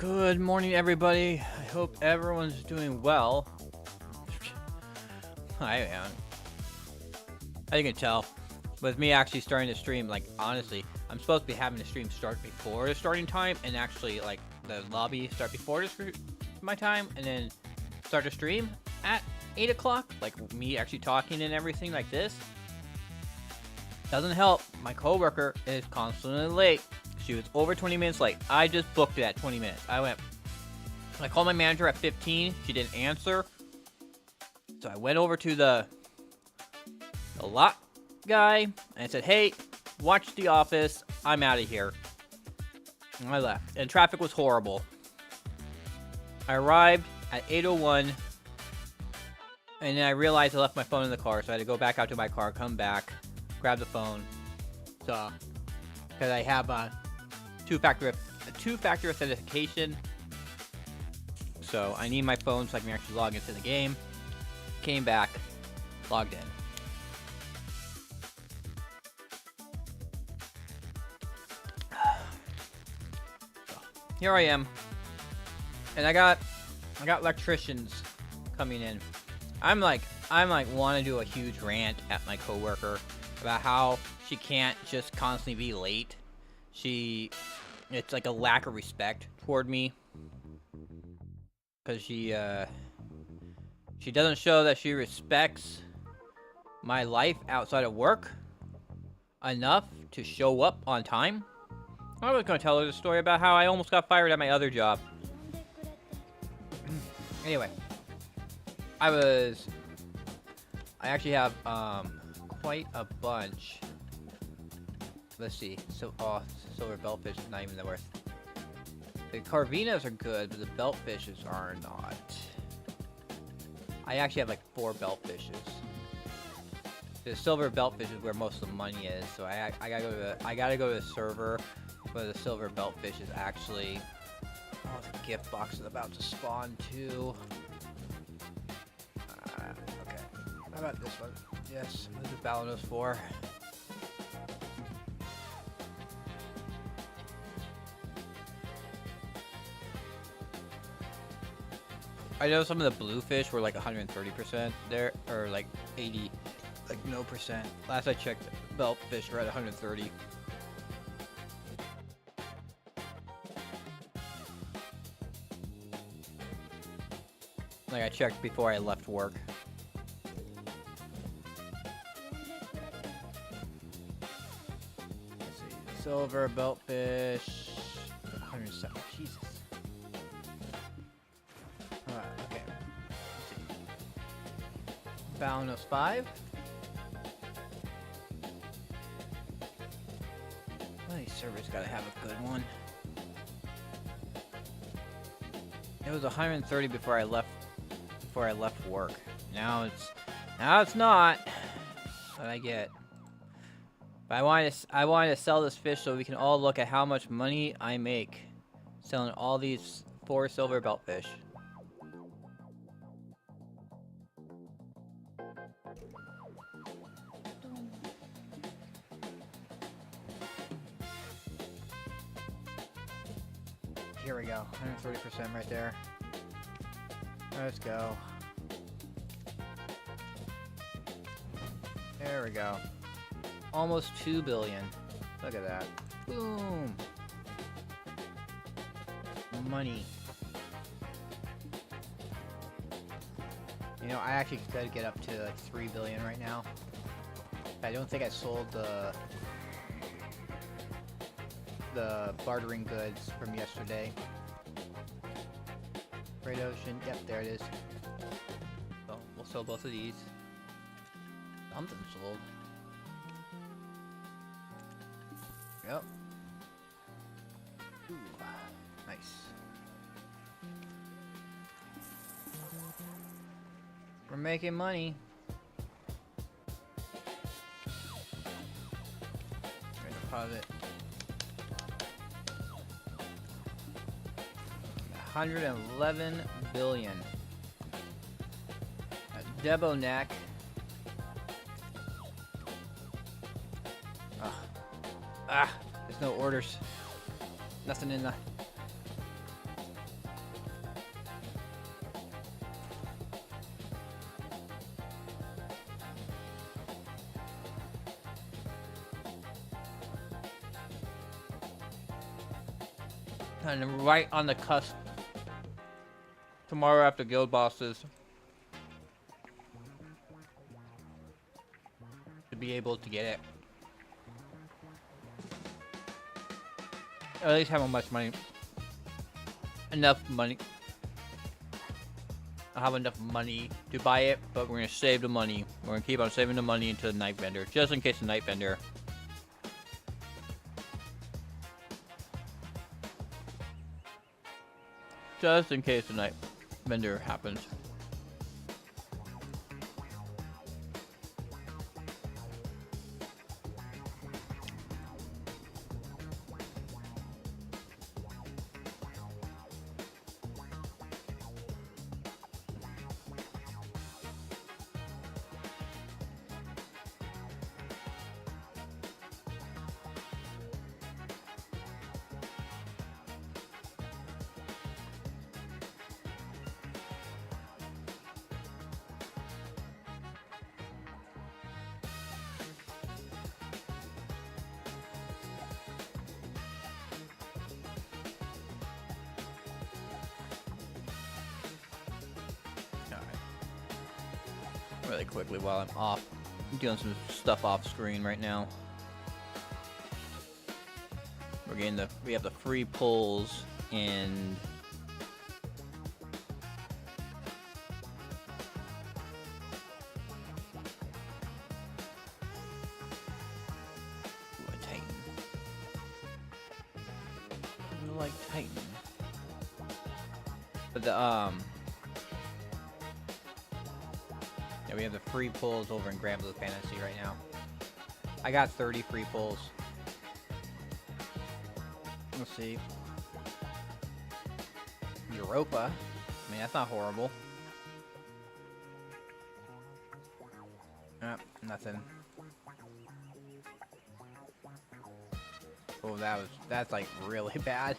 Good morning, everybody. I hope everyone's doing well. I am. As you can tell, with me actually starting to stream, like, honestly, I'm supposed to be having the stream start before the starting time, and actually, like, the lobby start before my time, and then start the stream at 8 o'clock, like, me actually talking and everything like this. Doesn't help. My coworker is constantly late. She was over 20 minutes late. I just booked it at 20 minutes. I called my manager at 15. She didn't answer. So I went over to the lot guy and I said, hey, watch The Office. I'm out of here. And I left. And traffic was horrible. I arrived at 8:01. And then I realized I left my phone in the car. So I had to go back out to my car, come back, grab the phone. So, because I have a two-factor authentication. So I need my phone so I can actually log into the game. Came back, logged in. So, here I am, and I got electricians coming in. I'm like want to do a huge rant at my coworker about how she can't just constantly be late. It's like a lack of respect toward me, because she doesn't show that she respects my life outside of work enough to show up on time. I was going to tell her the story about how I almost got fired at my other job. Anyway, I actually have quite a bunch. Let's see. Silver bellfish is not even the worth. The Carvinas are good, but the bellfishes are not. I actually have like 4 bellfishes. The silver bellfish is where most of the money is, so I gotta go to the server where the silver bellfish is actually. Oh, the gift box is about to spawn too. Okay. How about this one? Yes, this is Balanos 4. I know some of the bluefish were like 130% there, or like 80, like no percent. Last I checked, bellfish were at 130. Like I checked before I left work. Let's see, silver bellfish, 107. Jesus. Okay. Let's see. Balanos 5. Well, these servers gotta have a good one. It was 130 before I left work. Now it's not. What I get. But I wanted to sell this fish so we can all look at how much money I make selling all these 4 silver bellfish. Here we go, 130% right there. Let's go. There we go. Almost 2 billion. Look at that. Boom. Money. You know, I actually could get up to like 3 billion right now. I don't think I sold the bartering goods from yesterday. Great Ocean, yep, there it is. So we'll sell both of these. Something sold. Yep. Ooh, nice. We're making money. Deposit. 111 billion. Debo neck. There's no orders. Nothing in the kind of right on the cusp. Tomorrow after guild bosses, to be able to get it. At least have how much money. Enough money. I have enough money to buy it, but we're gonna save the money. We're gonna keep on saving the money into the night vendor, just in case the night vendor. Just in case the night vendor happens. Really quickly while I'm off. I'm doing some stuff off screen right now. We're getting we have the free pulls and Titan. I like Titan. But the yeah, we have the free pulls over in Grand Blue Fantasy right now. I got 30 free pulls. Let's see. Europa. I mean, that's not horrible. Nothing. Oh, that's like really bad.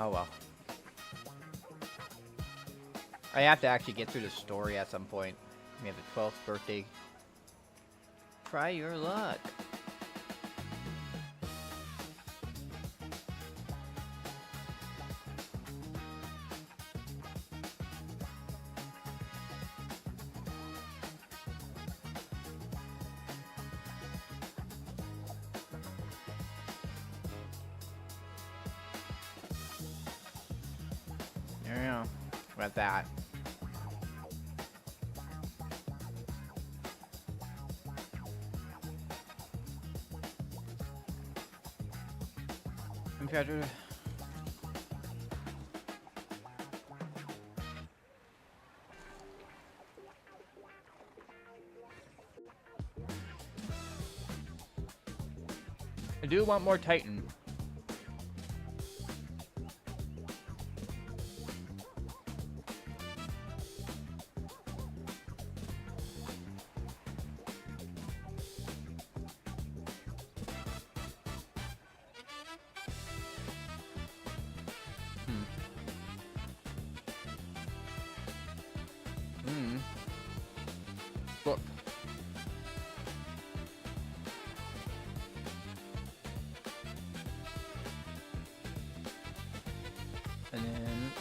Oh well. I have to actually get through the story at some point. We have the 12th birthday. Try your luck. There you go. About that. Computer. I do want more Titan. Look. And then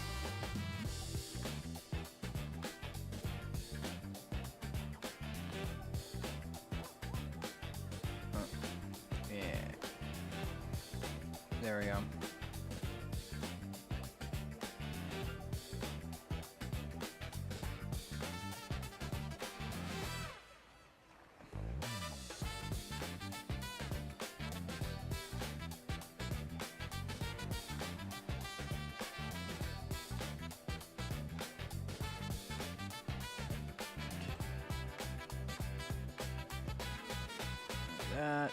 yeah. There we go. That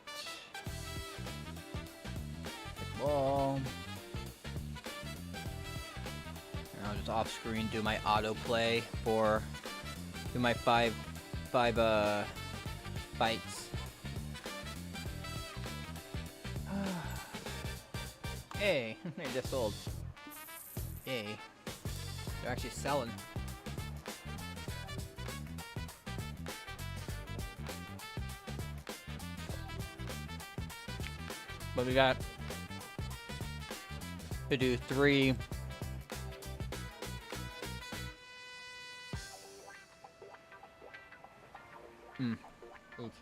ball. And I'll just off screen do my autoplay for do my five fights. Hey, they just sold. Yay. They're actually selling. But we got to do 3. Oops.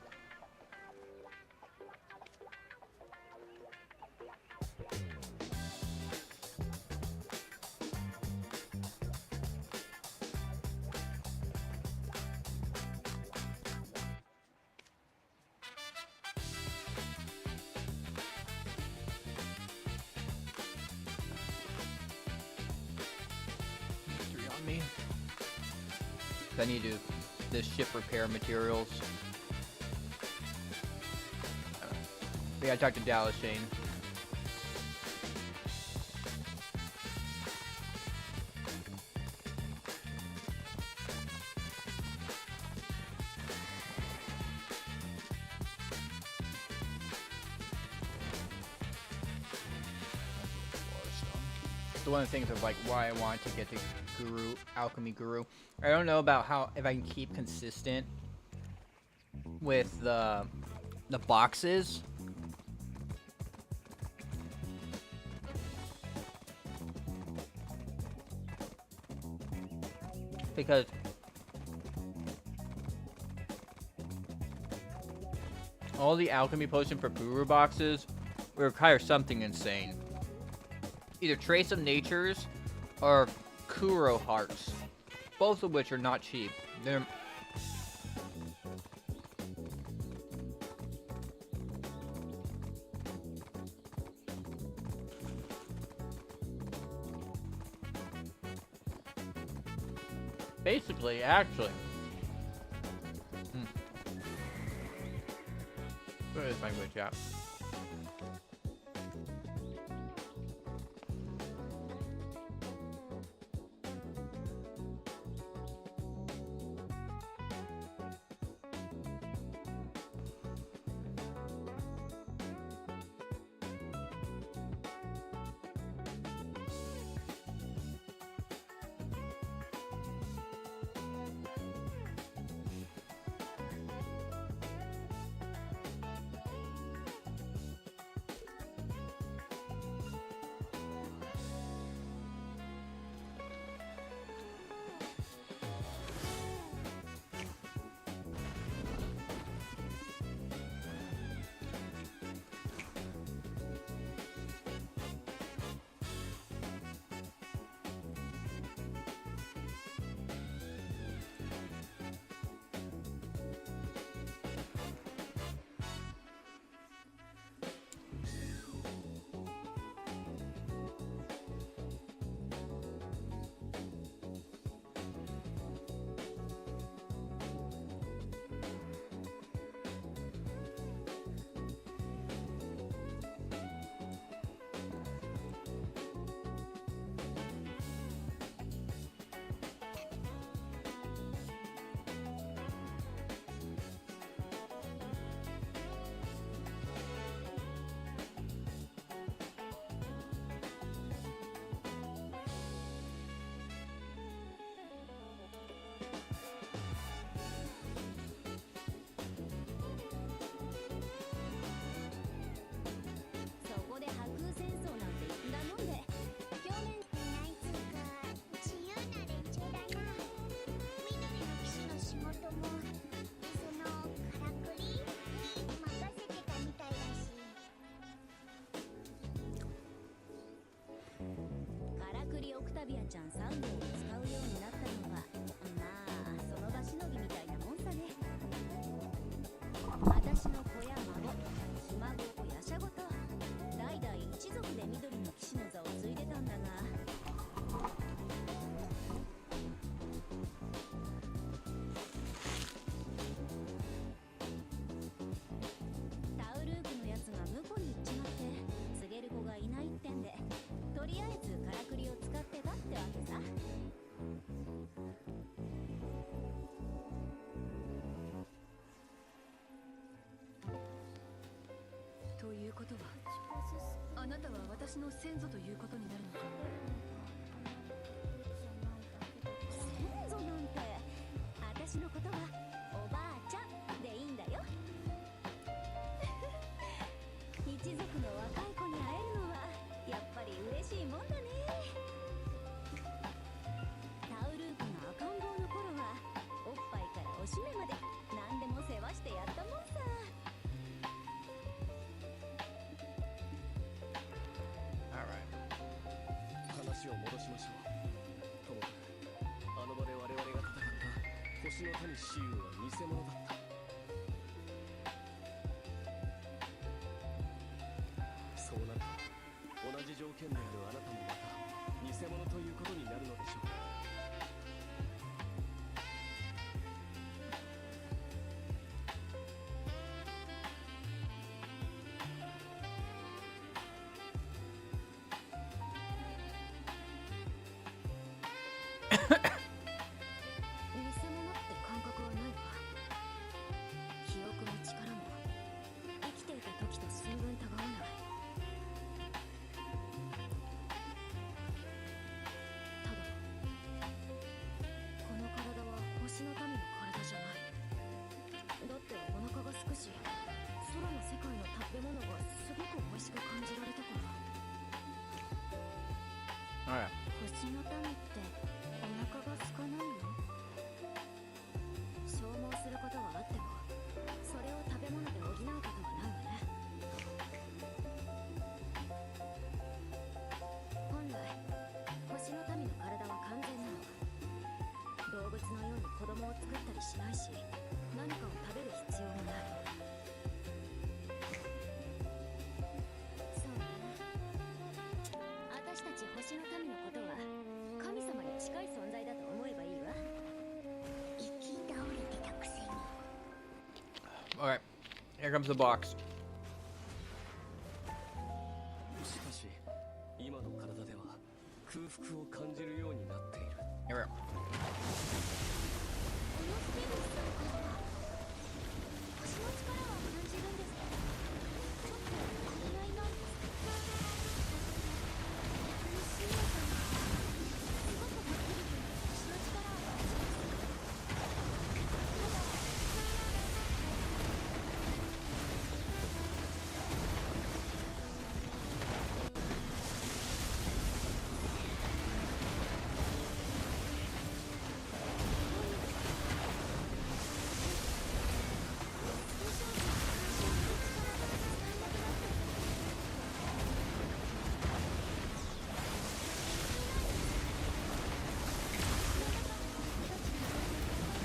Me. I need to do this ship repair materials. We gotta talk to Dallas Shane. So one of the things of like why I want to get to alchemy guru. I don't know about how if I can keep consistent with the boxes. Because all the alchemy potion for guru boxes require something insane. Either trace of natures or Kuro hearts, both of which are not cheap. They're basically, actually. Where is my glitch at? 雌雄は偽物だった。そうなると同じ条件であるあなたもまた偽物ということになるのでしょう。Alright. 星の民ってお腹が空かないの？消耗することはあっても、それを食べ物で補うことはないわね。本来、星の民の体は完全なの。動物のように子供を作ったりしないし、何かを食べる必要もない。そうね。私たち星の民のことは神様に近い存在だと思えばいいわ。生き倒れてたくせに。Alright. Here comes the box. しかし今の体では空腹を感じるようになっている。 Here we go. このステルスさんから星の力は感じるんですか？ちょっと足りないな。西野さんすごくはっきりと星の力を感じます。ただ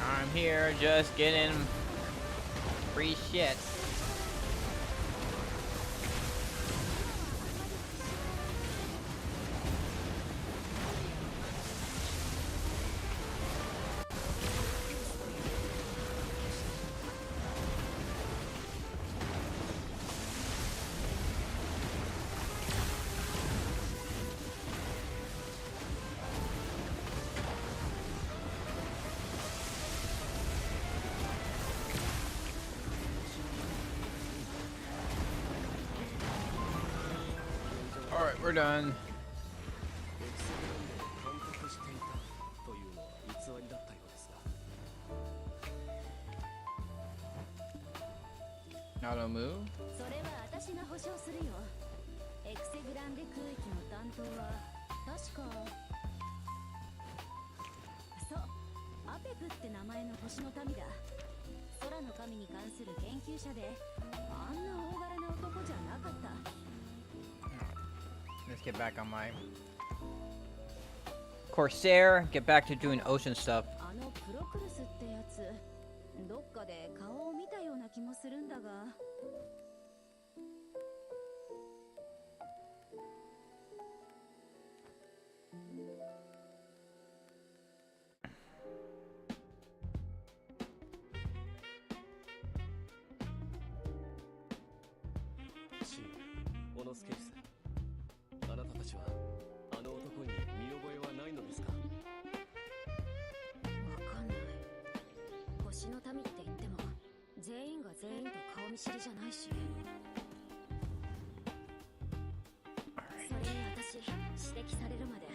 I'm here just getting free shit. Alright, we're done. エクセグランドを監督していたというのは偽りだったようですが。 Auto move. それは私が保証するよ。エクセグランデ空域の担当は確かそう、アペプって名前の星の民だ。空の神に関する研究者で、あんな大柄な男じゃなかった。 Let's get back on my Corsair. Get back to doing ocean stuff. あのプロクルスってやつ、どっかで顔を見たような気もするんだが。シー、オノスケリス、あなたたちはあの男に見覚えはないのですか？わかんない。星の民って言っても全員が全員と顔見知りじゃないし。それに私、指摘されるまで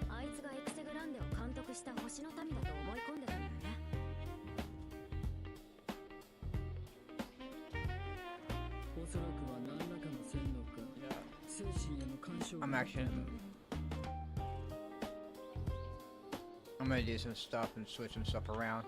あいつがエクセグランデを監督した星の民だと思い込んでたのよね。おそらくは何らかの洗脳か精神への干渉。 I'm actually I'm gonna do some stuff and switch some stuff around.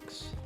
6.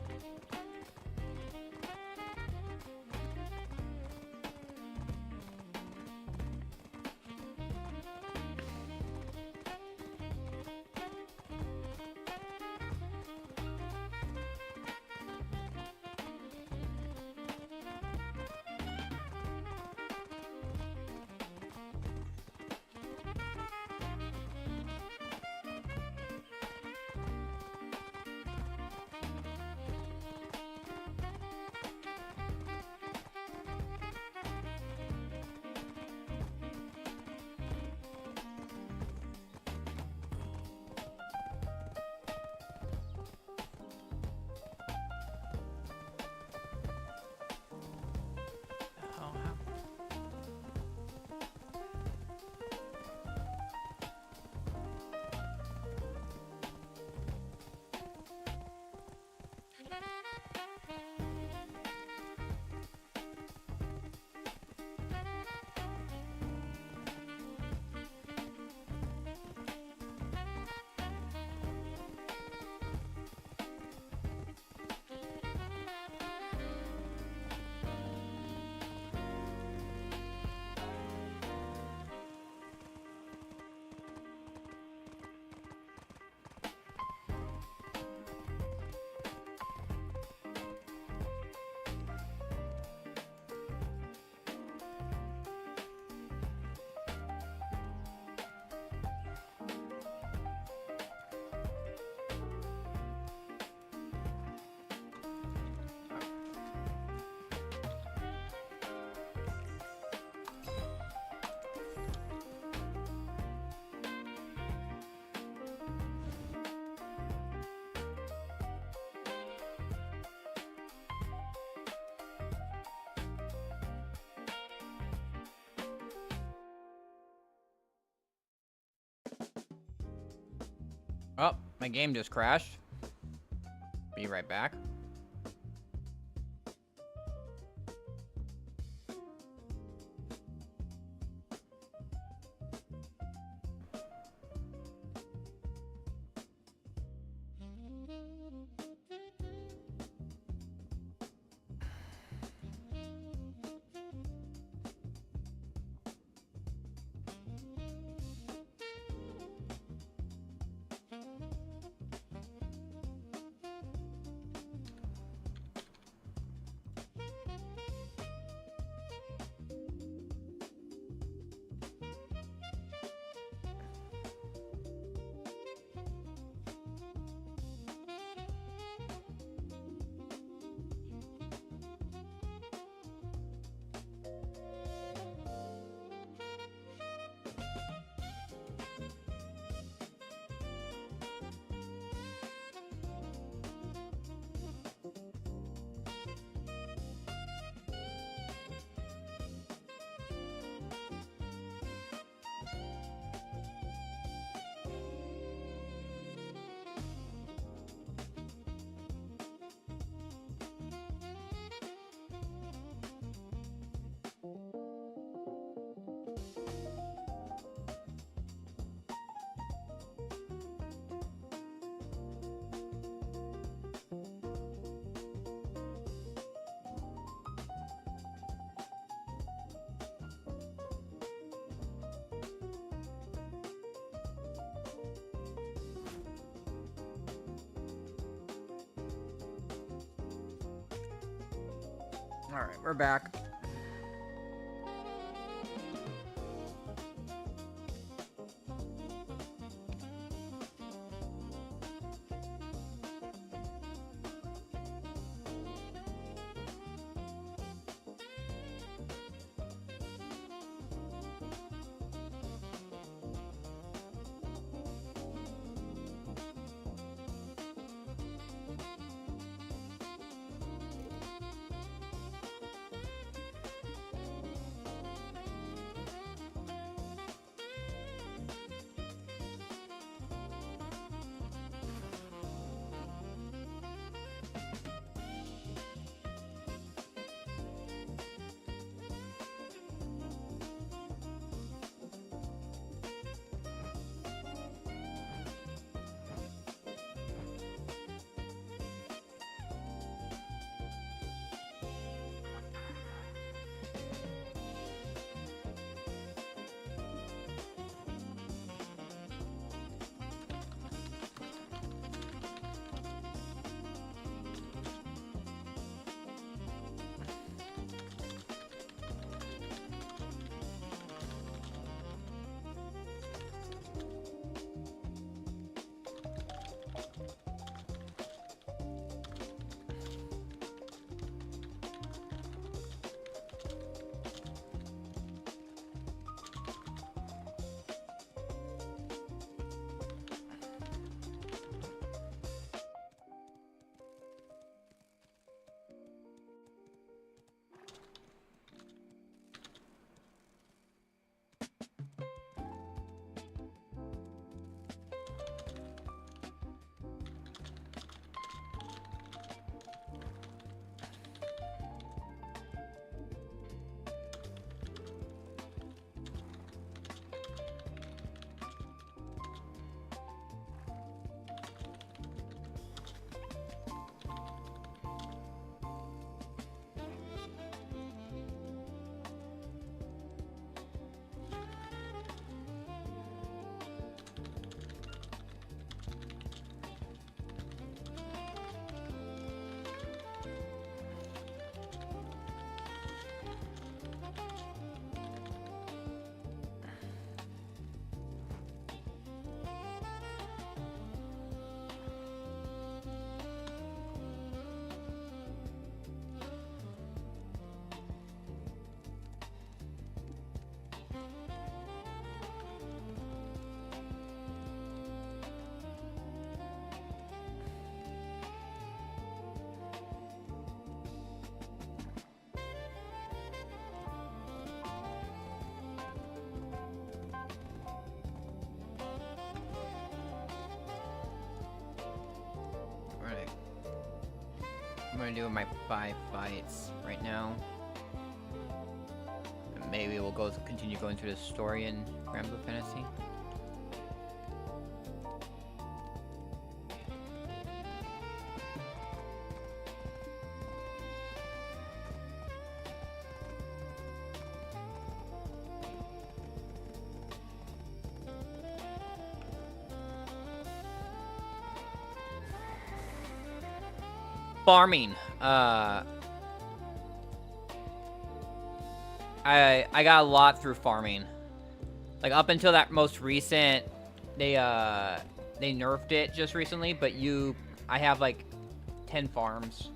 Oh, my game just crashed. Be right back. All right, we're back. gonna do my 5 fights right now. And maybe we'll continue going through the story in Rambo Fantasy. Farming. I got a lot through farming. Like up until that most recent, they nerfed it just recently, but I have like 10 farms.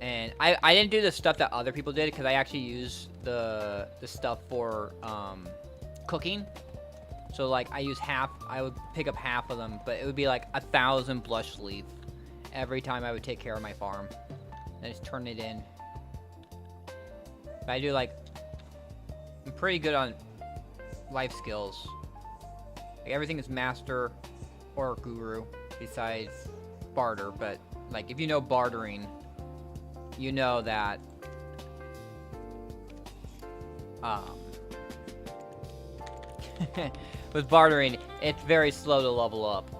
And I didn't do the stuff that other people did because I actually use the stuff for cooking. So like I would pick up half of them, but it would be like 1,000 blush leaf every time I would take care of my farm. And just turn it in. But I do like, I'm pretty good on life skills. Like everything is master or guru besides barter, but like if you know bartering, you know that with bartering, it's very slow to level up.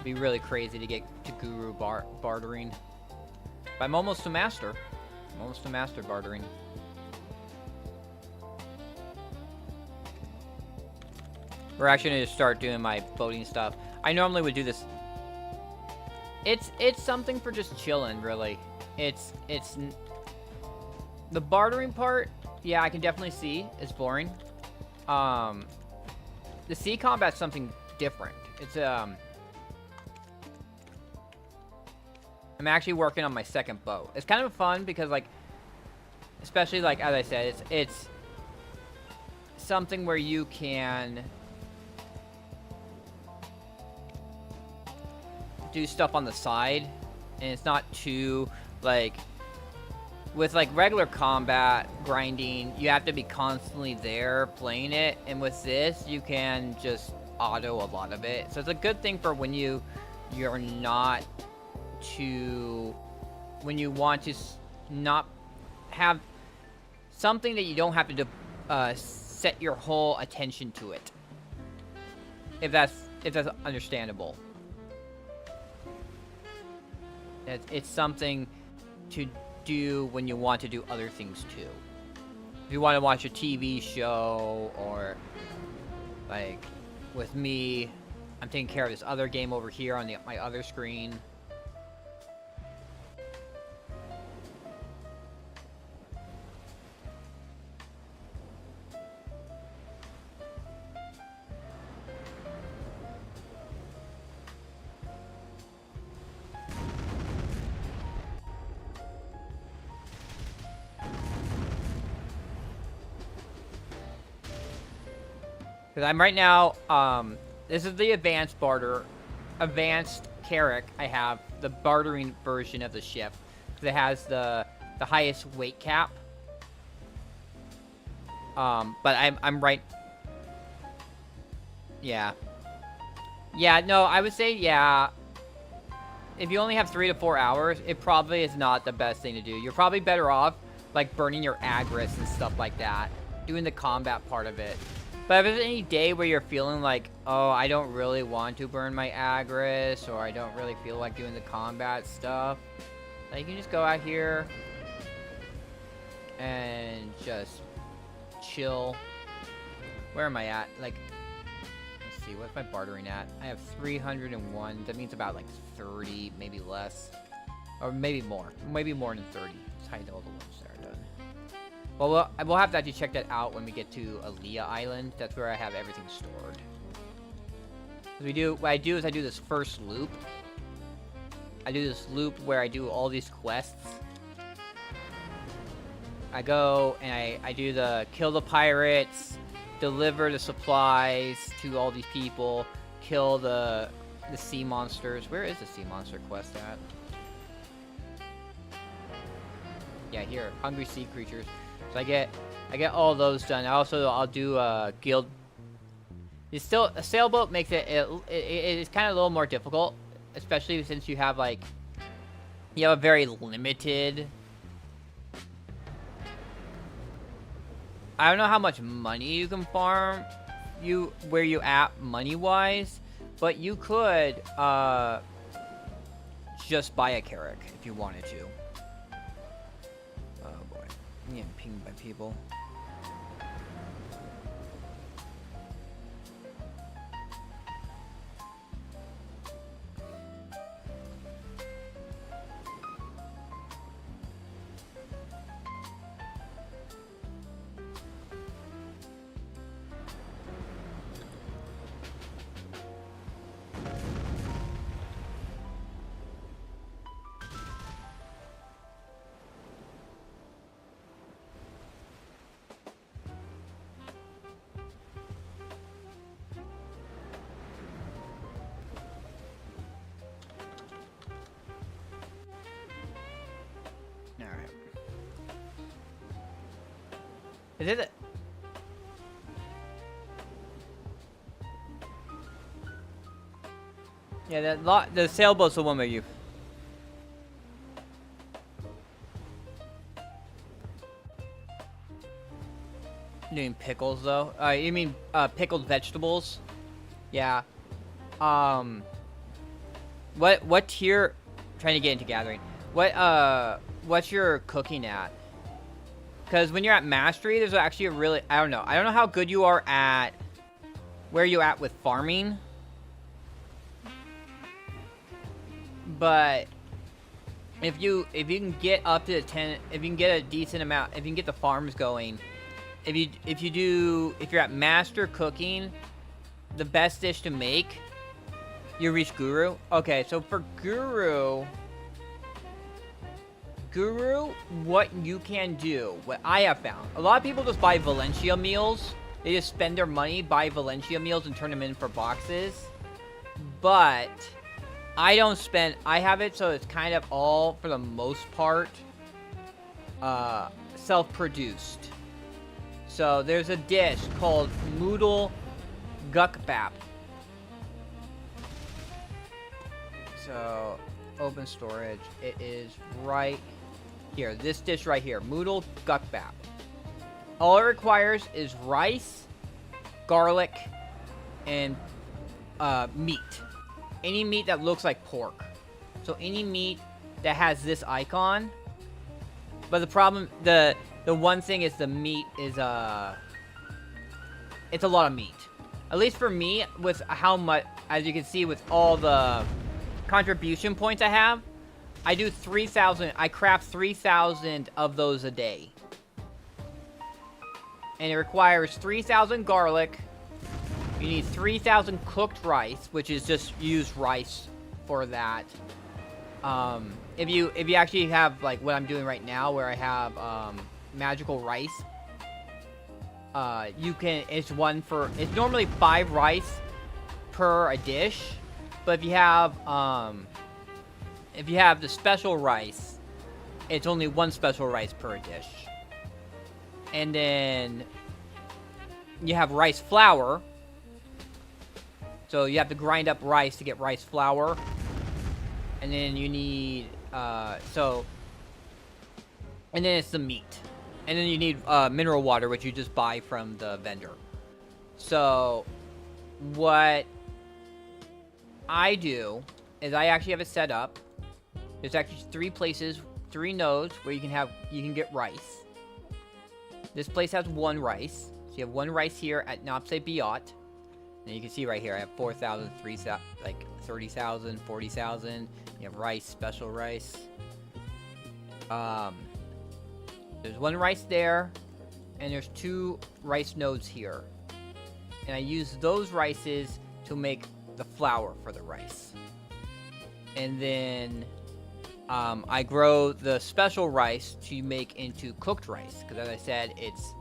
Be really crazy to get to guru bartering. But I'm almost a master. I'm almost a master bartering. We're actually going to start doing my boating stuff. I normally would do this. It's something for just chilling, really. It's the bartering part. Yeah, I can definitely see it's boring. The sea combat's something different. It's I'm actually working on my second boat. It's kind of fun because, like, especially, like, as I said, it's something where you can do stuff on the side, and it's not too, like, with, like, regular combat, grinding, you have to be constantly there playing it, and with this, you can just auto a lot of it. So it's a good thing for when you're not when you want to not have something that you don't have to set your whole attention to it. If that's understandable. It's something to do when you want to do other things too. If you want to watch a TV show, or like with me, I'm taking care of this other game over here on my other screen. Because I'm right now, this is the advanced Carrack. I have the bartering version of the ship. It has the highest weight cap. But I'm right. Yeah. Yeah, no, I would say, yeah. If you only have 3 to 4 hours, it probably is not the best thing to do. You're probably better off, like, burning your Agris and stuff like that. Doing the combat part of it. But if there's any day where you're feeling like, oh, I don't really want to burn my Agris, or I don't really feel like doing the combat stuff, like, you can just go out here and just chill. Where am I at? Like, let's see, what's my bartering at? I have 301. That means about like 30, maybe less, or maybe more than 30. Let's hide all the ones that are done. Well, we'll have to actually check that out when we get to Aliyah Island. That's where I have everything stored. What I do is I do this first loop. I do this loop where I do all these quests. I go and I do the kill the pirates, deliver the supplies to all these people, kill the sea monsters. Where is the sea monster quest at? Yeah, here, hungry sea creatures. So I get all those done. I'll do guild It's still a sailboat makes it's kind of a little more difficult, especially since you have like a very limited. I don't know how much money you can farm, where you at money wise, but you could just buy a carrack if you wanted to. Oh boy, I'm getting pinged by people. Is it? Yeah, the sailboat's the one where you. You mean pickles though? You mean pickled vegetables? Yeah. What tier? Trying to get into gathering. What's your cooking at? Because when you're at mastery, there's actually a really I don't know how good you are at. Where are you at with farming? But if you can get up to 10, if you can get a decent amount, if you can get the farms going, if you're at master cooking, the best dish to make, you reach Guru. Okay, so for Guru, what you can do, what I have found, a lot of people just buy Valencia meals. They just spend their money, buy Valencia meals, and turn them in for boxes. But I don't spend. I have it so it's kind of all, for the most part, self-produced. So there's a dish called Moodle Gukbap. So open storage. It is right here. This dish right here, Moodle Gukbap. All it requires is rice, garlic, and meat. Any meat that looks like pork. So any meat that has this icon. But the problem, the one thing is the meat is it's a lot of meat. At least for me, with how much, as you can see, with all the contribution points I have, I do 3,000. I craft 3,000 of those a day. And it requires 3,000 garlic. You need 3,000 cooked rice, which is just use rice for that. If you actually have like what I'm doing right now, where I have magical rice, you can. It's normally 5 rice per a dish, but if you have the special rice, it's only 1 special rice per dish. And then you have rice flour. So you have to grind up rice to get rice flour. And then you need, and then it's the meat. And then you need mineral water, which you just buy from the vendor. So what I do is I actually have it set up. There's actually 3 nodes where you can get rice. This place has 1 rice. So you have 1 rice here at Napse Biot. And you can see right here, I have 4,000, 3,000, like 30,000, 40,000. You have rice, special rice. There's 1 rice there, and there's 2 rice nodes here. And I use those rices to make the flour for the rice. And then I grow the special rice to make into cooked rice. Because as I said, it's,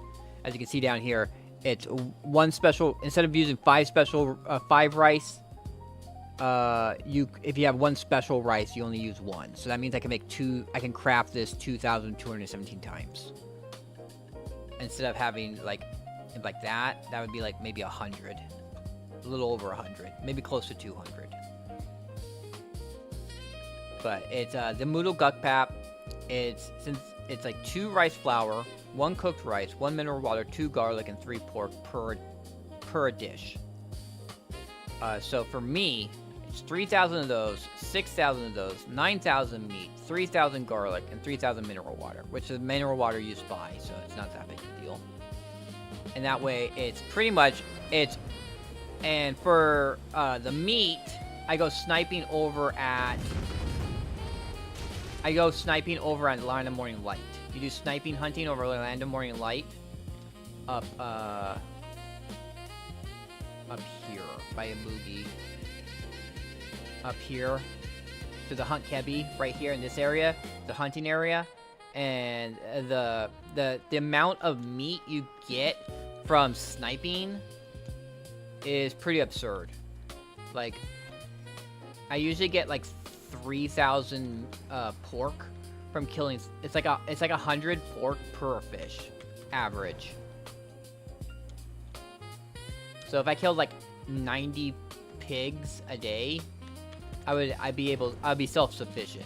as you can see down here, it's 1 special, instead of using 5 rice, if you have 1 special rice, you only use 1. So that means I can make 2, I can craft this 2,217 times. Instead of having like that would be like maybe 100. a little over 100, maybe close to 200. But it's the Moodle Gukpap. Since it's like 2 rice flour, 1 cooked rice, 1 mineral water, 2 garlic, and 3 pork per dish. So for me, it's 3,000 of those, 6,000 of those, 9,000 meat, 3,000 garlic, and 3,000 mineral water, which the mineral water you just buy, so it's not that big of a deal. And that way, it's pretty much and for the meat, I go sniping over at Land of Morning Light. You do sniping hunting over Land of Morning Light up here by a boogie. Up here to the Hunt Kebi, right here in this area, the hunting area, and the amount of meat you get from sniping is pretty absurd. Like, I usually get like 3,000 pork from killing. It's like 100 pork per fish, average. So if I killed like 90 pigs a day, I'd be self-sufficient.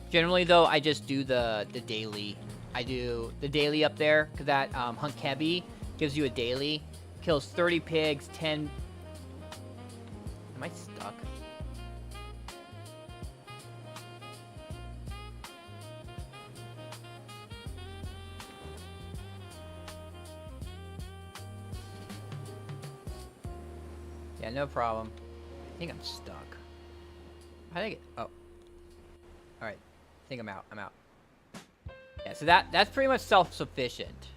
Generally though, I just do the daily. I do the daily up there because that Hunt Kebi gives you a daily. Kills 30 pigs, 10. Am I stuck? Yeah, no problem. I think I'm stuck. How did I get... Oh. Alright. I think I'm out. I'm out. Yeah, so that's pretty much self-sufficient.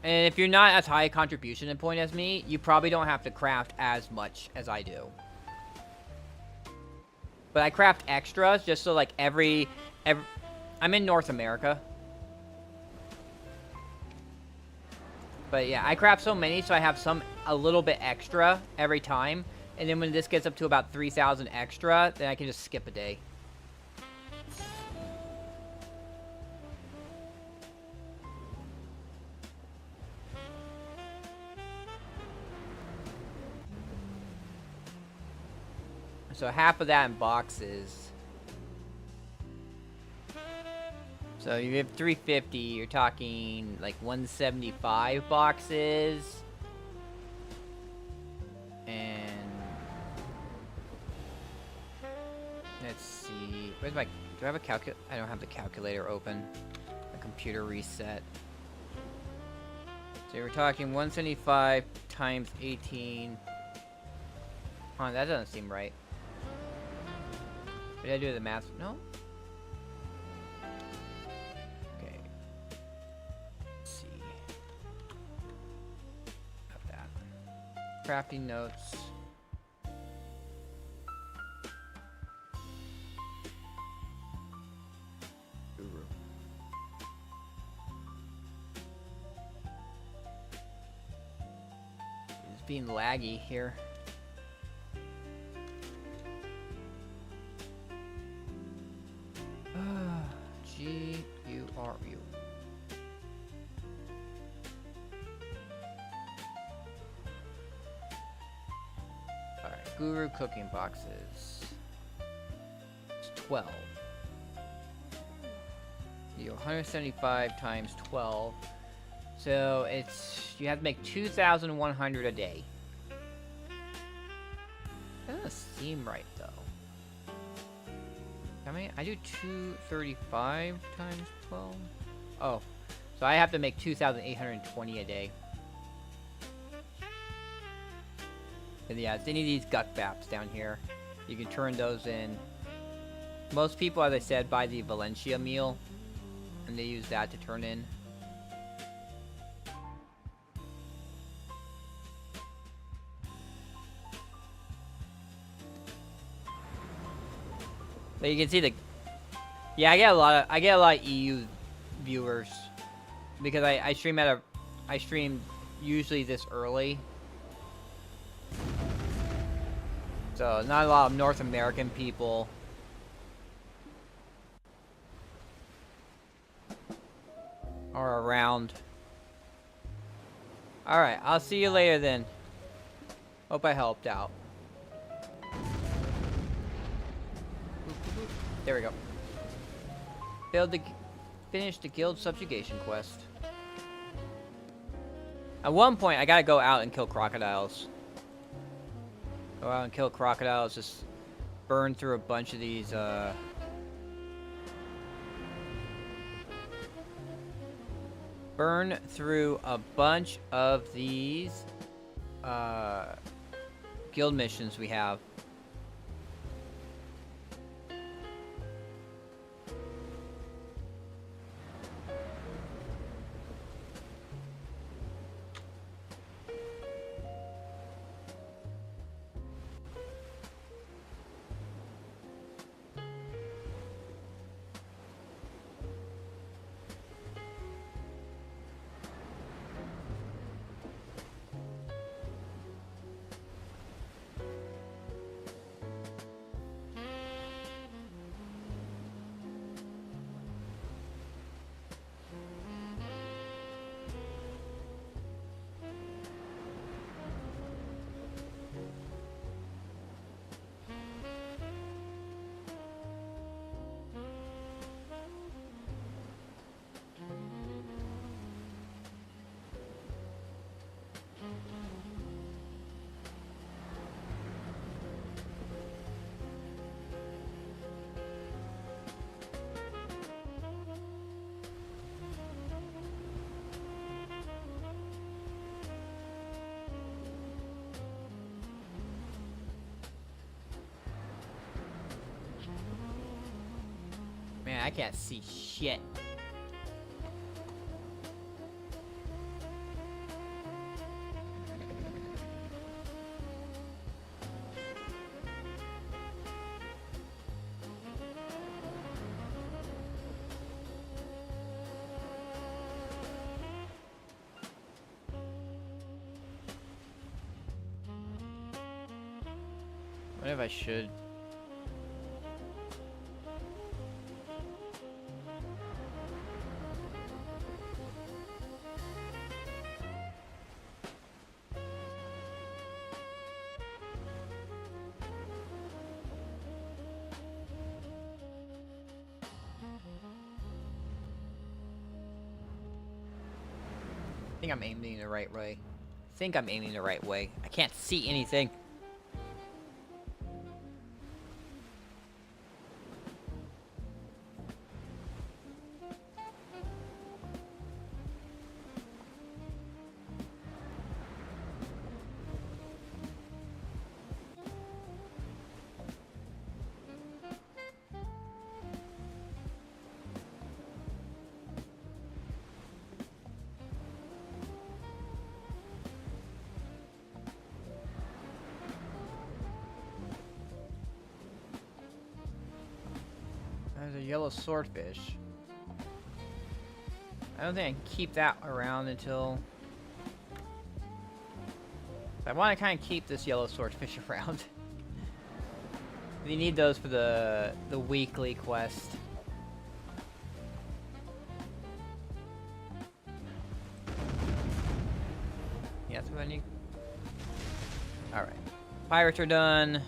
And if you're not as high a contribution point as me, you probably don't have to craft as much as I do. But I craft extras just so like every I'm in North America. But yeah, I craft so many so I have a little bit extra every time. And then when this gets up to about 3,000 extra, then I can just skip a day. So half of that in boxes. So you have 350, you're talking like 175 boxes. And let's see. Where's my... Do I have a calculator? I don't have the calculator open. The computer reset. So we're talking 175 times 18. Huh, that doesn't seem right. Did I do the math? No? Okay. Let's see. Got that. Crafting notes. Guru. It's being laggy here. G-U-R-U. Alright, Guru cooking boxes. It's 12. You 175 times 12. So it's... You have to make 2,100 a day. That doesn't seem right, though. How many? I do 235 times 12. Oh, so I have to make 2,820 a day. And yeah, it's any of these gut baps down here. You can turn those in. Most people, as I said, buy the Valencia meal, and they use that to turn in. But you can see the... Yeah, I get a lot of EU viewers. Because I stream usually this early. So, not a lot of North American people. Are around. Alright, I'll see you later then. Hope I helped out. There we go. Finish the guild subjugation quest. At one point, I gotta go out and kill crocodiles. Go out and kill crocodiles, just burn through a bunch of these, burn through a bunch of these, guild missions we have. Man, I can't see shit. What if I should? I think I'm aiming the right way. I think I'm aiming the right way. I can't see anything. There's a yellow swordfish. I don't think I can keep that around until... I want to kind of keep this yellow swordfish around. We need those for the weekly quest. Yeah, that's what I need. Alright. Pirates are done.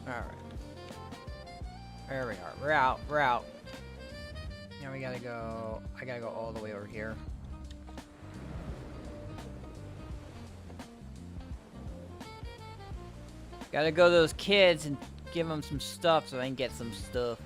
Alright. There we are. We're out. We're out. Now we gotta go... I gotta go all the way over here. Gotta go to those kids and give them some stuff so they can get some stuff.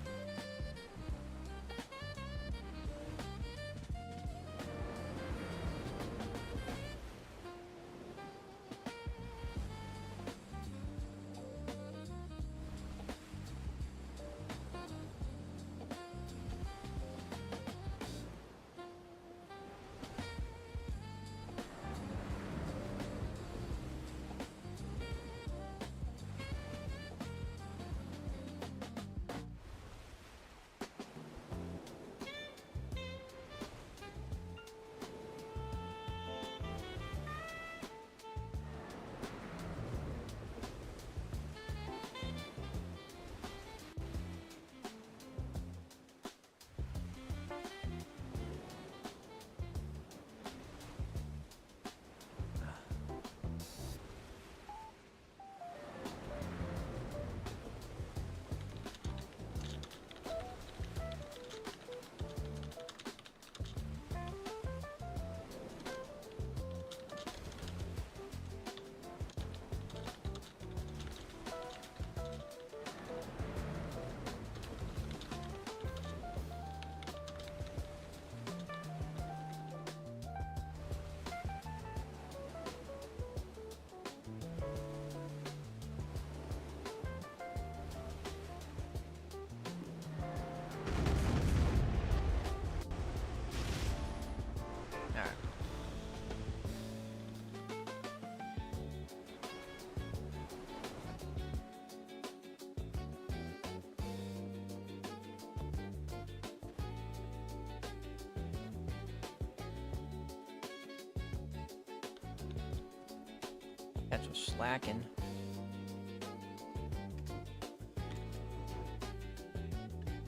slacking.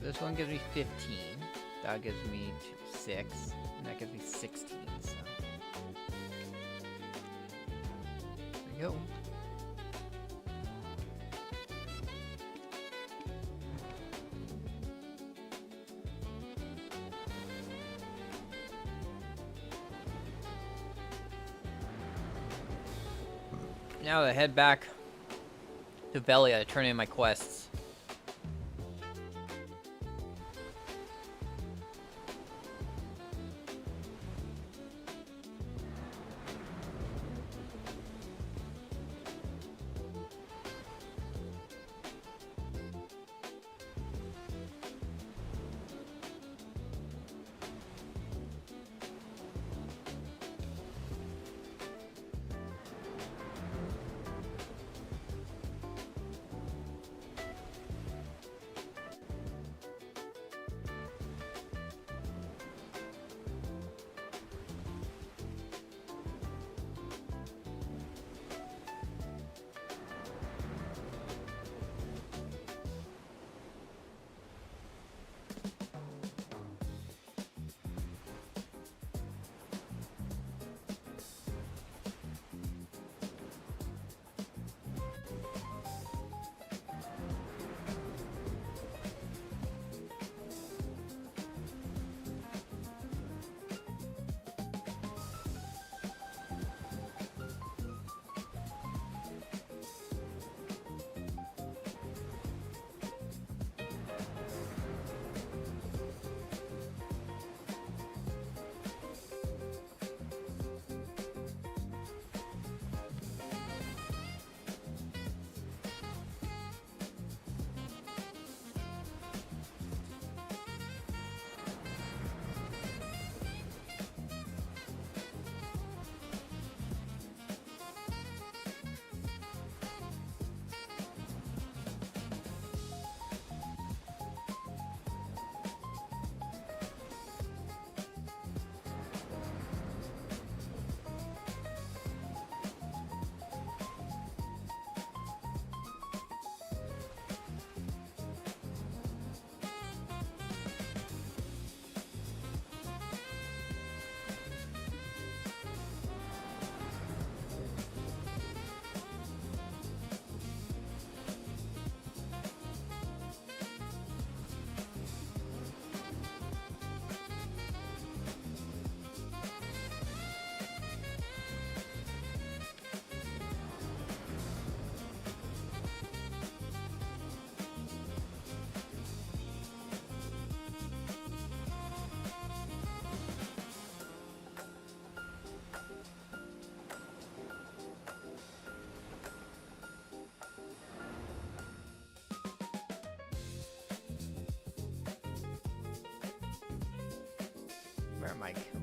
This one gives me 15. That gives me 6. And that gives me 16. So. There we go. Now to head back to Velia to turn in my quests.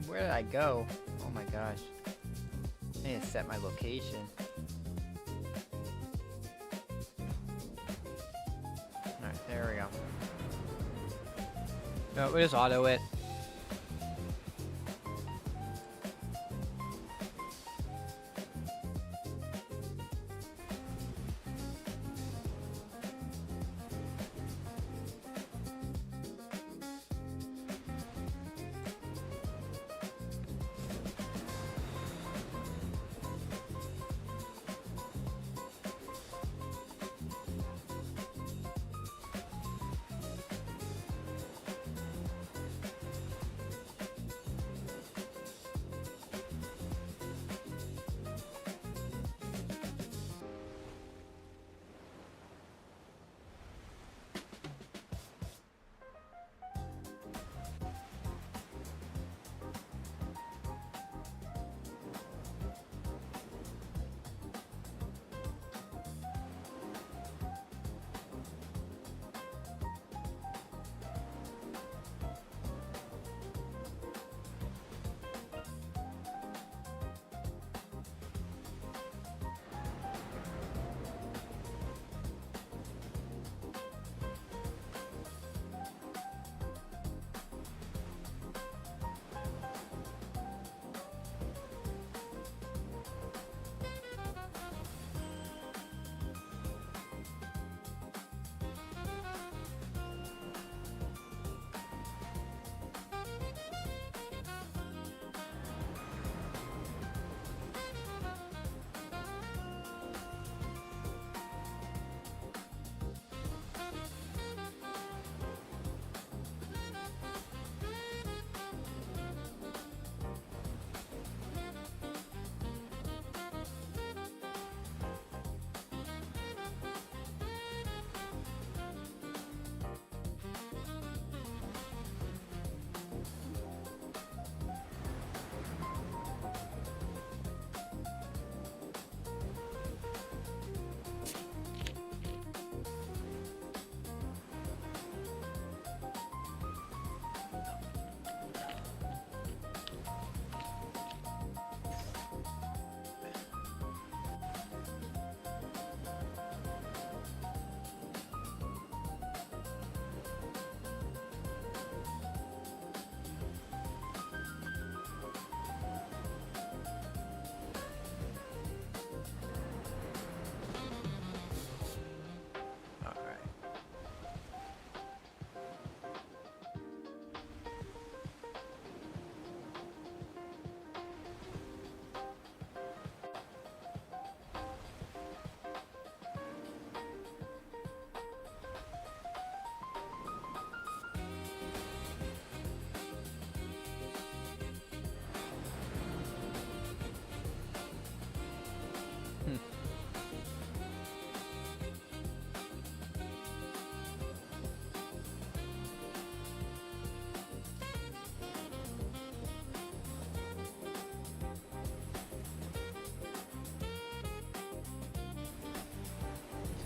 Where did I go? Oh my gosh. I need to set my location. Alright, there we go. No, we'll just auto it.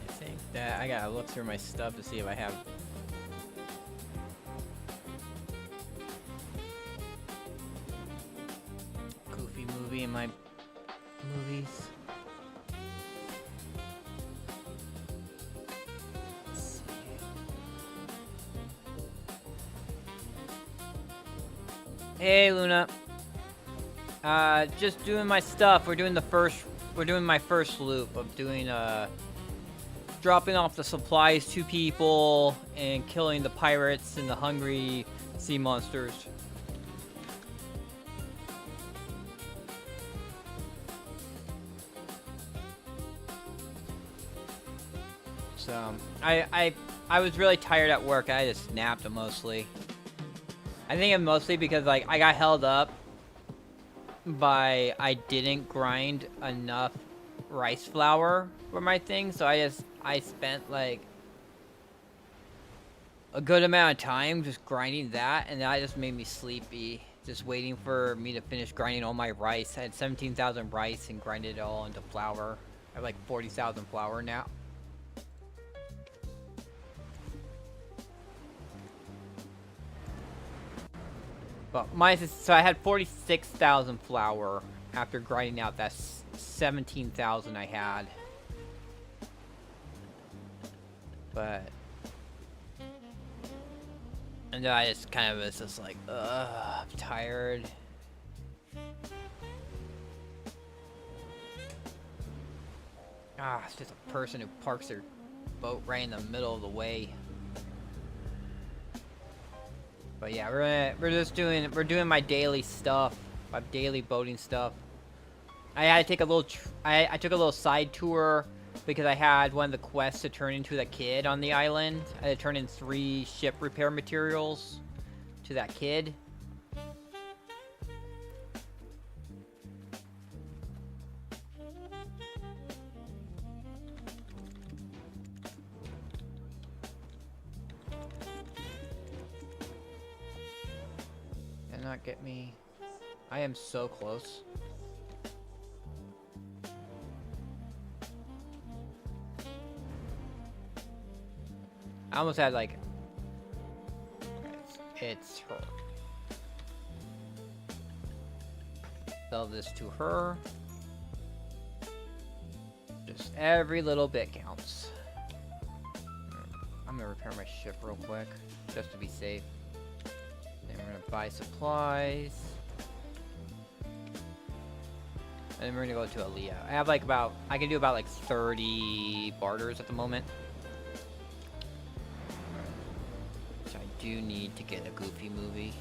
I think that I gotta look through my stuff to see if I have. Goofy movie in my movies. Let's see. Hey Luna. Just doing my stuff. We're doing my first loop of doing dropping off the supplies to people and killing the pirates and the hungry sea monsters. So I was really tired at work. I just napped mostly. I think it's mostly because like I got held up by I didn't grind enough rice flour for my thing, so I spent like a good amount of time just grinding that, and that just made me sleepy. Just waiting for me to finish grinding all my rice. I had 17,000 rice and grinded it all into flour. I have like 40,000 flour now. But mine is, so I had 46,000 flour after grinding out that 17,000 I had. But and then I just kind of was just like, ugh, I'm tired. Ah, it's just a person who parks their boat right in the middle of the way. But yeah, we're doing my daily stuff, my daily boating stuff. I had to take a little, I took a little side tour because I had one of the quests to turn into that kid on the island. I had to turn in 3 ship repair materials to that kid. Cannot get me. I am so close. I almost had like it's her. Sell this to her. Just every little bit counts. I'm gonna repair my ship real quick just to be safe. Then we're gonna buy supplies. And then we're gonna go to Aaliyah. I have like I can do about like 30 barters at the moment. So I do need to get a Goofy movie.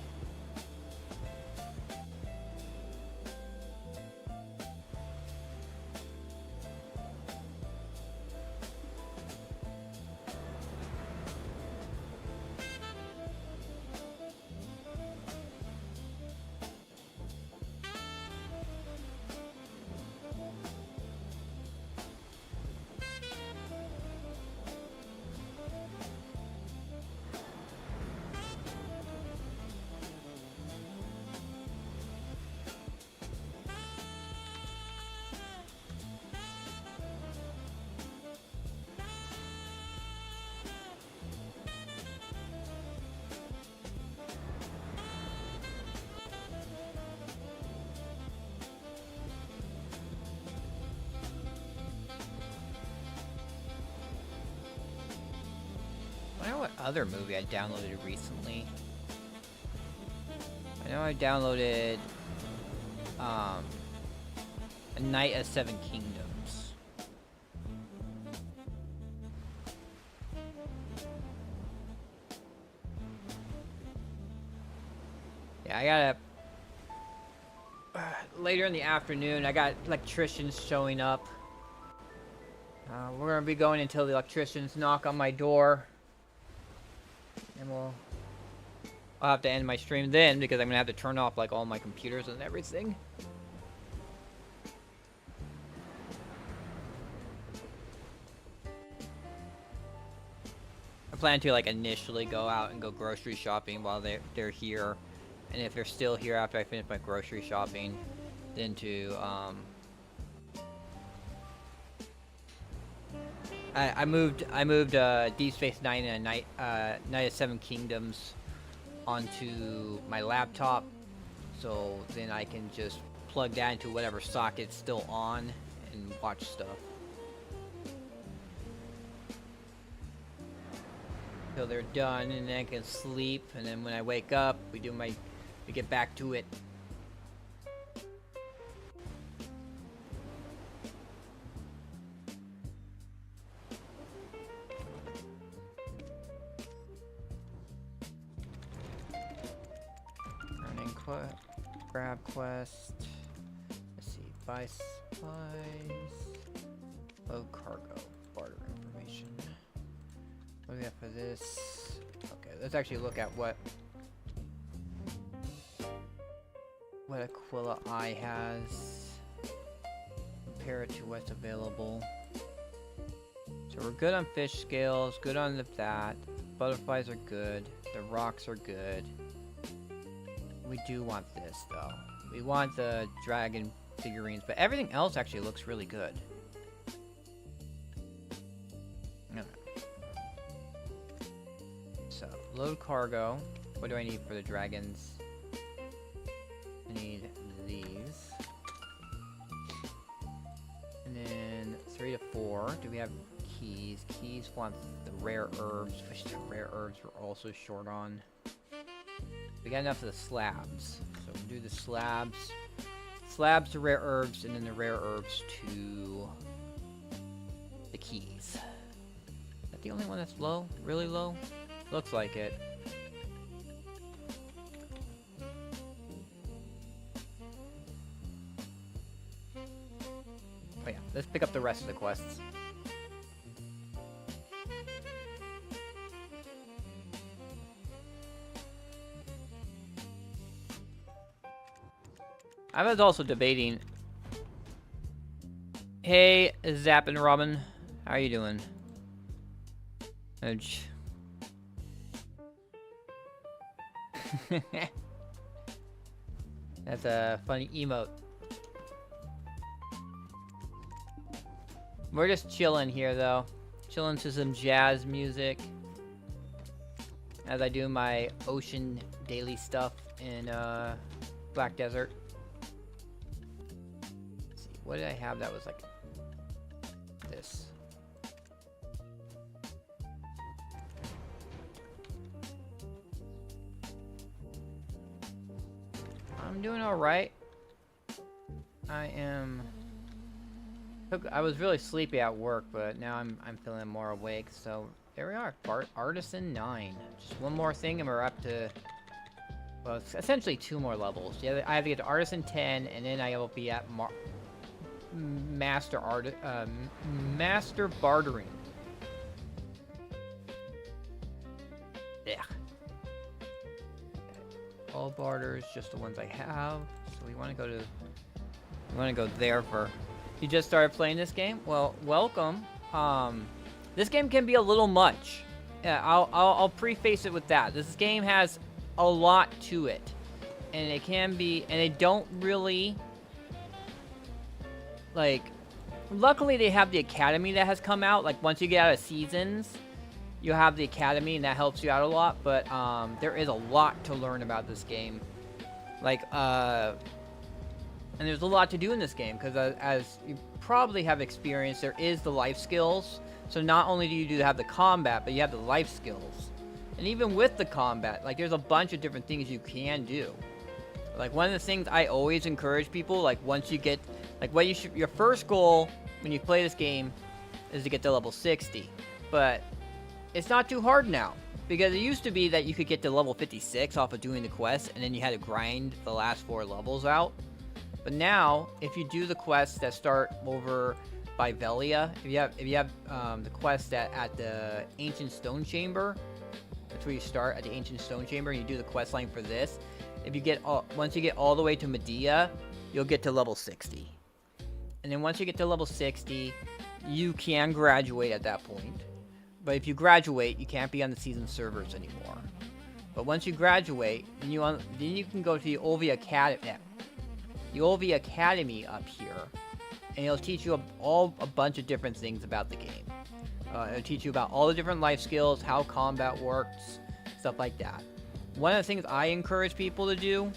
I don't know what other movie I downloaded recently. I know I downloaded A Night of Seven Kingdoms. Yeah, I gotta later in the afternoon I got electricians showing up. We're gonna be going until the electricians knock on my door. And I'll have to end my stream then because I'm gonna have to turn off like all my computers and everything. plan to like initially go out and go grocery shopping while they're here, and if they're still here after I finish my grocery shopping, then to I moved Deep Space Nine and Night of Seven Kingdoms onto my laptop, so then I can just plug that into whatever socket's still on and watch stuff. Till they're done, and then I can sleep, and then when I wake up, we get back to it. Running grab quest. Let's see, buy supplies, load cargo, barter information. What do we have for this? Okay, let's actually look at what Aquila Eye has. Compare it to what's available. So we're good on fish scales, good on that. Butterflies are good. The rocks are good. We do want this though. We want the dragon figurines, but everything else actually looks really good. Okay. So, load cargo. What do I need for the dragons? I need these. And then 3 to 4. Do we have keys? Keys want the rare herbs, which the rare herbs we're also short on. We got enough of the slabs. So we'll do the slabs. Slabs to rare herbs, and then the rare herbs to the keys. Is that the only one that's low? Really low? Looks like it. Oh yeah, let's pick up the rest of the quests. I was also debating. Hey, Zap and Robin, how are you doing? Ouch. That's a funny emote. We're just chilling here, though. Chilling to some jazz music as I do my ocean daily stuff in Black Desert. Let's see, what did I have that was like this? I'm doing all right. I was really sleepy at work, but now I'm feeling more awake. So there we are, Artisan 9. Just one more thing, and we're up to, well, it's essentially 2 more levels. Yeah, I have to get to Artisan 10, and then I will be at Master Bartering. Yeah. All barters, just the ones I have. So we want to go there for. You just started playing this game? Well, welcome. This game can be a little much. Yeah, I'll preface it with that. This game has a lot to it, and it can be, and they don't really like. Luckily, they have the academy that has come out. Like once you get out of seasons, you have the academy, and that helps you out a lot. But there is a lot to learn about this game. Like and there's a lot to do in this game, because as you probably have experienced, there is the life skills. So not only do you have the combat, but you have the life skills. And even with the combat, like there's a bunch of different things you can do. Like one of the things I always encourage people, like once you get, like what your first goal when you play this game is to get to level 60. But it's not too hard now, because it used to be that you could get to level 56 off of doing the quest, and then you had to grind the last 4 levels out. But now, if you do the quests that start over by Velia, if you have the quest at the Ancient Stone Chamber, that's where you start, at the Ancient Stone Chamber, and you do the quest line for this. If you get once you get all the way to Medea, you'll get to level 60. And then once you get to level 60, you can graduate at that point. But if you graduate, you can't be on the season servers anymore. But once you graduate, then you can go to the Olvi Academy. The Olvi Academy up here, and it'll teach you a bunch of different things about the game. It'll teach you about all the different life skills, how combat works, stuff like that. One of the things I encourage people to do,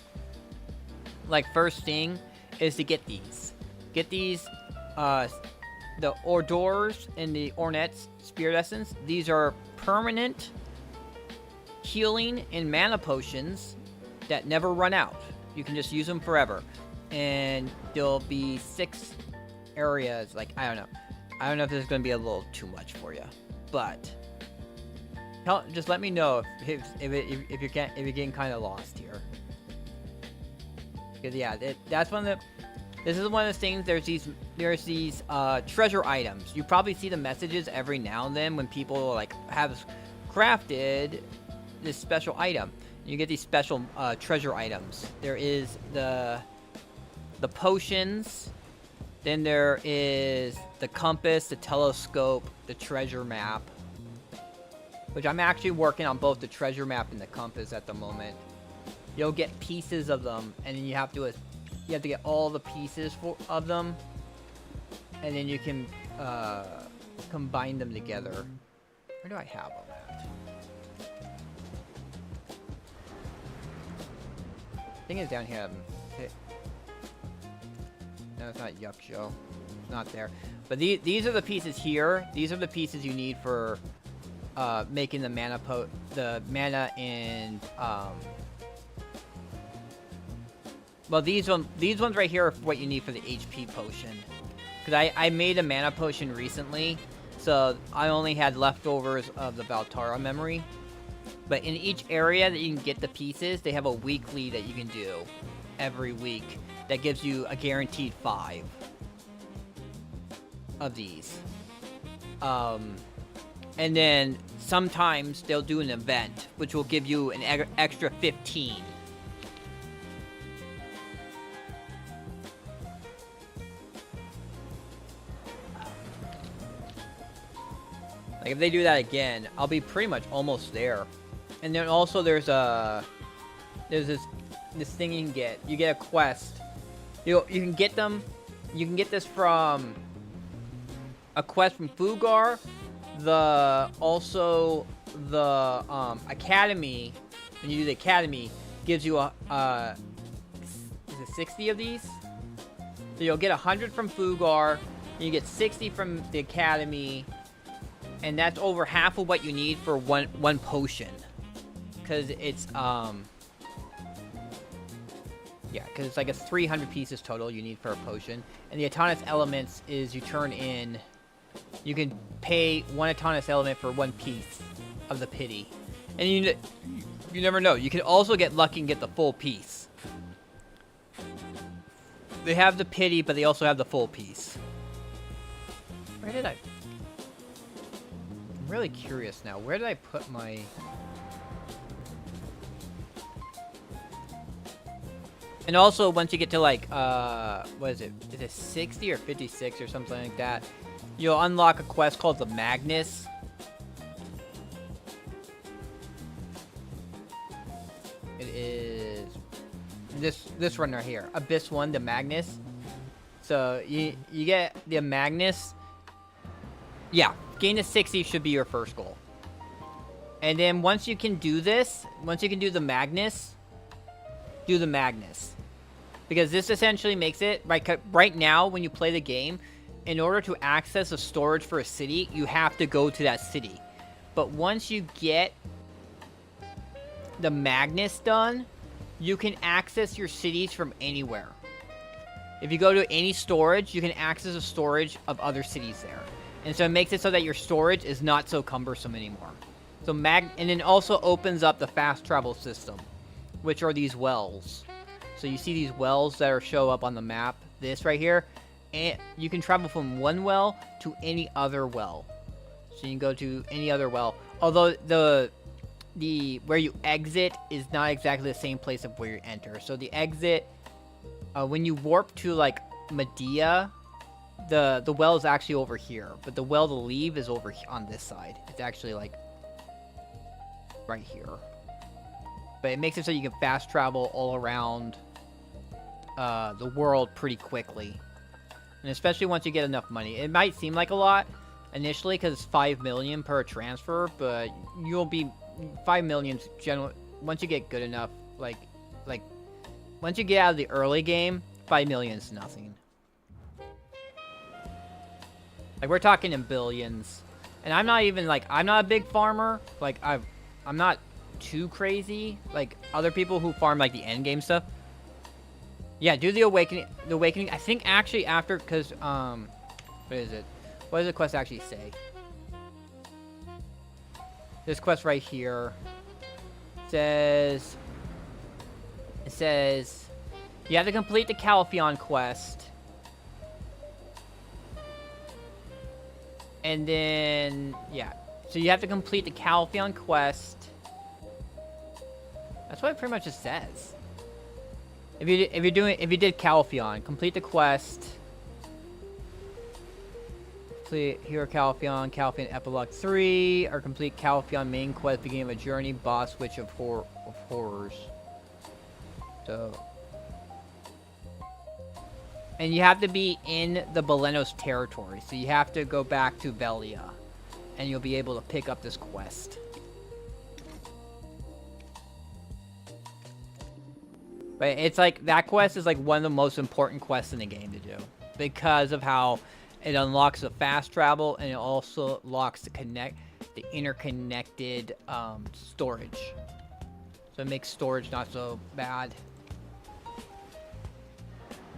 like first thing, is to get these. Get these, the hors d'oeuvres and the Ornette's Spirit Essence. These are permanent healing and mana potions that never run out. You can just use them forever. And there'll be 6 areas, like, I don't know if this is going to be a little too much for you, but just let me know if you're getting kind of lost here. Because yeah, that's one of the. This is one of the things. There's these treasure items. You probably see the messages every now and then when people like have crafted this special item. You get these special treasure items. There is the potions. Then there is the compass, the telescope, the treasure map. Which I'm actually working on both the treasure map and the compass at the moment. You'll get pieces of them, and then you have to get all the pieces of them, and then you can combine them together. Where do I have them at? I think it's down here. No, it's not Yuksho. It's not there. But these are the pieces here. These are the pieces you need for making the mana and well, these ones right here are what you need for the HP potion. Because I made a mana potion recently, so I only had leftovers of the Valtara memory. But in each area that you can get the pieces, they have a weekly that you can do every week that gives you a guaranteed 5 of these. And then sometimes they'll do an event, which will give you an extra 15. Like, if they do that again, I'll be pretty much almost there. And then also there's this thing you can get. You get a quest. You can get them. You can get this from a quest from Fugar. Also the academy. When you do the academy, gives you is it 60 of these? So you'll get 100 from Fugar. And you get 60 from the academy. And that's over half of what you need for one potion. Because it's, yeah, because it's like a 300 pieces total you need for a potion. And the autonomous elements is you turn in, you can pay 1 autonomous element for 1 piece of the pity. And you never know. You can also get lucky and get the full piece. They have the pity, but they also have the full piece. Where did I... I'm really curious now. Where did I put my... And also, once you get to, like, what is it? Is it 60 or 56 or something like that? You'll unlock a quest called the Magnus. It is... This one right here. Abyss 1, the Magnus. So, you get the Magnus. Yeah. Gain to 60 should be your first goal. And then once you can do this, once you can do the Magnus, do the Magnus. Because this essentially makes it, right now when you play the game, in order to access a storage for a city, you have to go to that city. But once you get the Magnus done, you can access your cities from anywhere. If you go to any storage, you can access a storage of other cities there. And so it makes it so that your storage is not so cumbersome anymore. So and it also opens up the fast travel system, which are these wells. So you see these wells that show up on the map. This right here, and you can travel from one well to any other well. So you can go to any other well. Although the where you exit is not exactly the same place of where you enter. So the exit, when you warp to like Medea, the well is actually over here, but the well to leave is over on this side. It's actually like right here. But it makes it so you can fast travel all around the world pretty quickly. And especially once you get enough money. It might seem like a lot initially because it's 5 million per transfer, but you'll be 5 million general once you get good enough. Like once you get out of the early game, 5 million is nothing. Like we're talking in billions, and I'm not even like I'm not a big farmer. Like I'm not too crazy like other people who farm like the end game stuff. Yeah, do the awakening. The awakening. I think actually after because what is it? What does the quest actually say? This quest right here says you have to complete the Calpheon quest. And then, yeah. So you have to complete the Calpheon quest. That's what it pretty much just says. If you did Calpheon, complete the quest. Complete Hero Calpheon, Calpheon Epilogue 3, or complete Calpheon main quest, beginning of a journey, boss witch of horrors. So, and you have to be in the Belenos territory, so you have to go back to Velia, and you'll be able to pick up this quest. But it's like, that quest is like one of the most important quests in the game to do, because of how it unlocks the fast travel, and it also locks the interconnected storage. So it makes storage not so bad.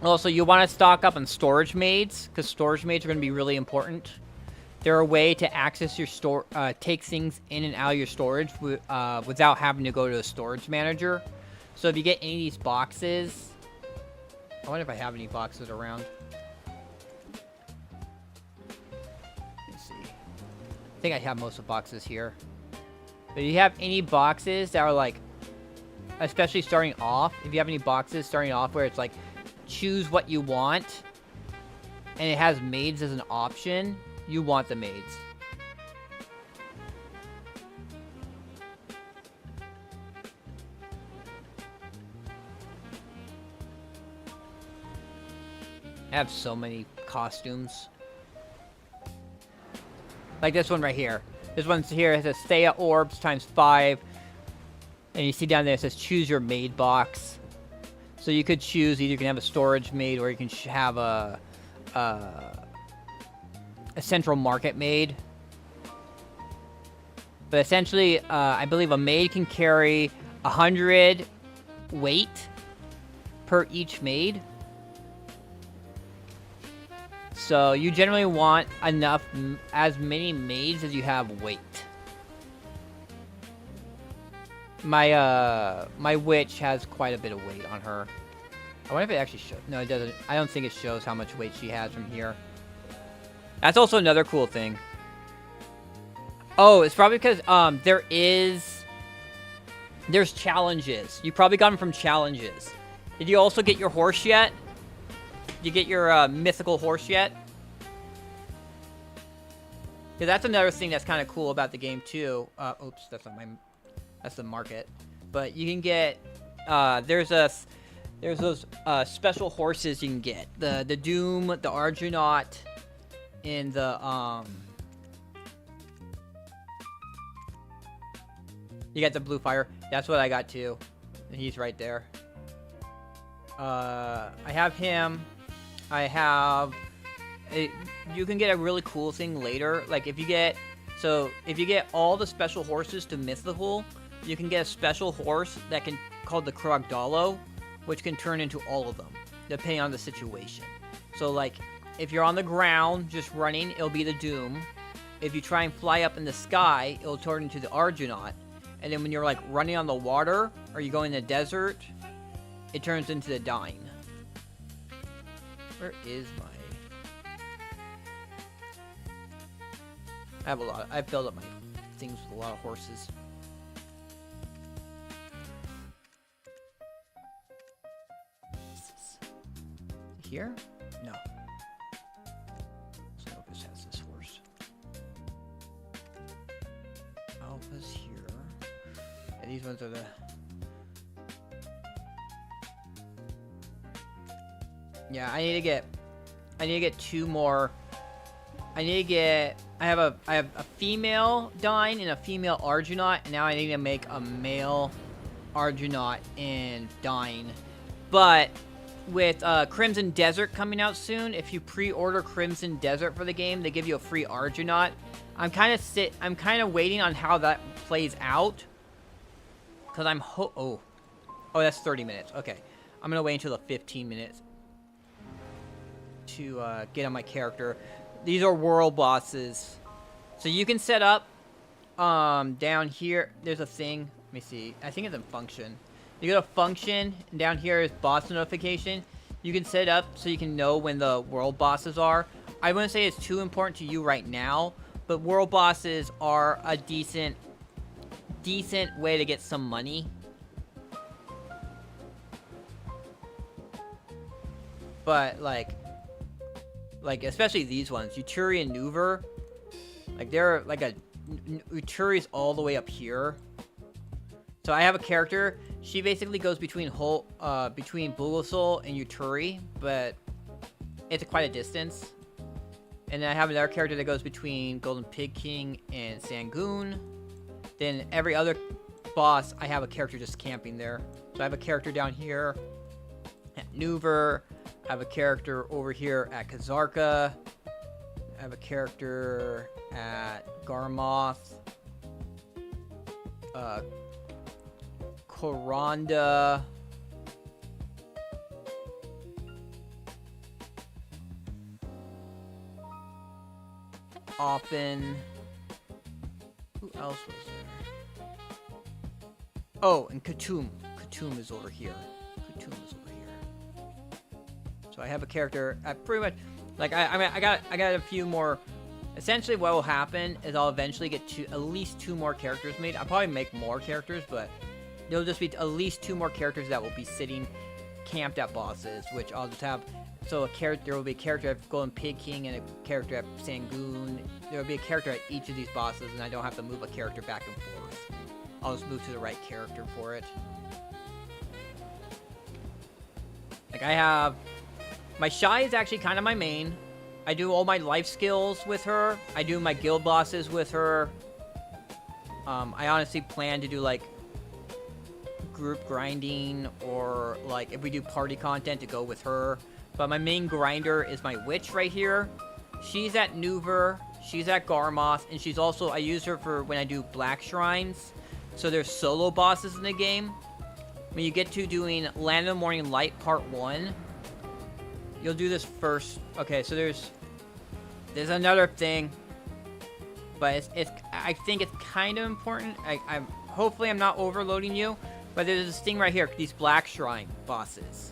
Also, you want to stock up on storage maids, because storage maids are going to be really important. They're a way to access your take things in and out of your storage without having to go to a storage manager. So if you get any of these boxes, I wonder if I have any boxes around. Let's see. I think I have most of the boxes here. But if you have any boxes that are like, especially starting off, if you have any boxes starting off where it's like, choose what you want, and it has maids as an option, you want the maids. I have so many costumes. Like this one right here. This one's here, it says Thea Orbs ×5. And you see down there it says choose your maid box. So you could choose, either you can have a storage maid, or you can have a central market maid. But essentially, I believe a maid can carry 100 weight per each maid. So you generally want as many maids as you have weight. My witch has quite a bit of weight on her. I wonder if it actually shows. No, it doesn't. I don't think it shows how much weight she has from here. That's also another cool thing. Oh, it's probably because there's challenges. You probably got them from challenges. Did you also get your horse yet? Did you get your mythical horse yet? Yeah, that's another thing that's kind of cool about the game too. Oops, that's not my. That's the market. But you can get, there's those special horses you can get. The Doom, the Argonaut, and the, you got the Blue Fire. That's what I got too. And he's right there. I have him. I have, you can get a really cool thing later. Like if you get all the special horses to mythical, you can get a special horse that called the Krogdalo, which can turn into all of them, depending on the situation. So, like, if you're on the ground just running, it'll be the Doom. If you try and fly up in the sky, it'll turn into the Argonaut. And then when you're, like, running on the water, or you go in the desert, it turns into the Dying. Where is my... I've filled up my things with a lot of horses. Here? No. these ones are the... Yeah, I need to get 2 more. I have a female Dyne and a female Argonaut, and now I need to make a male Argonaut and Dyne. But with Crimson Desert coming out soon, if you pre-order Crimson Desert for the game, they give you a free Argonaut. I'm kind of waiting on how that plays out, cause oh, that's 30 minutes. Okay, I'm gonna wait until the 15 minutes to get on my character. These are world bosses, so you can set up down here. There's a thing. Let me see. I think it's in function. You go to function, and down here is boss notification. You can set it up so you can know when the world bosses are. I wouldn't say it's too important to you right now, but world bosses are a decent way to get some money. But like especially these ones, Uturi and Nuver, like they're like Uturi's all the way up here. So I have a character. She basically goes between Bulbasaur and Uturi, but it's quite a distance. And then I have another character that goes between Golden Pig King and Sangoon. Then every other boss, I have a character just camping there. So I have a character down here at Nuver. I have a character over here at Kazarka. I have a character at Garmoth. Koranda. Often. Who else was there? Oh, and Khatum. Khatum is over here. Khatum is over here. So I have a character. I pretty much, like, I got a few more. Essentially, what will happen is I'll eventually get at least 2 more characters made. I'll probably make more characters, but there'll just be at least 2 more characters that will be sitting camped at bosses, which I'll just have. So there will be a character at Golden Pig King and a character at Sangoon. There will be a character at each of these bosses, and I don't have to move a character back and forth. I'll just move to the right character for it. Like I have, my Shy is actually kind of my main. I do all my life skills with her. I do my guild bosses with her. I honestly plan to do like group grinding, or like if we do party content, to go with her. But my main grinder is my witch right here. She's at Nuver, she's at Garmoth, and she's also, I use her for when I do black shrines. So there's solo bosses in the game. When you get to doing Land of the Morning Light Part 1, you'll do this first. Okay, so there's another thing, but I think it's kind of important. Hopefully I'm not overloading you, but there's this thing right here, these black shrine bosses.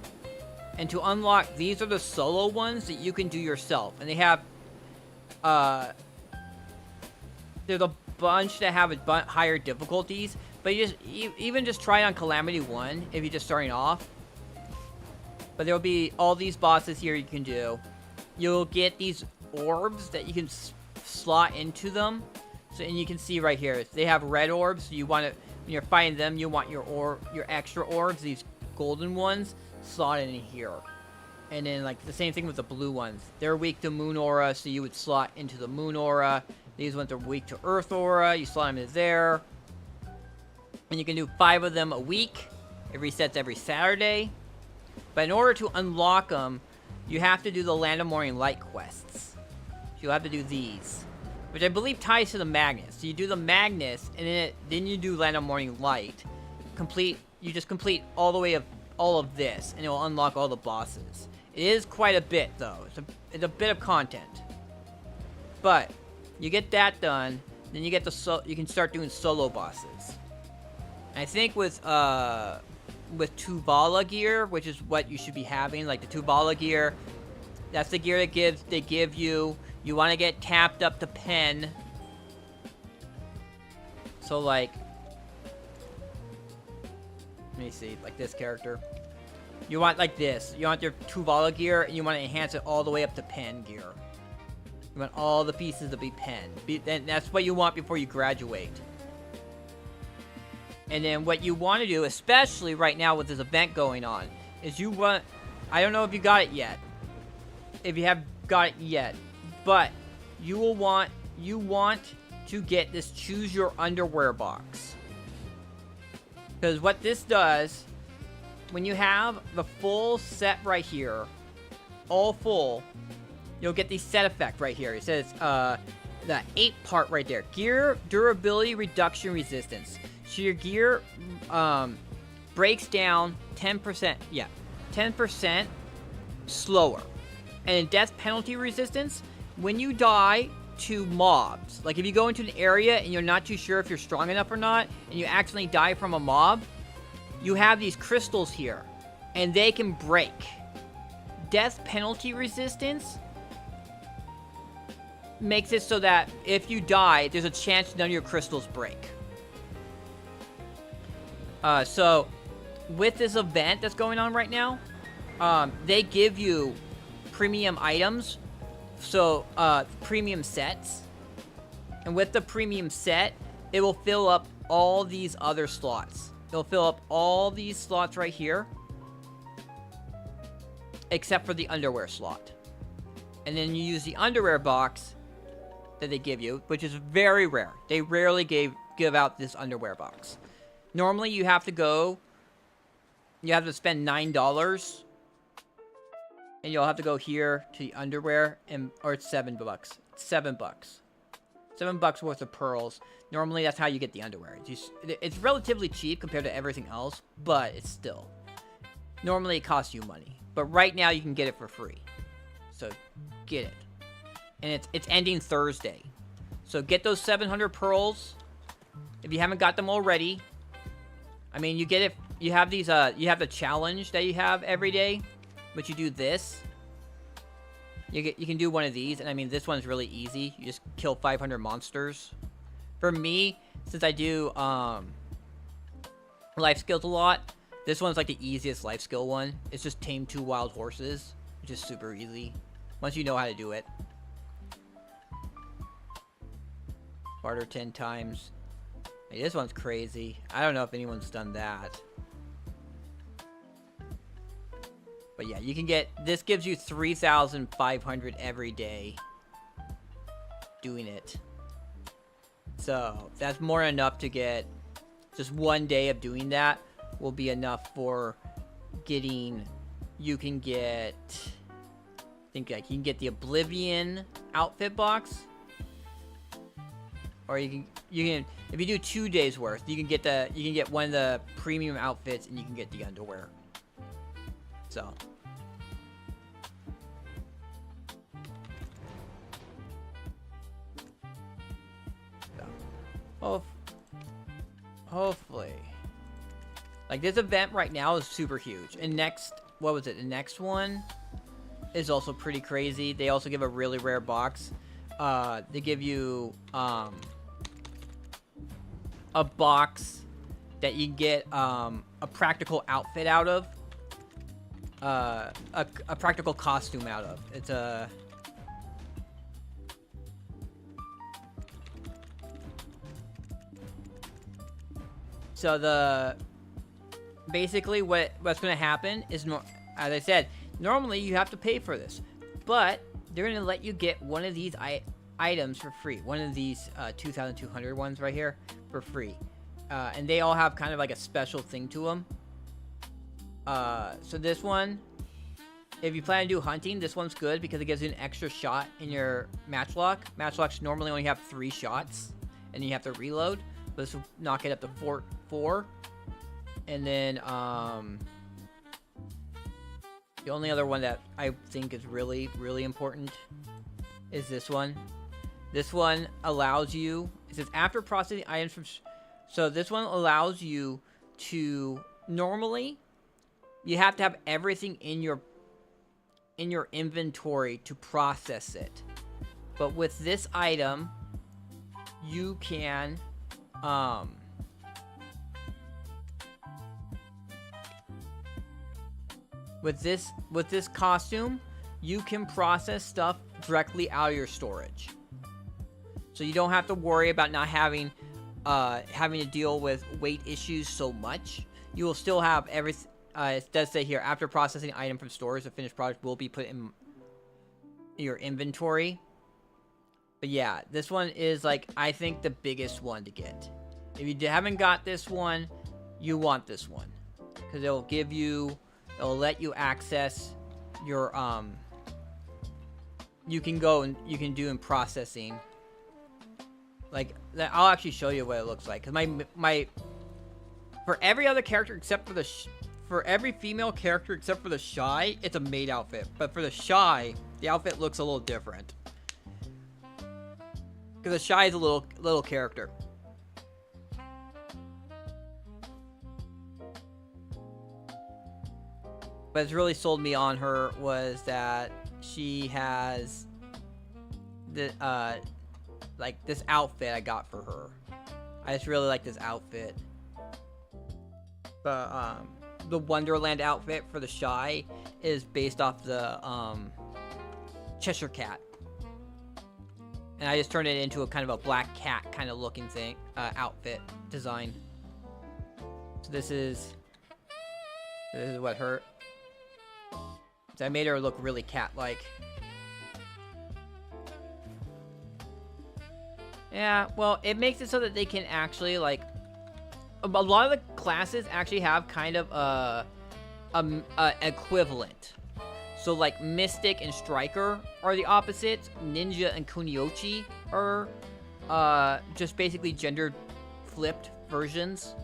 And to unlock, these are the solo ones that you can do yourself. And they have, there's a bunch that have higher difficulties. But you even just try on Calamity 1 if you're just starting off. But there'll be all these bosses here you can do. You'll get these orbs that you can slot into them. So, and you can see right here, they have red orbs. So you want to, when you're fighting them, you want your extra orbs, these golden ones, slotted in here. And then like the same thing with the blue ones. They're weak to moon aura, so you would slot into the moon aura. These ones are weak to earth aura, you slot them in there. And you can do 5 of them a week. It resets every Saturday. But in order to unlock them, you have to do the Land of Morning Light quests. So you'll have to do these, which I believe ties to the Magnus. So you do the Magnus, and then you do Land of Morning Light. You just complete all the way of all of this, and it will unlock all the bosses. It is quite a bit, though. It's a bit of content. But you get that done, then you get you can start doing solo bosses. And I think with Tuvala gear, which is what you should be having, like the Tuvala gear, that's the gear that they give you. You want to get tapped up to pen. So like, let me see, like this character. You want like this. You want your Tuvala gear, and you want to enhance it all the way up to pen gear. You want all the pieces to be pen. Then that's what you want before you graduate. And then what you want to do, especially right now with this event going on, is you want... I don't know if you got it yet. If you have got it yet. But you want to get this choose your underwear box. Because what this does, when you have the full set right here, all full, you'll get the set effect right here. It says the 8 part right there. Gear durability reduction resistance. So your gear breaks down 10%. Yeah, 10% slower. And in death penalty resistance, when you die to mobs, like if you go into an area and you're not too sure if you're strong enough or not, and you accidentally die from a mob, you have these crystals here, and they can break. Death penalty resistance makes it so that if you die, there's a chance none of your crystals break. So, with this event that's going on right now, they give you premium items, so premium sets, and with the premium set, it will fill up all these other slots. It'll fill up all these slots right here, except for the underwear slot. And then you use the underwear box that they give you, which is very rare. They rarely give out this underwear box. Normally, you have to spend $9, and you'll have to go here to the underwear, or it's $7. $7. $7 worth of pearls. Normally, that's how you get the underwear. It's relatively cheap compared to everything else, but it's still. Normally, it costs you money. But right now, you can get it for free. So, get it. And it's ending Thursday. So, get those 700 pearls. If you haven't got them already. I mean, you get it. You have these, you have the challenge that you have every day. But you do this. You can do one of these. And I mean, this one's really easy. You just kill 500 monsters. For me, since I do, life skills a lot, this one's like the easiest life skill one. It's just tame 2 wild horses, which is super easy. Once you know how to do it. Barter 10 times. Hey, this one's crazy. I don't know if anyone's done that. But yeah, you can get... This gives you 3,500 every day. Doing it. So, that's more than enough to get... Just one day of doing that will be enough for getting... You can get... I think like you can get the Oblivion outfit box. Or you can if you do 2 days worth, you can get one of the premium outfits and you can get the underwear. So hopefully. Like this event right now is super huge. And next, what was it? The next one is also pretty crazy. They also give a really rare box. They give you a box that you get a practical outfit out of. A practical costume out of. It's a... So the... Basically what's going to happen is, as I said, normally you have to pay for this. But they're going to let you get one of these items for free. One of these 2,200 ones right here for free. And they all have kind of like a special thing to them. So this one, if you plan to do hunting, this one's good because it gives you an extra shot in your matchlock. Matchlocks normally only have 3 shots, and you have to reload. But this will knock it up to 4. And then, the only other one that I think is really, really important is this one. This one allows you, it says after processing items from, so this one allows you to, normally, you have to have everything in your inventory to process it. But with this item, you can, with this costume, you can process stuff directly out of your storage. So you don't have to worry about not having having to deal with weight issues so much. You will still have everything. It does say here, after processing item from stores, the finished product will be put in your inventory. But yeah, this one is like, I think, the biggest one to get. If you haven't got this one, you want this one. Because it'll let you access your, you can go and you can do in processing. Like, I'll actually show you what it looks like. Because for every other character except for for every female character except for the Shy, it's a maid outfit. But for the Shy, the outfit looks a little different. Because the Shy is a little character. But it's really sold me on her was that she has the like this outfit I got for her. I just really like this outfit. The Wonderland outfit for the Shy is based off the Cheshire Cat. And I just turned it into a kind of a black cat kind of looking thing, outfit design. So this is what her. So I made her look really cat-like. Yeah, well, it makes it so that they can actually like. A lot of the classes actually have kind of a equivalent. So like Mystic and Striker are the opposites. Ninja and Kuniochi are just basically gender flipped versions.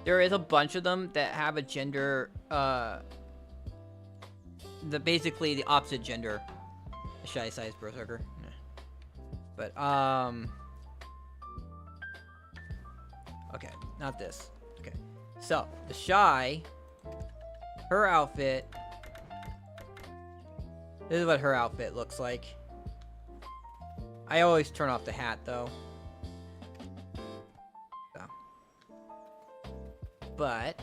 There is a bunch of them that have a gender basically the opposite gender. A Shy size berserker. But okay, not this. Okay. So, the Shy, her outfit. This is what her outfit looks like. I always turn off the hat though. So. But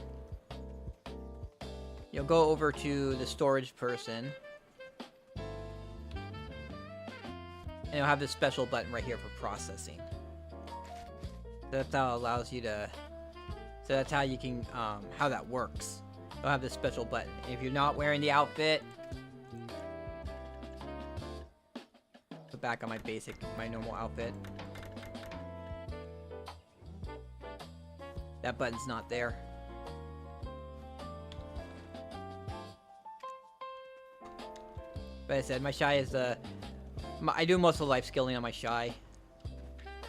you'll go over to the storage person. And you'll have this special button right here for processing. That's how it allows you to. So that's how you can, how that works. You'll have this special button. If you're not wearing the outfit, put back on my normal outfit. That button's not there. But I said, my Shy is I do most of the life skilling on my Shy.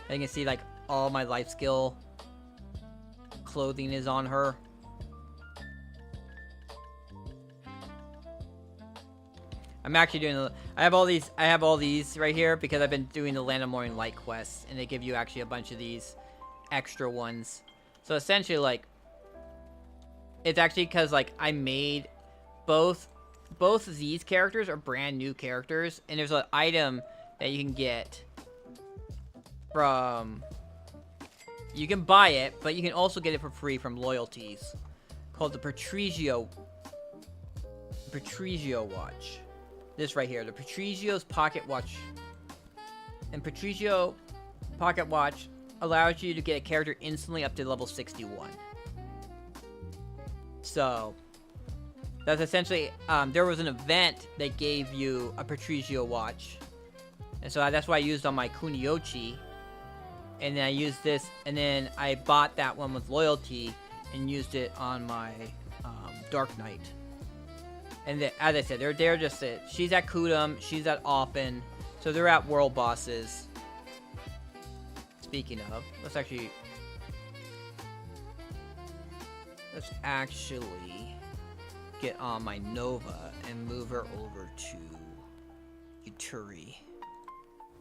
And you can see, like, all my life skill clothing is on her. I'm actually doing I have all these right here because I've been doing the Land of Morning Light quests, and they give you actually a bunch of these extra ones. So essentially, like, it's actually because, like, I made both of these characters are brand new characters, and there's an item that you can get from. You can buy it, but you can also get it for free from loyalties, called the Petrizio watch. This right here, the Petrizio's pocket watch. And Petrizio pocket watch allows you to get a character instantly up to level 61. So that's essentially, there was an event that gave you a Petrizio watch. And so that's why I used on my Kuniochi. And then I used this, and then I bought that one with loyalty and used it on my Dark Knight. And then, as I said, they're just it. She's at Kudum, she's at Offen, so they're at world bosses. Speaking of, let's actually get on my Nova and move her over to Yuturi.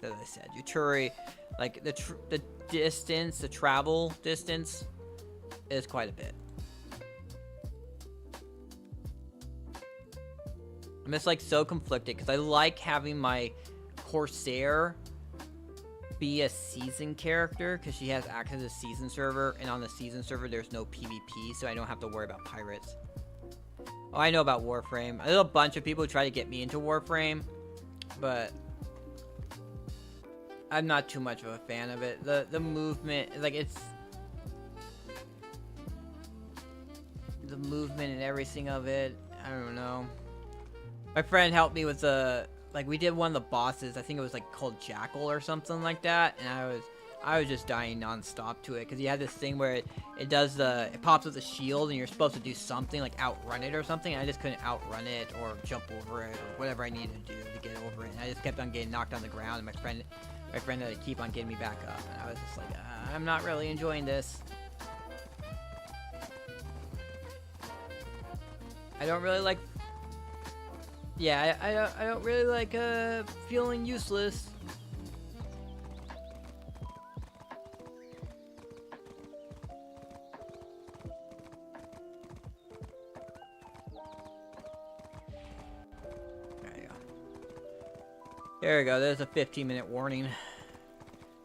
As I said, Yuturi, like the distance, the travel distance is quite a bit. I'm just like so conflicted because I like having my Corsair be a season character because she has access to the season server, and on the season server there's no PvP, so I don't have to worry about pirates. Oh, I know about Warframe. There's a bunch of people who try to get me into Warframe, but I'm not too much of a fan of it. The movement, like it's the movement and everything of it. I don't know. My friend helped me with like we did one of the bosses. I think it was like called Jackal or something like that, and I was just dying non-stop to it because he had this thing where it pops with a shield and you're supposed to do something like outrun it or something. And I just couldn't outrun it or jump over it or whatever I needed to do to get over it. And I just kept on getting knocked on the ground, and my friend had to keep on getting me back up, and I was just like, I'm not really enjoying this. I don't really like. Yeah, I don't really like feeling useless. There we go. There's a 15-minute warning.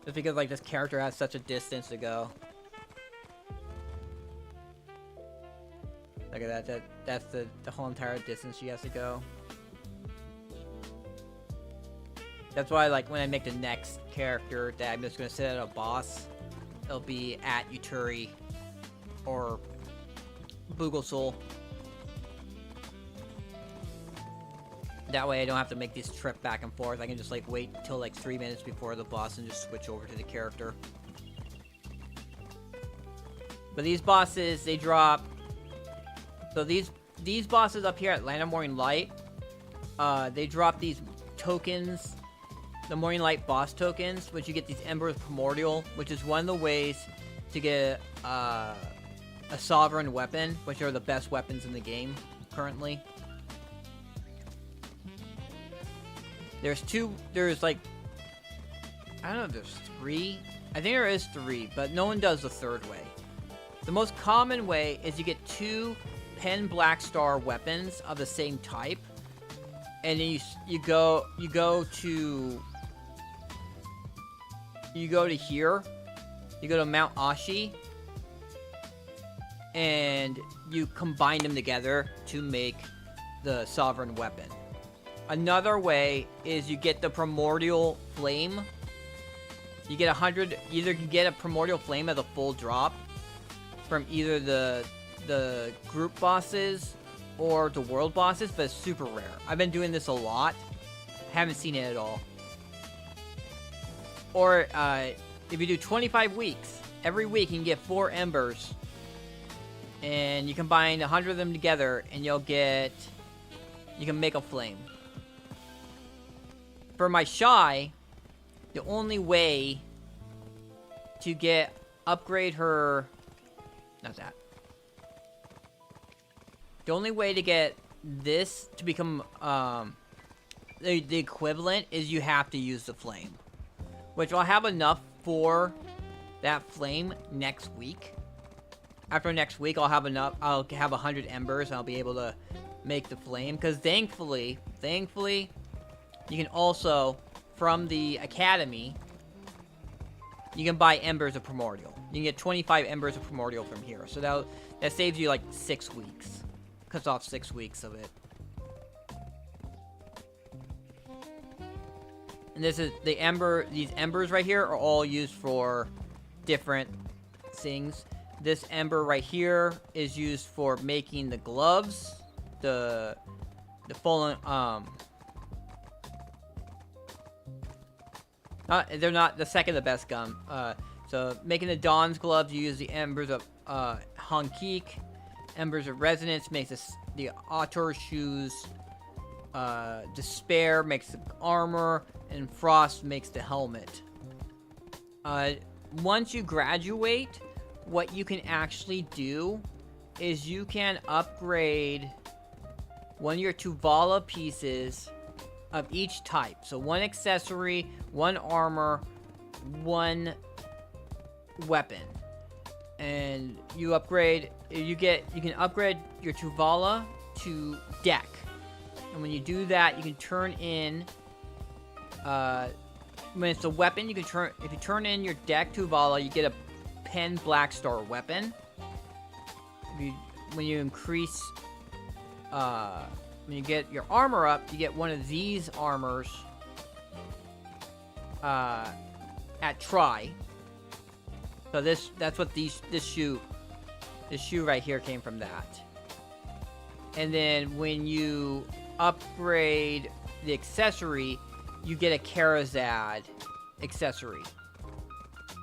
Just because like this character has such a distance to go. Look at that. That's the whole entire distance she has to go. That's why, like, when I make the next character that I'm just gonna set at a boss, it'll be at Uturi or Boogle. That way I don't have to make this trip back and forth. I can just like wait till like 3 minutes before the boss and just switch over to the character. But these bosses, they drop. So these bosses up here at Land of Morning Light, they drop these tokens, the Morning Light boss tokens, which you get these Embers Primordial, which is one of the ways to get a Sovereign weapon, which are the best weapons in the game currently. There's like, I don't know if there's 3. I think there is 3, but no one does the third way. The most common way is you get 2 Pen Black Star weapons of the same type, and then you go to here, you go to Mount Ashi, and you combine them together to make the Sovereign weapon. Another way is you get the Primordial Flame. You get 100. Either you can get a Primordial Flame as a full drop from either the group bosses or the world bosses, but it's super rare. I've been doing this a lot. Haven't seen it at all. Or if you do 25 weeks, every week you can get 4 embers, and you combine 100 of them together, and you can make a flame. For my Shy, the only way to upgrade her, not that. The only way to get this to become the equivalent is you have to use the flame, which I'll have enough for that flame next week. After next week, I'll have enough. I'll have 100 embers, and I'll be able to make the flame. Because thankfully, you can also, from the academy, you can buy embers of Primordial. You can get 25 embers of Primordial from here. So that saves you like 6 weeks. Cuts off 6 weeks of it. And this is the ember. These embers right here are all used for different things. This ember right here is used for making the gloves. The fallen they're not the second the best gum. So making the Dawn's gloves, you use the embers of Hankik. Embers of Resonance makes the Autor shoes. Despair makes the armor, and Frost makes the helmet. Once you graduate, what you can actually do is you can upgrade one of your Tuvala pieces of each type. So 1 accessory, 1 armor, 1 weapon. And you upgrade, you can upgrade your Tuvala to deck. And when you do that, you can turn in, when it's a weapon, if you turn in your deck Tuvala, you get a Pen Black Star weapon. When you increase, when you get your armor up, you get one of these armors. at try. So that's what this shoe right here came from that. And then when you upgrade the accessory, you get a Karazad accessory.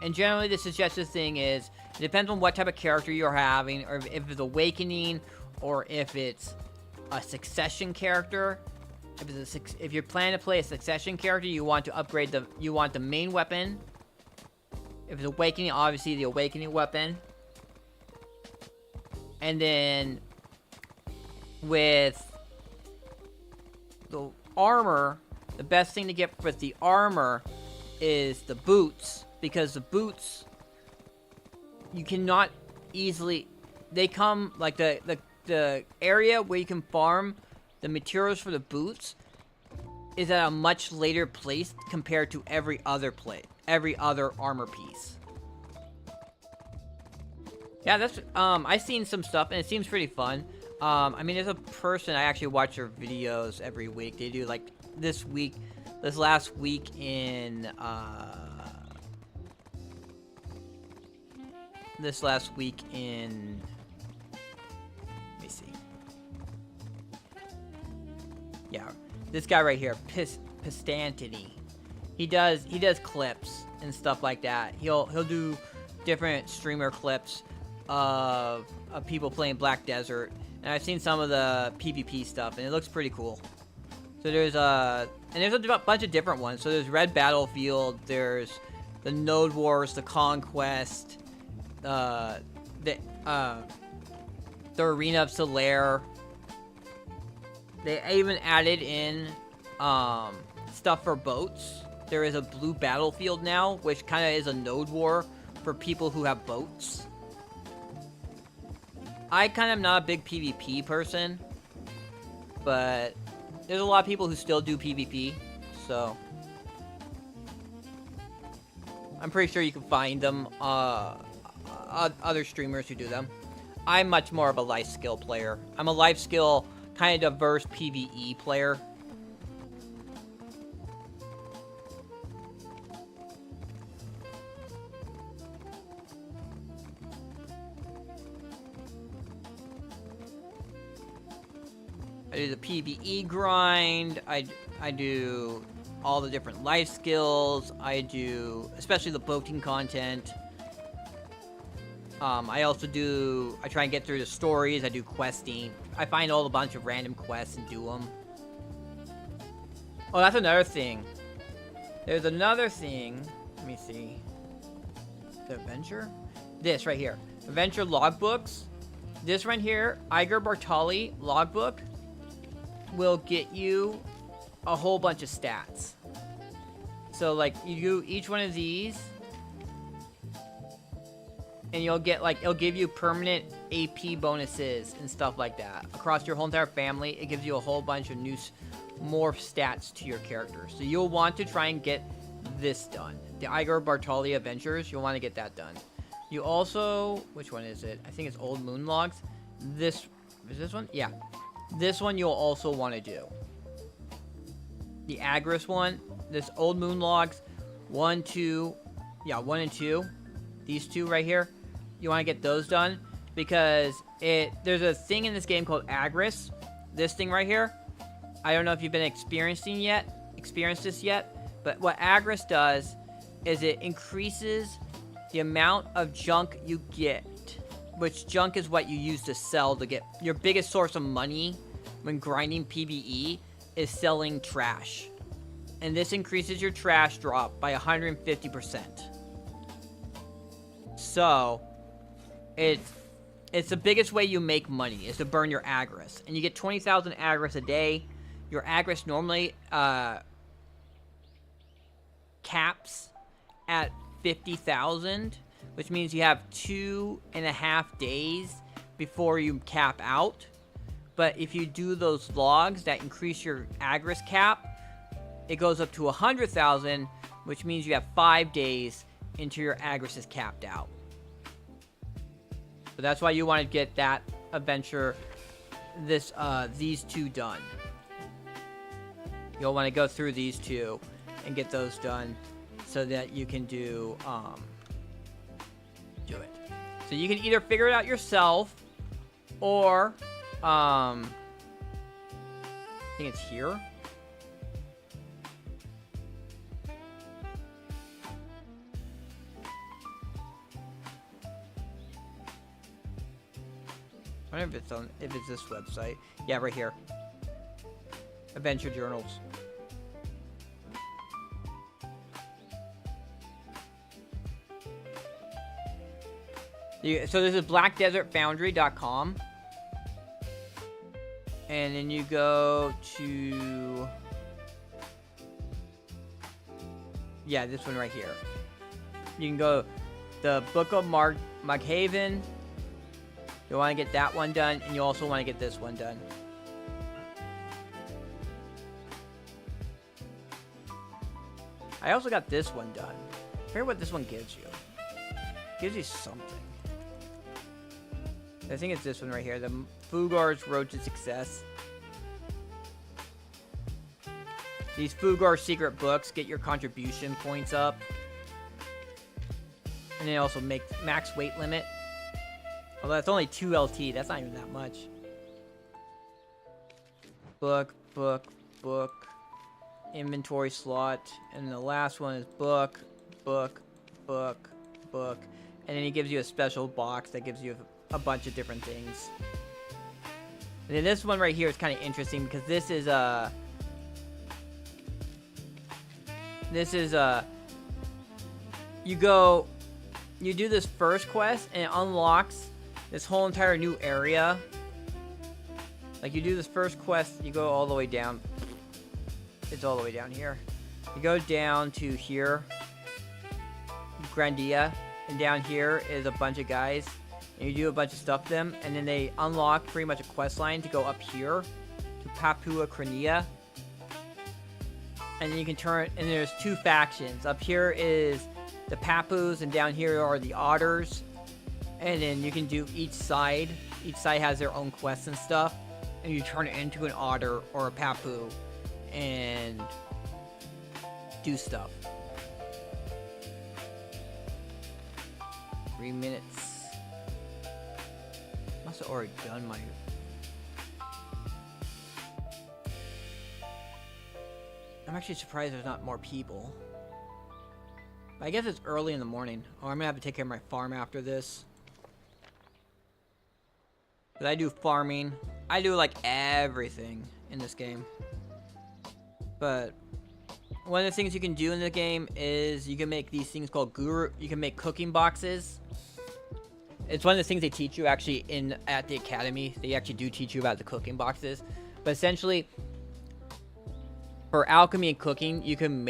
And generally the suggested thing is, it depends on what type of character you're having, or if it's Awakening, or if it's a Succession character. If you're planning to play a Succession character, you want to upgrade the main weapon. If it's Awakening, obviously the Awakening weapon. And then with the armor, the best thing to get with the armor is the boots, because the boots, you cannot easily, they come, like the area where you can farm the materials for the boots is at a much later place compared to every other armor piece. Yeah, that's, I've seen some stuff, and it seems pretty fun. I mean, there's a person, I actually watch their videos every week. They do, like, this last week in, let me see. Yeah, this guy right here, Pistantini. He does clips and stuff like that. He'll do different streamer clips of people playing Black Desert, and I've seen some of the PvP stuff, and it looks pretty cool. So there's a bunch of different ones. So there's Red Battlefield, there's the Node Wars, the Conquest, the Arena of Solaire. They even added in stuff for boats. There is a Blue Battlefield now, which kind of is a Node War for people who have boats. I kind of am not a big PvP person, but there's a lot of people who still do PvP, so I'm pretty sure you can find them, other streamers who do them. I'm much more of a life skill player. I'm a life skill, kind of diverse PvE player. I do the PvE grind, I do all the different life skills, I do, especially the boating content. I try and get through the stories, I do questing. I find a bunch of random quests and do them. Oh, that's another thing. There's another thing, let me see. The adventure? This right here. Adventure logbooks. This right here, Igor Bartali logbook, will get you a whole bunch of stats. So like you do each one of these and you'll get like, it'll give you permanent AP bonuses and stuff like that across your whole entire family. It gives you a whole bunch of more stats to your character. So you'll want to try and get this done. The Igor Bartali Adventures, you'll want to get that done. You also, which one is it? I think it's Old Moon Logs. Is this one? Yeah. This one you'll also want to do. The Agris one, this Old Moon Logs, 1, 2, yeah, 1 and 2. These two right here, you want to get those done because there's a thing in this game called Agris. This thing right here, I don't know if you've been experienced this yet, but what Agris does is it increases the amount of junk you get. Which junk is what you use to sell to get your biggest source of money when grinding PvE is selling trash. And this increases your trash drop by 150%. So, it's the biggest way you make money is to burn your Agris. And you get 20,000 Agris a day. Your Agris normally caps at 50,000. Which means you have 2.5 days before you cap out. But if you do those logs that increase your Agris cap, it goes up to 100,000, which means you have 5 days until your Agris is capped out. So that's why you want to get that adventure, these two done. You'll want to go through these two and get those done so that you can do it. So you can either figure it out yourself, or I think it's here. I wonder if it's this website. Yeah, right here. Adventure journals. So this is blackdesertfoundry.com. And then you go to... Yeah, this one right here. You can go the Book of Maghaven. You want to get that one done, and you also want to get this one done. I also got this one done. I forget what this one gives you. It gives you something. I think it's this one right here. The Fugar's Road to Success. These Fugar secret books get your contribution points up. And they also make max weight limit. Although that's only 2 LT. That's not even that much. Book, book, book. Inventory slot. And the last one is book, book, book, book. And then he gives you a special box that gives you a bunch of different things. And then this one right here is kind of interesting because this is you do this first quest and it unlocks this whole entire new area. Like, you do this first quest, you go all the way down. It's all the way down here. You go down to here, Grandia, and down here is a bunch of guys, and you do a bunch of stuff to them, and then they unlock pretty much a quest line to go up here to Papua Cranea. And then you can turn, and there's 2 factions. Up here is the Papus, and down here are the Otters. And then you can do each side. Each side has their own quests and stuff. And you turn it into an Otter or a Papu and do stuff. 3 minutes. Must have already done my... I'm actually surprised there's not more people. But I guess it's early in the morning. Oh, I'm gonna have to take care of my farm after this. But I do farming. I do like everything in this game. But one of the things you can do in the game is you can make these things called guru. You can make cooking boxes. It's one of the things they teach you actually at the academy. They actually do teach you about the cooking boxes. But essentially, for alchemy and cooking, you can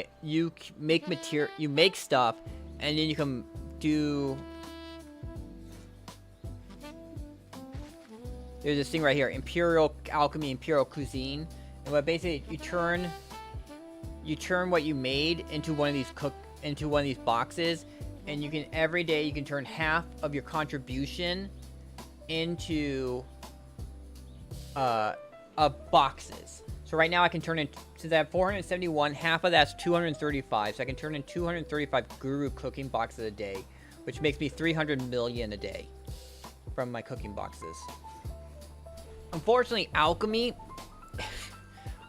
make material, you make stuff, and then you can do. There's this thing right here, Imperial Alchemy, Imperial Cuisine, and what basically you turn what you made into one of these boxes, and you can every day you can turn half of your contribution into boxes. So right now I can turn in, since I have 471, half of that's 235, so I can turn in 235 guru cooking boxes a day, which makes me 300 million a day from my cooking boxes. Unfortunately, alchemy,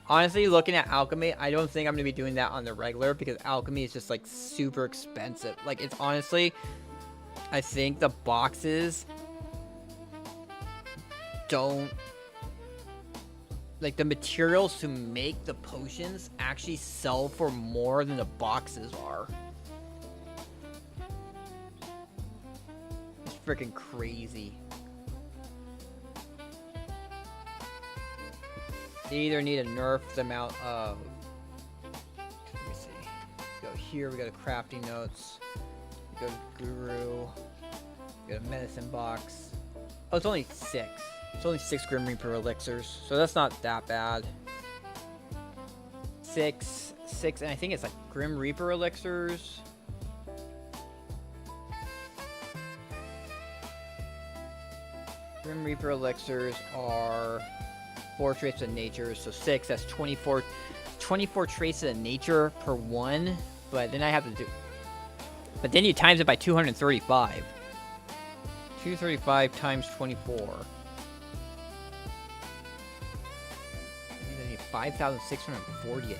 honestly, looking at alchemy, I don't think I'm going to be doing that on the regular because alchemy is just like super expensive. Like, it's honestly, I think the boxes don't, like, the materials to make the potions actually sell for more than the boxes are. It's freaking crazy. They either need to nerf the amount of... Let me see. Go here, we go to crafting notes. We go to guru. We go to medicine box. Oh, it's only 6. It's only 6 Grim Reaper elixirs, so that's not that bad. 6, and I think it's like Grim Reaper elixirs. Grim Reaper elixirs are 4 traits of nature, so 6, that's 24 traces of nature per one, but then I have to do But then you times it by 235. 235 times 24. That means I need 5,640 a day.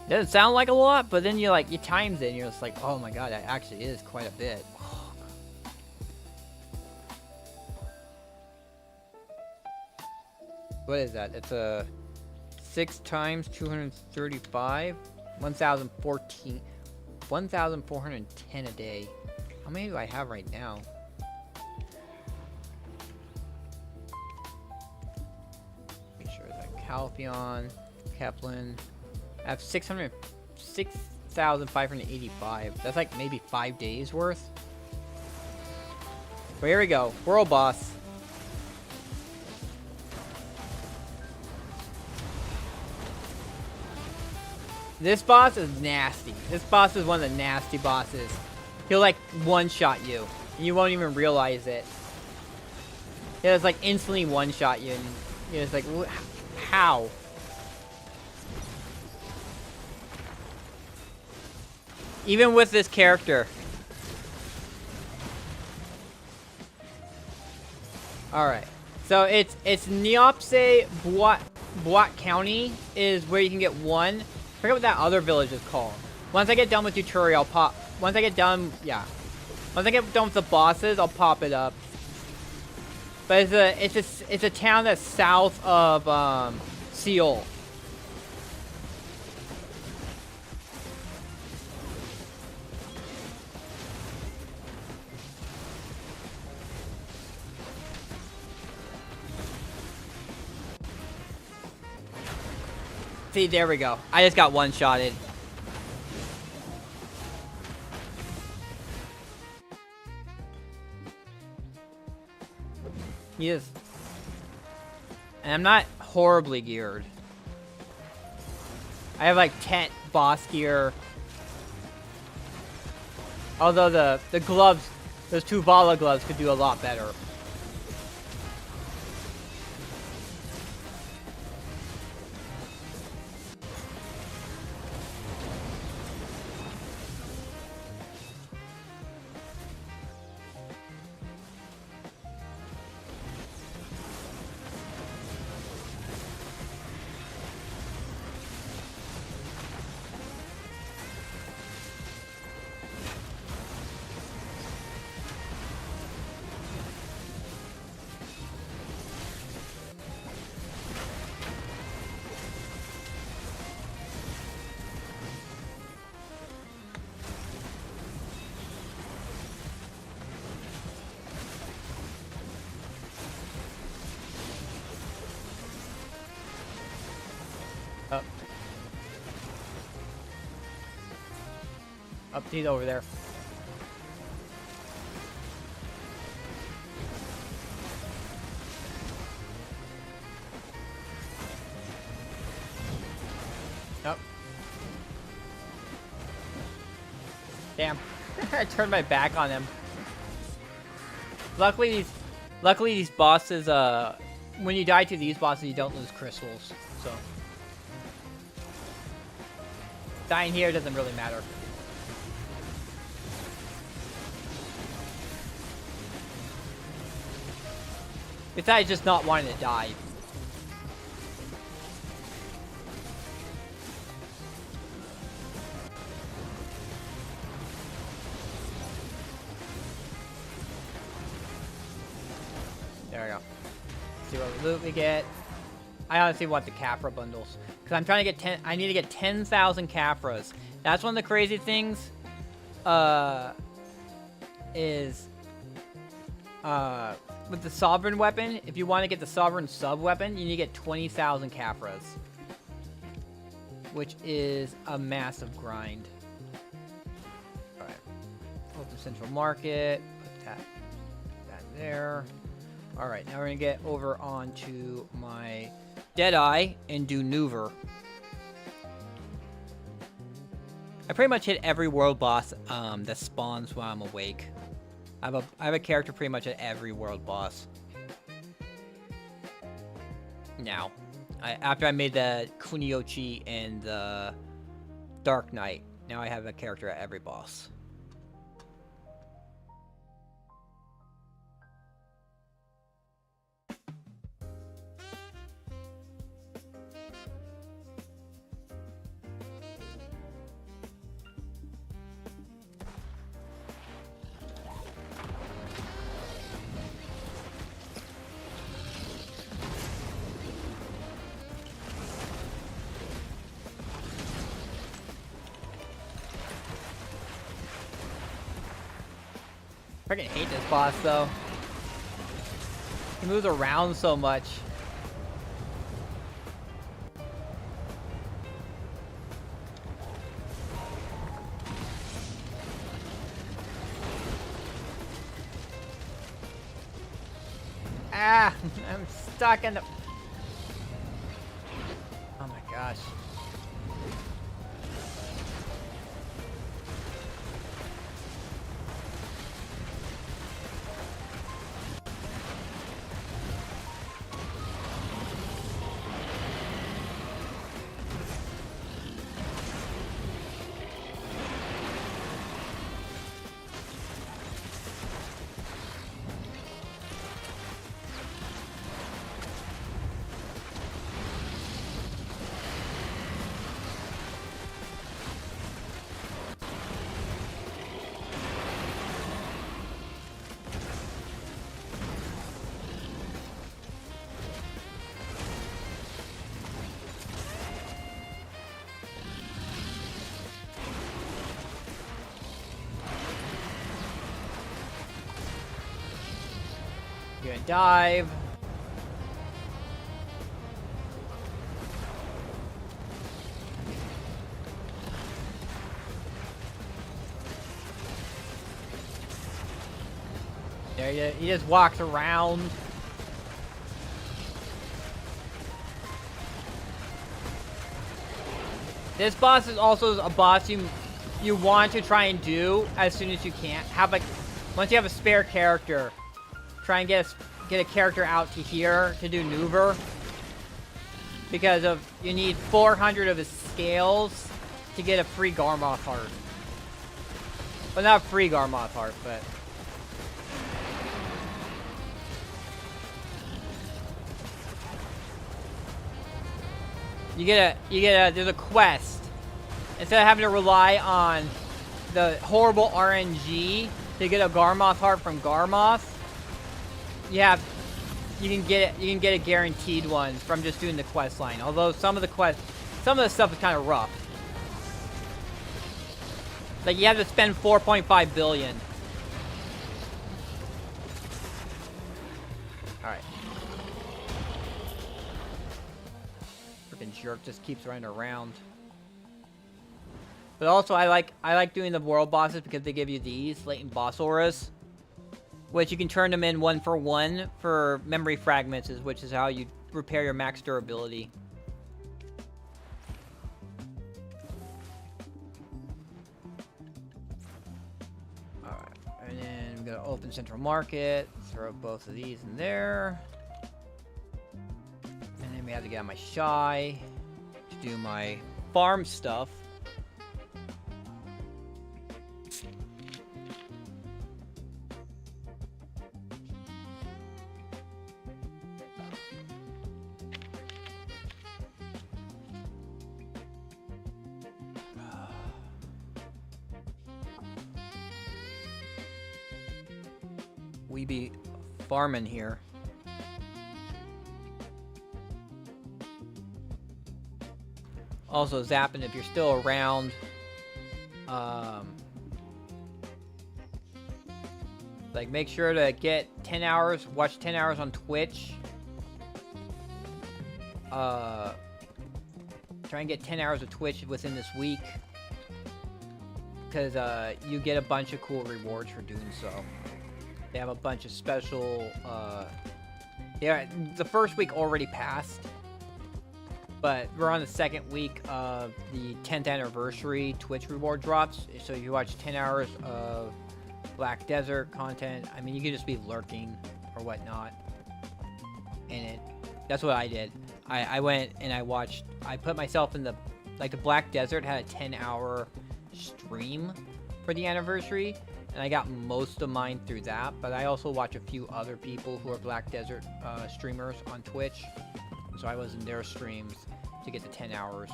Doesn't sound like a lot, but then you times it and you're just like, oh my god, that actually is quite a bit. What is that? It's a 6 times 235, 1,014, 1,410 a day. How many do I have right now? Make sure that Calpheon, Kepler. I have 6,585. That's like maybe 5 days worth. But here we go. World boss. This boss is nasty. This boss is one of the nasty bosses. He'll like one-shot you, and you won't even realize it. He'll just like instantly one-shot you, and you're just like, how? Even with this character. Alright. So it's Niopse Bois County is where you can get one. I forget what that other village is called. Once I get done with tutorial, I'll pop. Once I get done with the bosses, I'll pop it up. But it's a town that's south of Seoul. See, there we go. I just got one-shotted. Yes. And I'm not horribly geared. I have like 10 boss gear. Although the gloves, those two Vala gloves could do a lot better. Up, he's over there. Nope. Damn. I turned my back on him. Luckily these bosses, when you die to these bosses, you don't lose crystals, so. Dying here doesn't really matter. Besides just not wanting to die. There we go. See what loot we get. I honestly want the Caphra bundles. Because I'm trying to get I need to get 10,000 Caphras. That's one of the crazy things. With the Sovereign weapon, if you want to get the Sovereign sub-weapon, you need to get 20,000 Caphras. Which is a massive grind. Alright. Open Central Market. Put that there. Alright, now we're going to get over onto my Deadeye and do Nuver. I pretty much hit every world boss that spawns while I'm awake. I have a character pretty much at every world boss. Now, after I made the Kuniochi and the Dark Knight, now I have a character at every boss. I freaking hate this boss, though. He moves around so much. Ah! I'm stuck in the... Oh my gosh. You're gonna dive. There he just walks around. This boss is also a boss you want to try and do as soon as you can. Have like once you have a spare character, try and get a character out to here to do Nuver. Because you need 400 of his scales to get a free Garmoth heart. Well, not free Garmoth heart, but there's a quest. Instead of having to rely on the horrible RNG to get a Garmoth heart from Garmoth, you can get a guaranteed one from just doing the quest line. Although some of the stuff is kind of rough. Like you have to spend 4.5 billion. All right. Freaking jerk just keeps running around. But also I like doing the world bosses because they give you these latent boss auras, which you can turn them in 1 for memory fragments, which is how you repair your max durability. Alright, and then I'm gonna open Central Market, throw both of these in there. And then we have to get on my Shy to do my farm stuff. We be farming here. Also, Zappin', if you're still around, like make sure to get 10 hours, watch 10 hours on Twitch. Try and get 10 hours of Twitch within this week, because you get a bunch of cool rewards for doing so. They have a bunch of special, yeah, the first week already passed, but we're on the second week of the 10th anniversary Twitch reward drops. So if you watch 10 hours of Black Desert content. I mean, you could just be lurking or whatnot. And that's what I did. I went and I put myself in the Black Desert had a 10-hour stream for the anniversary, and I got most of mine through that, but I also watch a few other people who are Black Desert streamers on Twitch, so I was in their streams to get the 10 hours,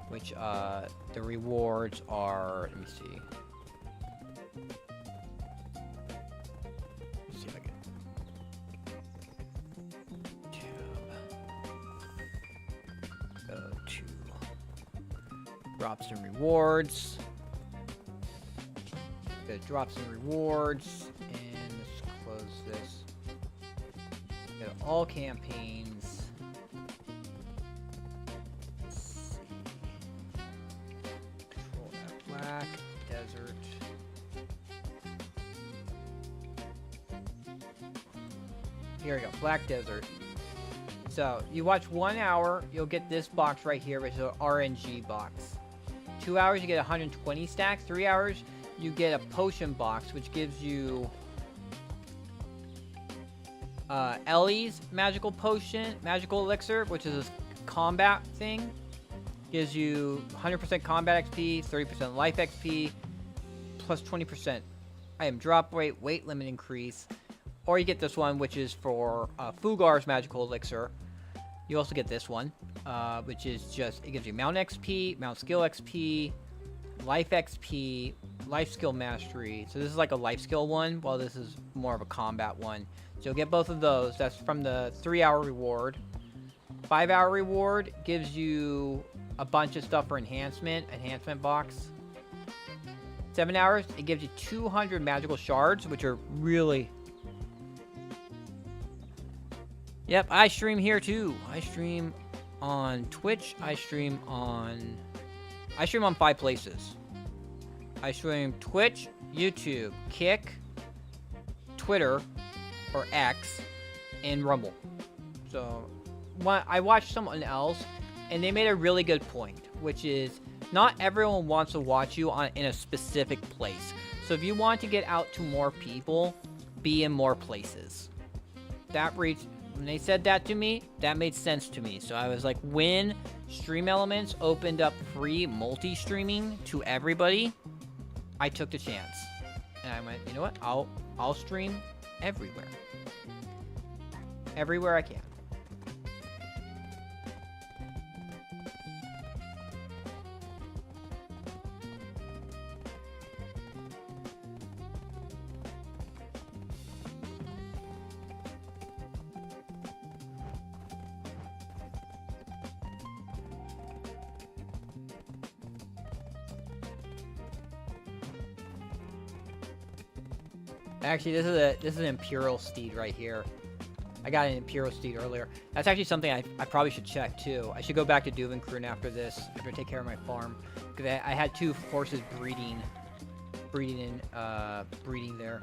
which the rewards are, let me see. Let's see if I can go to drops and rewards. Go to drops and rewards, and let's close this. Go to all campaigns. Let's see. Control that. Black Desert. Here we go. Black Desert. So you watch 1 hour, you'll get this box right here, which is an RNG box. 2 hours, you get 120 stacks. 3 hours, you get a potion box, which gives you Ellie's magical potion, magical elixir, which is a combat thing. Gives you 100% combat XP, 30% life XP, plus 20% item drop rate, weight limit increase. Or you get this one, which is for Fugar's magical elixir. You also get this one, which is just, it gives you Mount XP, Mount Skill XP, Life XP, Life Skill Mastery. So this is like a life skill one, while this is more of a combat one. So you'll get both of those. That's from the 3-hour reward. 5-hour reward gives you a bunch of stuff for enhancement box. 7 hours, it gives you 200 magical shards, which are really... Yep, I stream here too. I stream on Twitch. I stream on 5 places. I stream Twitch, YouTube, Kick, Twitter, or X, and Rumble. So, I watched someone else, and they made a really good point, which is not everyone wants to watch you in a specific place. So if you want to get out to more people, be in more places. When they said that to me, that made sense to me. So I was like, when Stream Elements opened up free multi-streaming to everybody, I took the chance. And I went, you know what? I'll stream everywhere. Everywhere I can. Actually, this is an Imperial Steed right here. I got an Imperial Steed earlier. That's actually something I probably should check too. I should go back to Duvenkroon after this, after I take care of my farm, because I had 2 horses breeding there.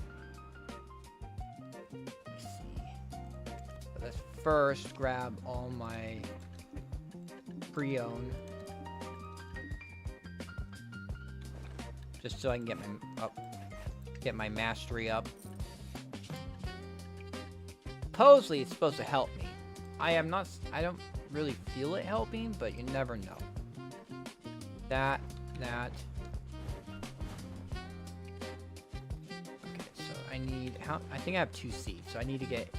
Let's see. So let's first grab all my pre-owned, just so I can get my mastery up. Supposedly it's supposed to help me. I don't really feel it helping, but you never know. That. Okay, so I think I have 2 seeds, so I need to get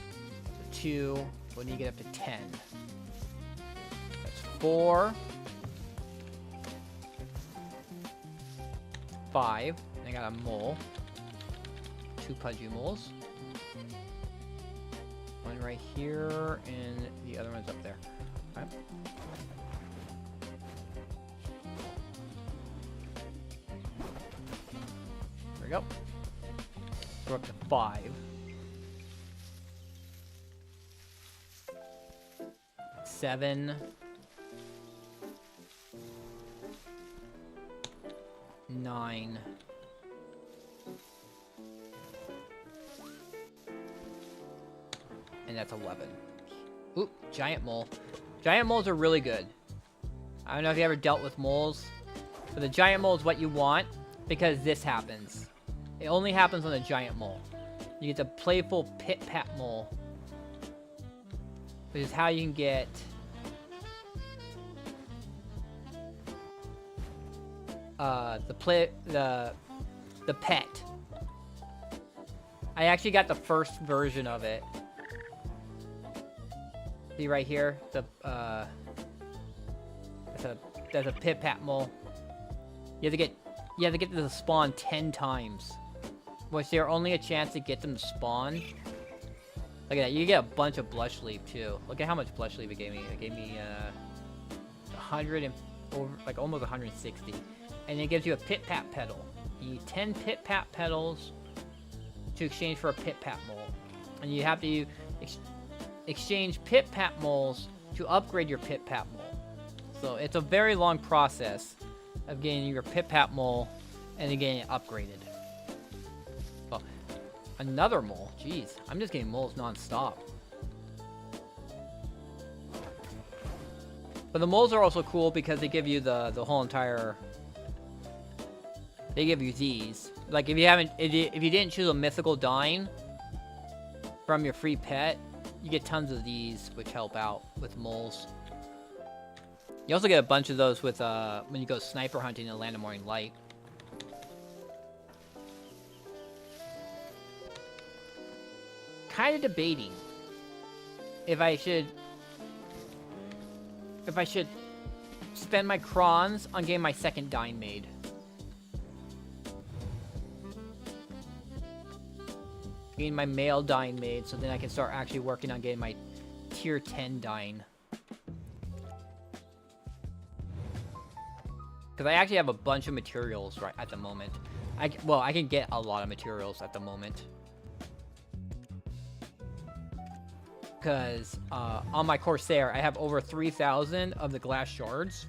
2. We'll need to get up to 10. That's 4. 5. I got a mole. 2 pudgy moles. One right here, and the other one's up there. Okay. There we go. We're up to 5. 7. 9. And that's 11. Ooh, giant mole. Giant moles are really good. I don't know if you ever dealt with moles, but the giant mole is what you want because this happens. It only happens on a giant mole. You get the playful Pit Pat Mole, which is how you can get the pet. I actually got the first version of it. See right here, that's a Pit Pat Mole. You have to get to spawn 10 times. Which they're only a chance to get them to spawn. Look at that. You get a bunch of blush leaf too. Look at how much blush leaf it gave me. It gave me 100 and over, like almost 160. And it gives you a Pit Pat Petal. You need 10 Pit Pat Petals to exchange for a Pit Pat Mole. And you have to exchange Pit Pat Moles to upgrade your Pit Pat Mole. So it's a very long process of getting your Pit Pat Mole and then getting it upgraded. Oh, another mole. Jeez, I'm just getting moles non-stop. But the moles are also cool because they give you the whole entire. They give you these. Like if you didn't choose a mythical dine from your free pet, you get tons of these, which help out with moles. You also get a bunch of those with when you go sniper hunting in Land of Morning Light. Kind of debating if I should spend my crons on getting my second dine made. Getting my male dine made, so then I can start actually working on getting my tier 10 dine. Because I actually have a bunch of materials right at the moment. I can get a lot of materials at the moment. Because on my Corsair, I have over 3,000 of the glass shards.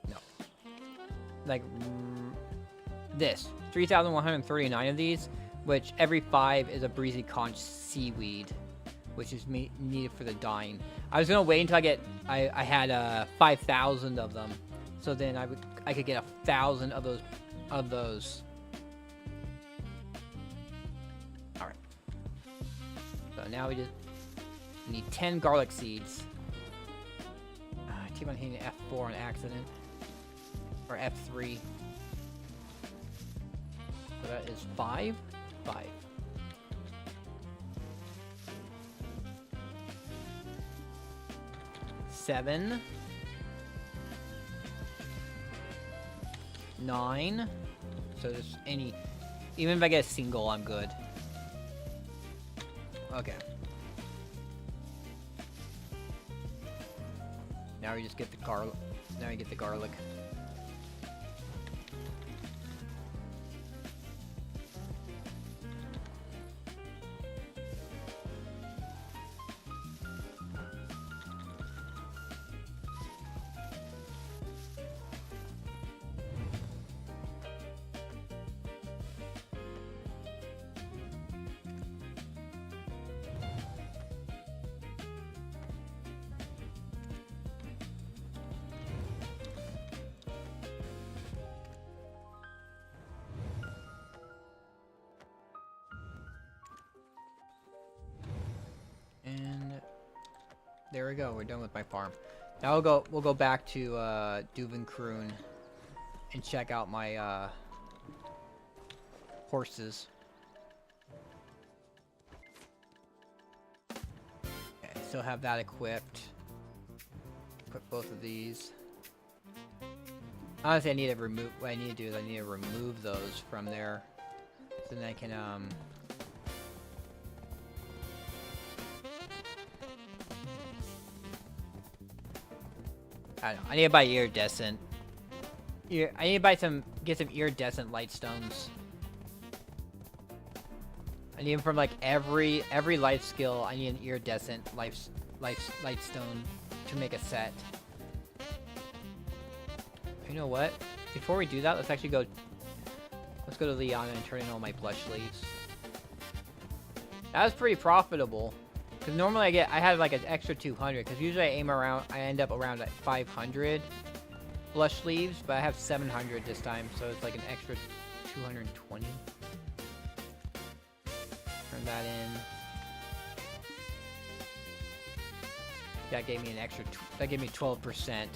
No. Like, this. 3,139 of these, which every 5 is a breezy conch seaweed, which is needed for the dyeing. I was gonna wait until I had 5,000 of them, so then I could get 1,000 of those. All right. So now we just need 10 garlic seeds. I keep on hitting F4 on accident, or F3. So that is 5. 7, 9. So there's even if I get a single, I'm good. Okay. Now we just get the garlic. Now we get the garlic. There we go. We're done with my farm. Now we'll go back to Duvenkroon and check out my horses. Okay, still have that equipped. Equip both of these. Honestly, I need to remove. What I need to do is I need to remove those from there, so then I can I don't know. I need to buy iridescent. I need to get some iridescent lightstones. I need them from like every life skill. I need an iridescent lightstone to make a set. You know what? Before we do that, let's go to Liana and turn in all my blush leaves. That was pretty profitable. Because normally I had like an extra 200. Because usually I end up around at 500. blush leaves, but I have 700 this time, so it's like an extra 220. Turn that in. That gave me an extra. That gave me 12%.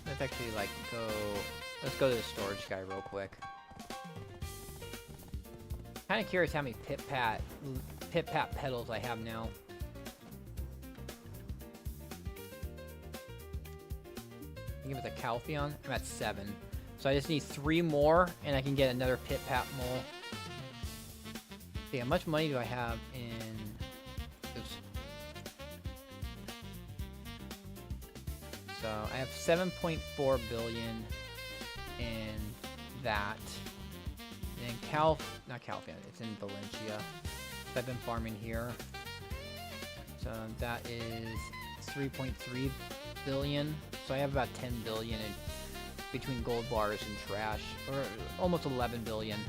Let's actually like go. Let's go to the storage guy real quick. Kind of curious how many pit pat petals I have now. Give it the Calpheon. I'm at 7. So I just need 3 more, and I can get another pit pat mole. See, how much money do I have in... Oops. So I have 7.4 billion in that. And not Calpheon, it's in Valencia. I've been farming here. So that is 3.3 billion. So I have about 10 billion in between gold bars and trash, or almost 11 billion.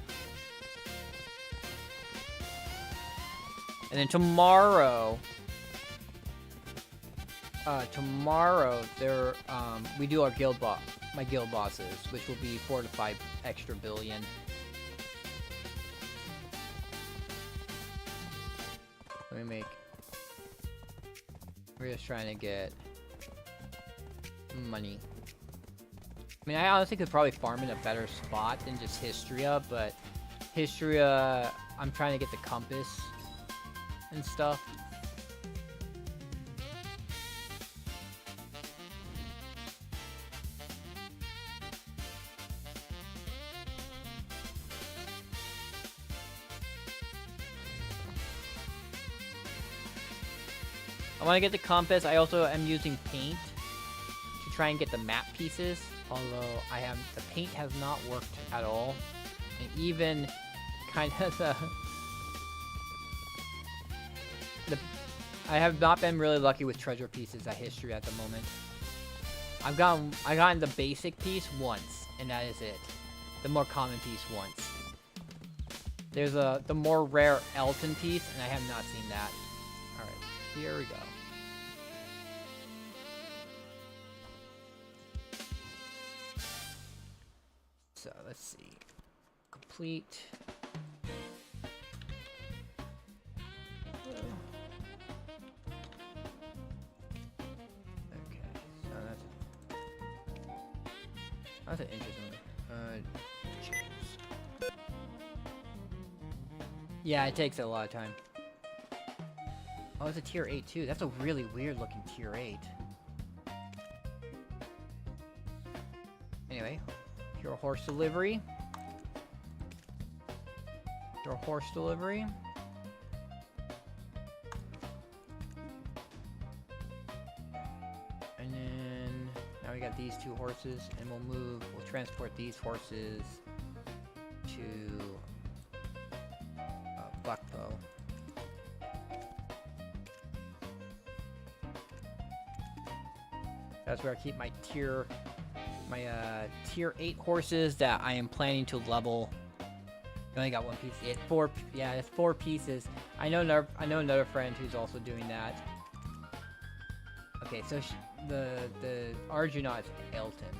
And then tomorrow, there we do our my guild bosses, which will be 4 to 5 extra billion. Let me make. We're just trying to get money. I mean, I honestly could probably farm in a better spot than just Histria, but Histria, I'm trying to get the compass and stuff. I want to get the compass. I also am using paint to try and get the map pieces. Although the paint has not worked at all, and even kind of I have not been really lucky with treasure pieces at History at the moment. I gotten the basic piece once, and that is it. The more common piece once. There's the more rare Elton piece, and I have not seen that. All right, here we go. So let's see. Complete. Okay, so that's an interesting one. Choose. Yeah, it takes a lot of time. Oh, it's a tier 8 too. That's a really weird looking tier 8. Anyway. Your horse delivery. Your horse delivery. And then now we got these 2 horses, and we'll transport these horses to Buckbow. That's where I keep my tier 8 horses that I am planning to level. I only got 1 piece. It's 4. Yeah, it's 4 pieces. I know another friend who's also doing that. Okay, so the Arjunaut is Elton.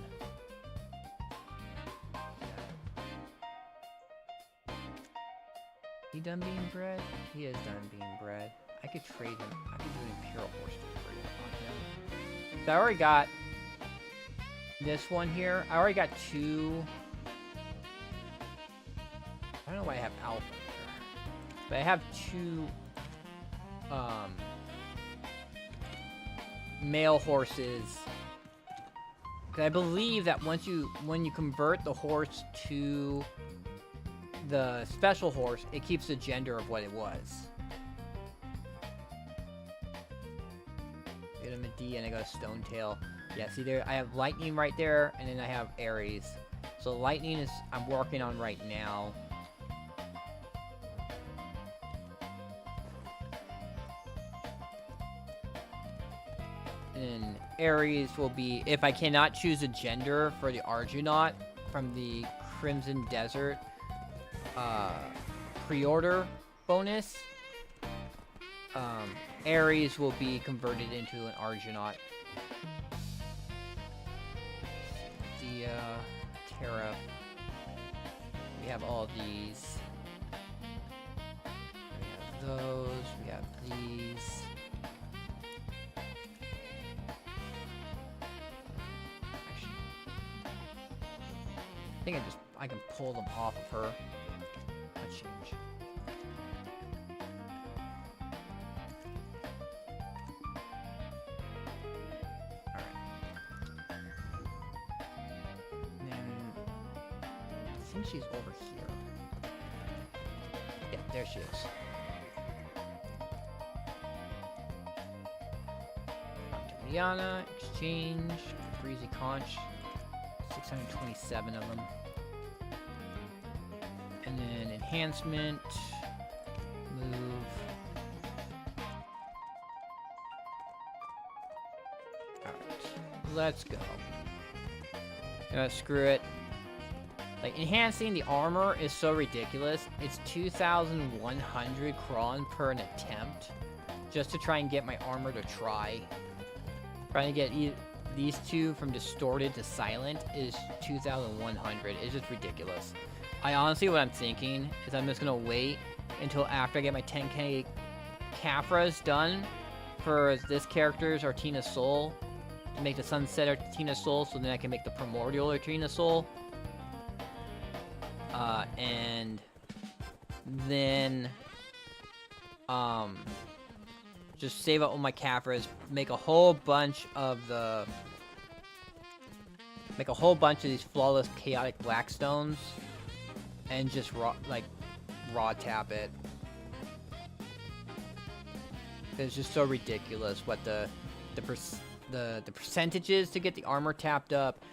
He done being bred? He is done being bred. I could trade him. I could do an Imperial horse delivery on him. So I already got this one here. I already got 2. I don't know why I have Alpha here. But I have 2 male horses. I believe that when you convert the horse to the special horse, it keeps the gender of what it was. Get a Medea and I got a Stonetail. Yeah, see there, I have Lightning right there, and then I have Ares. So Lightning is I'm working on right now. And Ares will be, if I cannot choose a gender for the Arjunaut from the Crimson Desert pre-order bonus, Agris will be converted into an Argonaut. The Terra. We have all these. We have those. We have these. Actually, I think I can pull them off of her. Let's change. I think she's over here. Yeah, there she is. Liana, exchange, Breezy Conch, 627 of them. And then enhancement, move. Alright, let's go. Screw it. Like, enhancing the armor is so ridiculous. It's 2,100 cron per an attempt. Just to try and get my armor to try. Trying to get these two from distorted to silent is 2,100. It's just ridiculous. I honestly, what I'm thinking is I'm just gonna wait until after I get my 10k Caphras done for this character's Artina Soul. To make the Sunset Artina Soul, so then I can make the Primordial Artina Soul. And then, just save up all my Caphras, make a whole bunch of these flawless chaotic blackstones, and just raw tap it. It's just so ridiculous what the percentages to get the armor tapped up,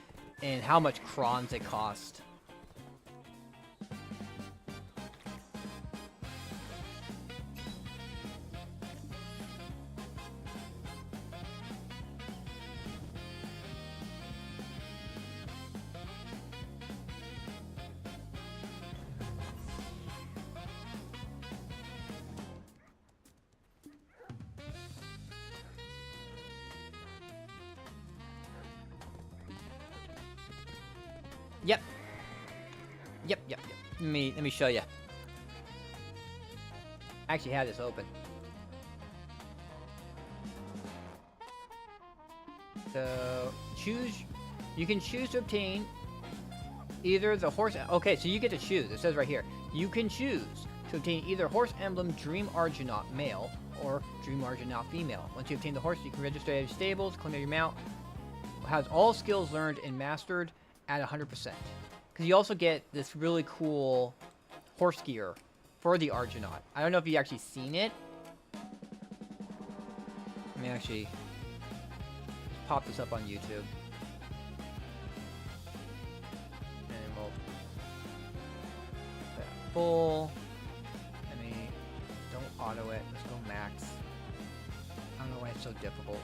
and how much crons it cost. Yep. Let me show you. I actually had this open. So you can choose to obtain either the horse. Okay, so you get to choose. It says right here, you can choose to obtain either horse emblem Dream Argonaut male or Dream Argonaut female. Once you obtain the horse, you can register at your stables, claim your mount. Has all skills learned and mastered at 100%. Because you also get this really cool horse gear for the Argonaut. I don't know if you've actually seen it. Let me actually pop this up on YouTube. And we'll put it full. Don't auto it. Let's go max. I don't know why it's so difficult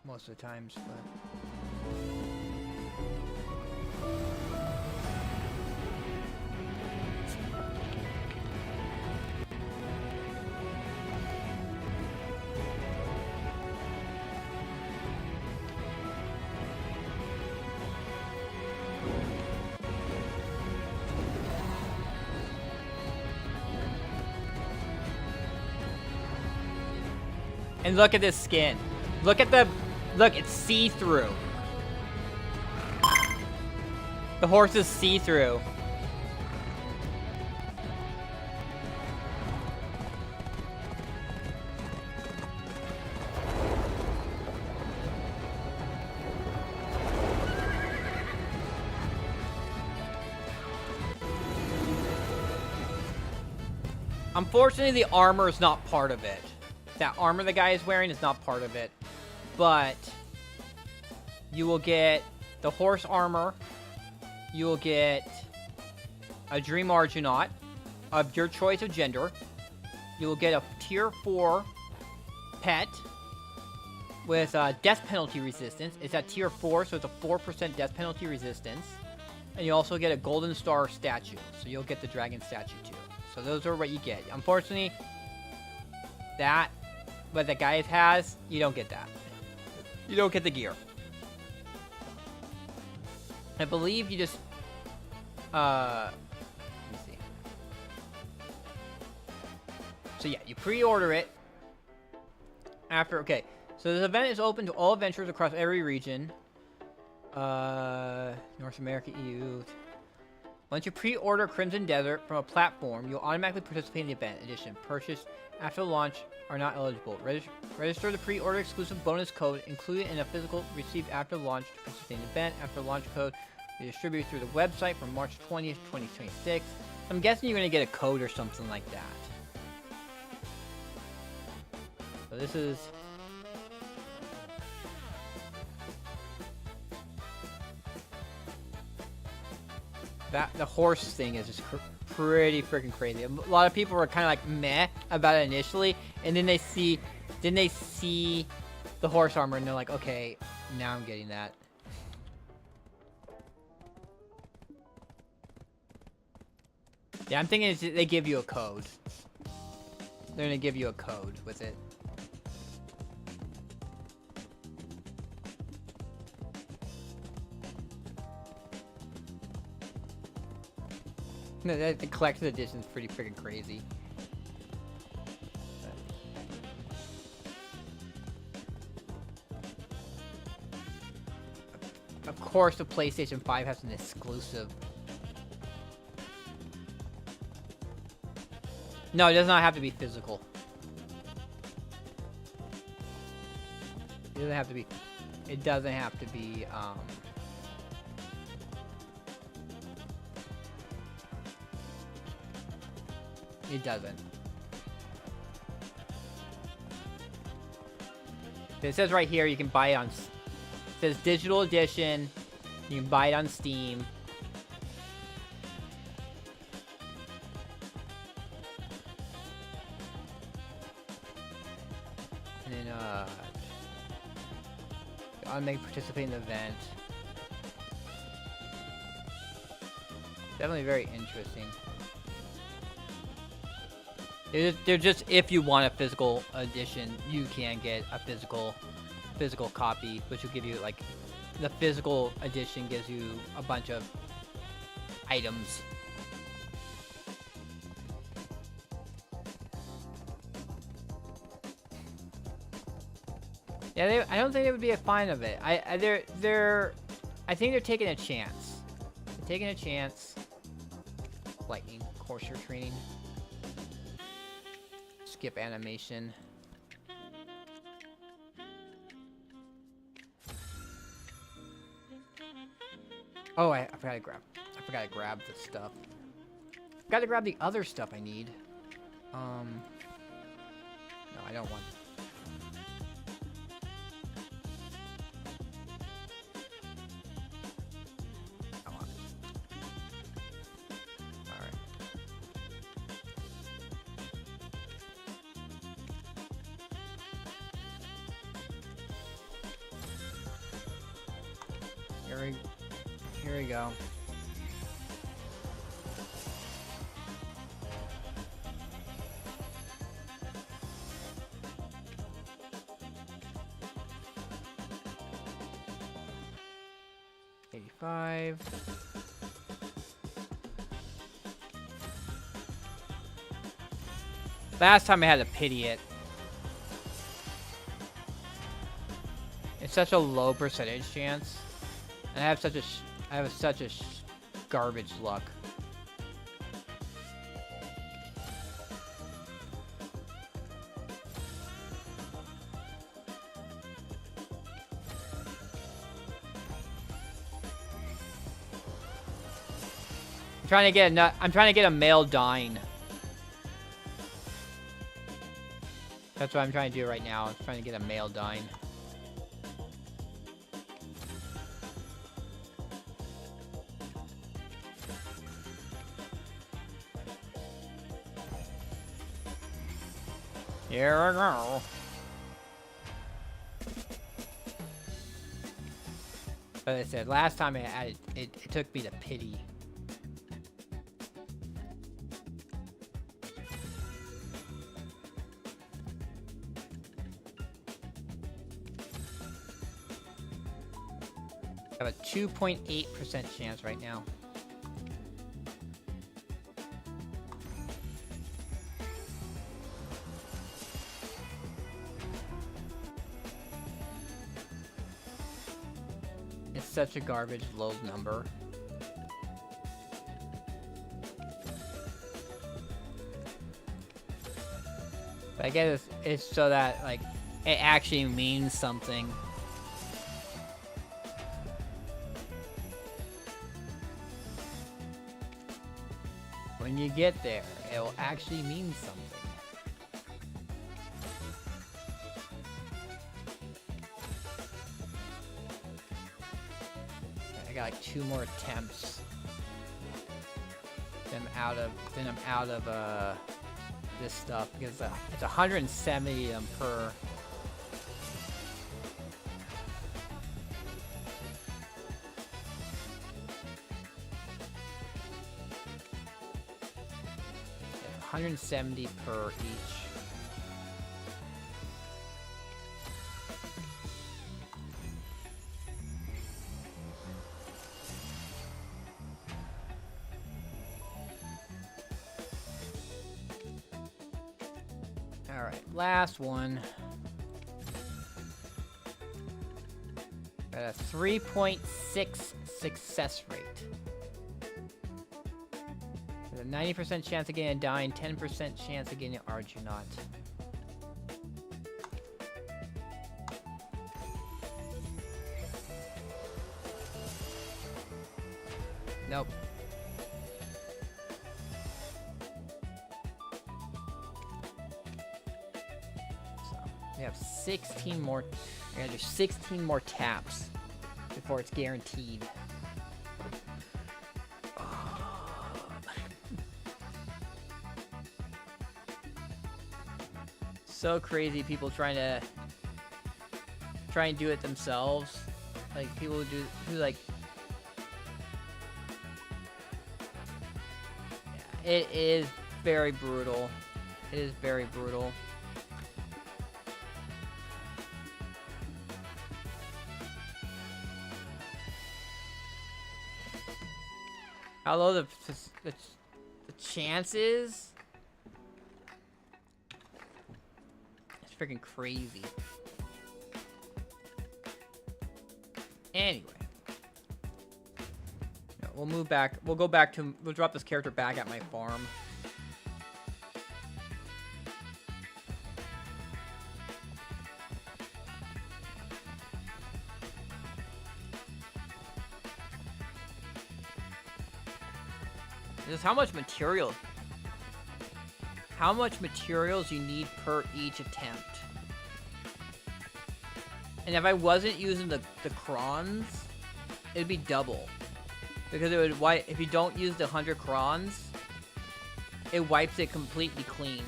most of the times, but... And look at this skin. Look, it's see-through. The horse is see-through. Unfortunately, the armor is not part of it. That armor the guy is wearing is not part of it. But you will get the horse armor. You will get a Dream Argonaut of your choice of gender. You will get a tier 4 pet with death penalty resistance. It's at tier 4, so it's a 4% death penalty resistance. And you also get a golden star statue. So you'll get the dragon statue too. So those are what you get. Unfortunately, that, what the guy has, you don't get that. You don't get the gear. I believe you just, let me see. So yeah, you pre-order it. After, okay. So this event is open to all adventurers across every region. North America, EU. Once you pre-order Crimson Desert from a platform, you'll automatically participate in the event. Edition purchased after launch are not eligible. Register the pre-order exclusive bonus code included in a physical received after launch to participate in the event. After launch code will be distributed through the website from March 20th, 2026. I'm guessing you're going to get a code or something like that. So this is... the horse thing is just pretty freaking crazy. A lot of people were kind of like meh about it initially, and then they see the horse armor and they're like, okay, now I'm getting that. Yeah, I'm thinking they give you a code. They're gonna give you a code with it. No, the collector's edition is pretty freaking crazy. Of course, the PlayStation 5 has an exclusive. No, it does not have to be physical. It doesn't have to be. It doesn't have to be. It doesn't. It says right here you can buy it on. It says digital edition. You can buy it on Steam. And then automatically participate in the event. Definitely very interesting. They're just, if you want a physical edition, you can get a physical copy, which will give you, like, the physical edition gives you a bunch of items. Yeah, I don't think they would be a fan of it. I think they're taking a chance. They're taking a chance. Lightning courser training. Skip animation. Oh, I forgot to grab the stuff. Got to grab the other stuff I need. No, I don't want. Here we go. $85. Last time I had to pity it. It's such a low percentage chance. And I have such a garbage luck. I'm trying to get a male dying. That's what I'm trying to do right now. I'm trying to get a male dying. Here we go. But I said, last time I added, it took me to pity. I have a 2.8% chance right now. It's such a garbage low number. But I guess it's so that, like, it actually means something. When you get there, it will actually mean something. I got like 2 more attempts. Then I'm out of this stuff because it's 170 of them per. Yeah, 170 per each. Alright, last one. Got a 3.6 success rate. There's a 90% chance of getting a dying, 10% chance of getting an Arjunaut. Nope. We have 16 more. I gotta do 16 more taps before it's guaranteed. So crazy, people trying to do it themselves. Like people who like. Yeah, it is very brutal. It is very brutal. Although the chances, it's freaking crazy. Anyway, yeah, we'll move back. We'll go back to. We'll drop this character back at my farm. This is how much materials you need per each attempt. And if I wasn't using the crons, it'd be double. Because it would wipe, if you don't use the 100 crons, it wipes it completely clean.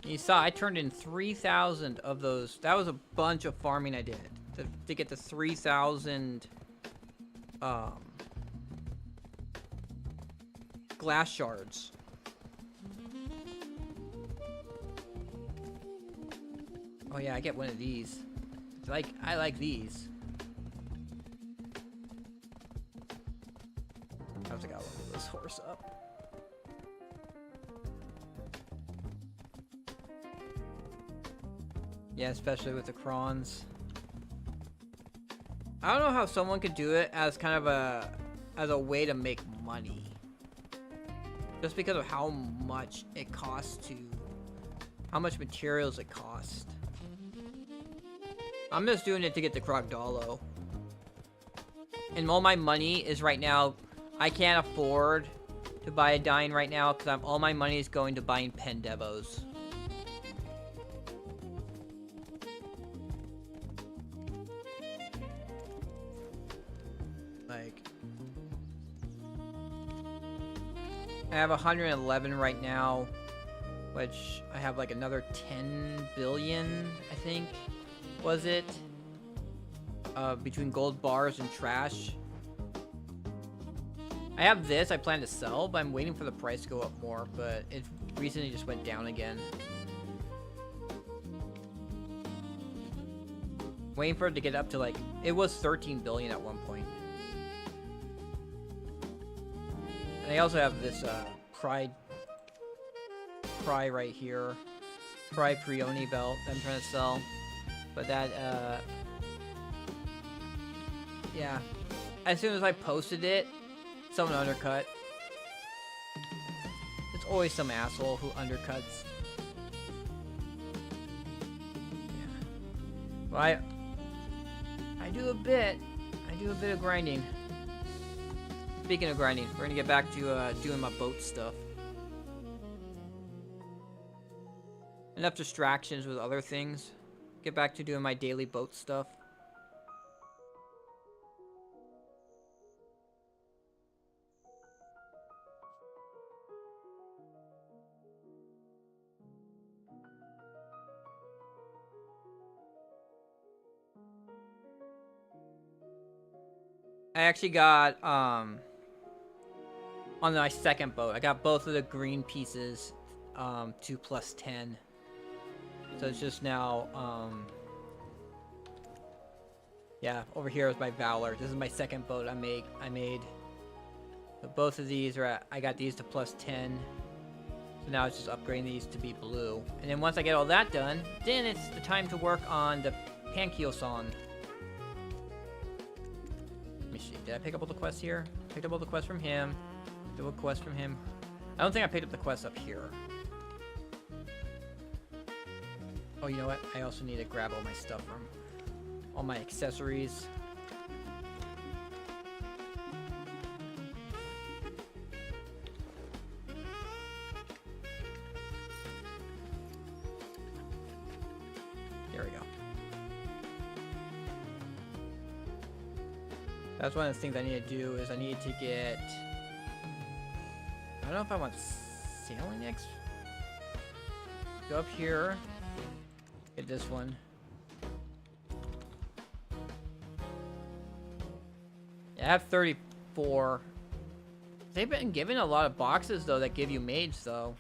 You saw I turned in 3,000 of those. That was a bunch of farming I did to get the 3,000 glass shards. Oh yeah, I get one of these. I like these. I have to go load this horse up. Yeah, especially with the crons. I don't know how someone could do it as kind of a way to make money. Just because of how much it costs how much materials it costs. I'm just doing it to get the Krogdalo. And all my money is right now, I can't afford to buy a dying right now because all my money is going to buying Pendevos. I have 111 right now, which I have like another 10 billion, I think, was it? Between gold bars and trash. I have this I plan to sell, but I'm waiting for the price to go up more, but it recently just went down again. waiting for it to get up to like, it was 13 billion at one point. And I also have this Pry right here. Pry Prioni belt that I'm trying to sell. But that, yeah. As soon as I posted it, someone undercut. There's always some asshole who undercuts. Yeah. Well, I do a bit. I do a bit of grinding. Speaking of grinding, we're gonna get back to doing my boat stuff. Enough distractions with other things. Get back to doing my daily boat stuff. I actually got, on my second boat, I got both of the green pieces, 2+10. So it's just now, yeah, over here is my Valor. This is my second boat I made. So both of these are I got these to +10. So now it's just upgrading these to be blue. And then once I get all that done, then it's the time to work on the Pankyo-san. Let me see. Did I pick up all the quests here? Picked up all the quests from him. Picked up a quest from him. I don't think I picked up the quest up here. Oh, you know what? I also need to grab all my stuff from all my accessories. There we go. That's one of the things I need to do is I need to get... I don't know if I want sailing next. Go up here. Get this one. Yeah, I have 34. They've been given a lot of boxes though that give you mage though.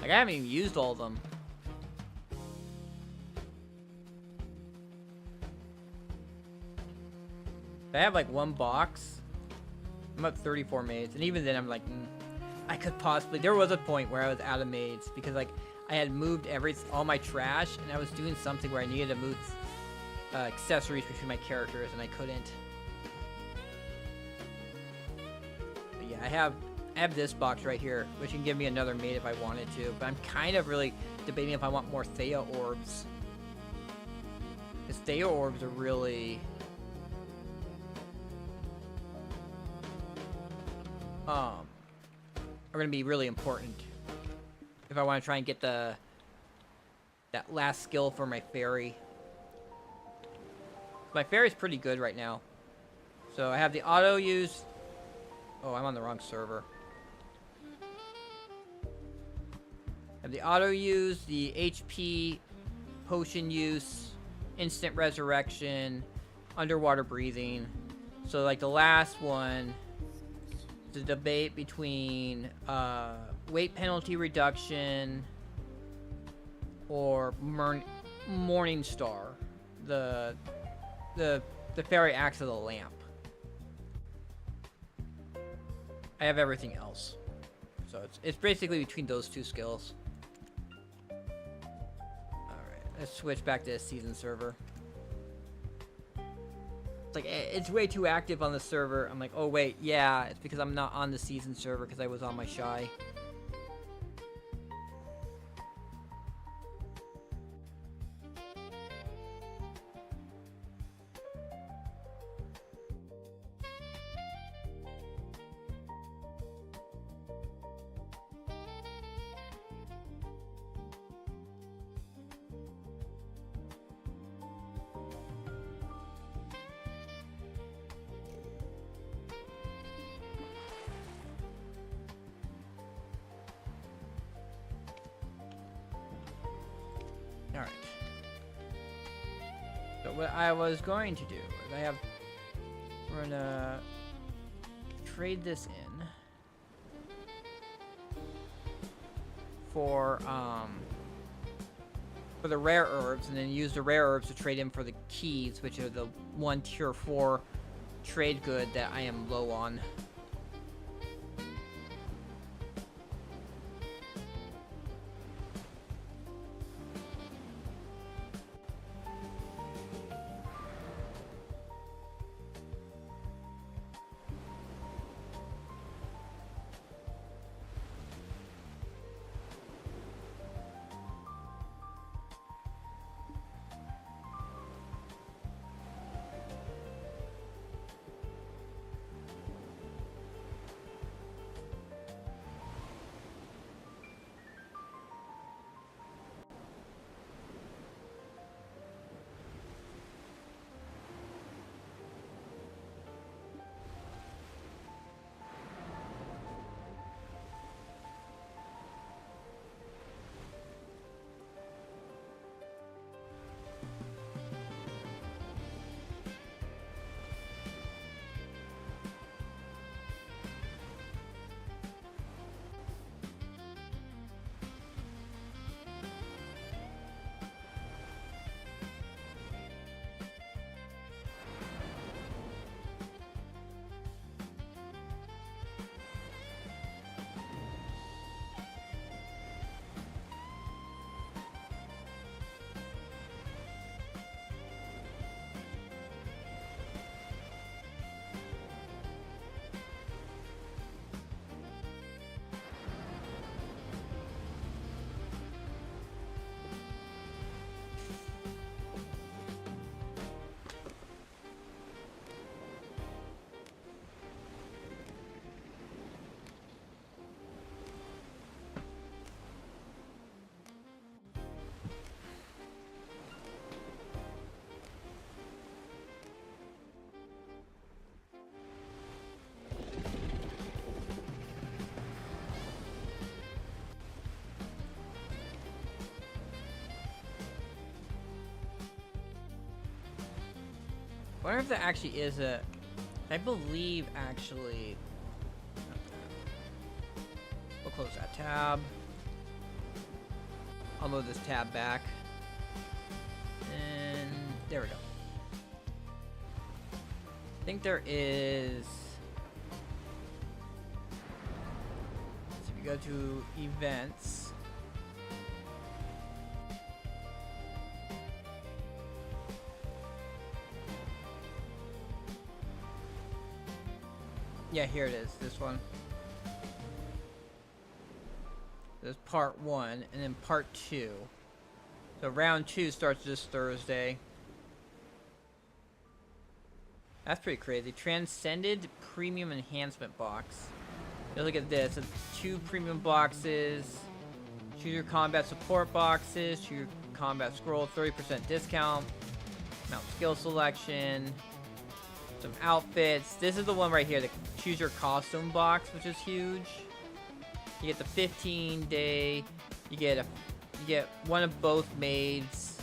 Like I haven't even used all of them. I have like one box. I'm at 34 maids, and even then I'm like, I could possibly. There was a point where I was out of maids because like I had moved all my trash, and I was doing something where I needed to move accessories between my characters, and I couldn't. But yeah, I have this box right here, which can give me another maid if I wanted to. But I'm kind of really debating if I want more Thea orbs. Because Thea orbs are really are gonna be really important if I want to try and get that last skill for my fairy. My fairy's pretty good right now. So I have the auto use. Oh, I'm on the wrong server. I have the auto use, the HP potion use, instant resurrection, underwater breathing. So like the last one, the debate between weight penalty reduction or Morning Star, the fairy acts as a lamp. I have everything else, so it's basically between those two skills. All right, let's switch back to the season server. Like it's way too active on the server. I'm like, oh wait, yeah, it's because I'm not on the season server because I was on my shy. Alright. So what I was going to do is we're gonna trade this in for for the rare herbs, and then use the rare herbs to trade in for the keys, which are the 1 tier 4 trade good that I am low on. I wonder if that actually is a... I believe, actually... We'll close that tab. I'll move this tab back. And... there we go. I think there is... So if you go to events... Yeah, here it is, this one. There's part 1, and then part 2. So round 2 starts this Thursday. That's pretty crazy. Transcended Premium Enhancement Box. You look at this. It's 2 premium boxes. Choose your combat support boxes. Choose your combat scroll. 30% discount. Mount skill selection. Some outfits. This is the one right here, the choose your costume box, which is huge. You get the 15-day. You get one of both maids.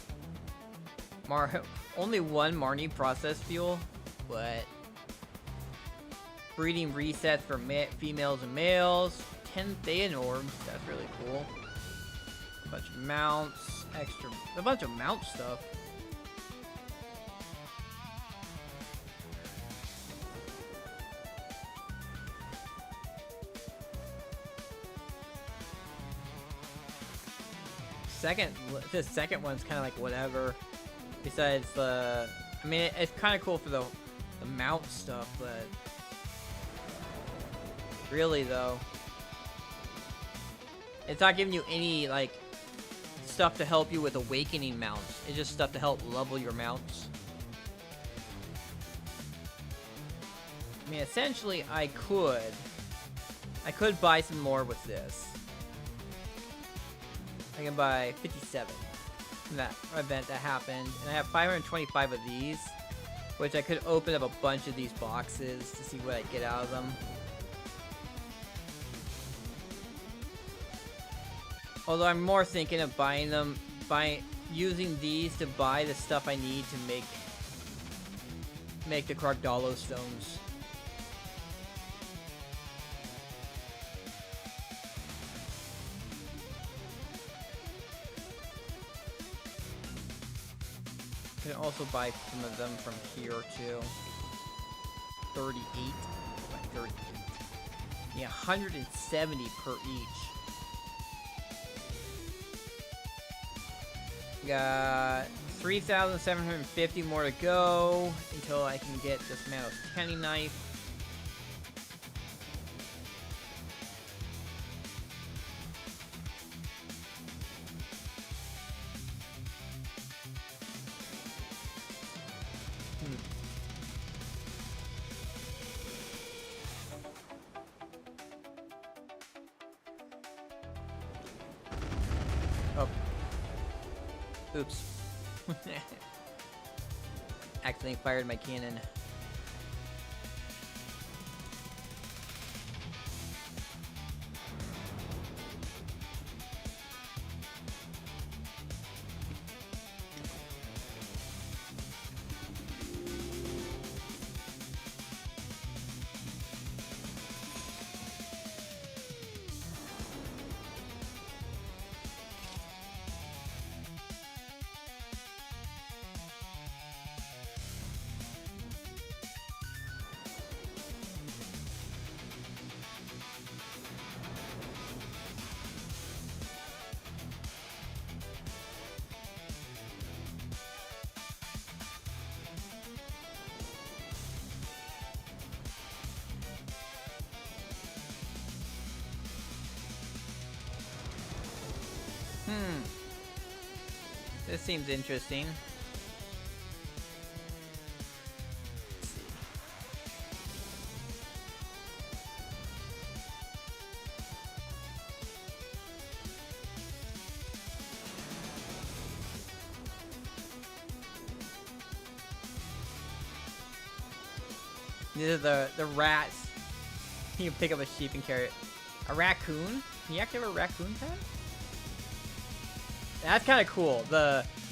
Only one Marnie process fuel, but breeding resets for females and males. 10 Theanorbs. That's really cool. A bunch of mounts. A bunch of mount stuff. The second one's kind of like whatever. Besides the, I mean, it's kind of cool for the mount stuff, but really though, it's not giving you any like stuff to help you with awakening mounts. It's just stuff to help level your mounts. I mean, essentially, I could buy some more with this. I can buy 57 from that event that happened, and I have 525 of these, which I could open up a bunch of these boxes to see what I get out of them. Although I'm more thinking of buying them, using these to buy the stuff I need to make the Kragdalo stones. can also buy some of them from here too. 38 by 38. Yeah, 170 per each. Got 3,750 more to go until I can get this Manos canning knife. Oh. Oops. Accidentally fired my cannon. This seems interesting. These are the rats. You can pick up a sheep and carry it. A raccoon? Can you actually have a raccoon pet? That's kind of cool.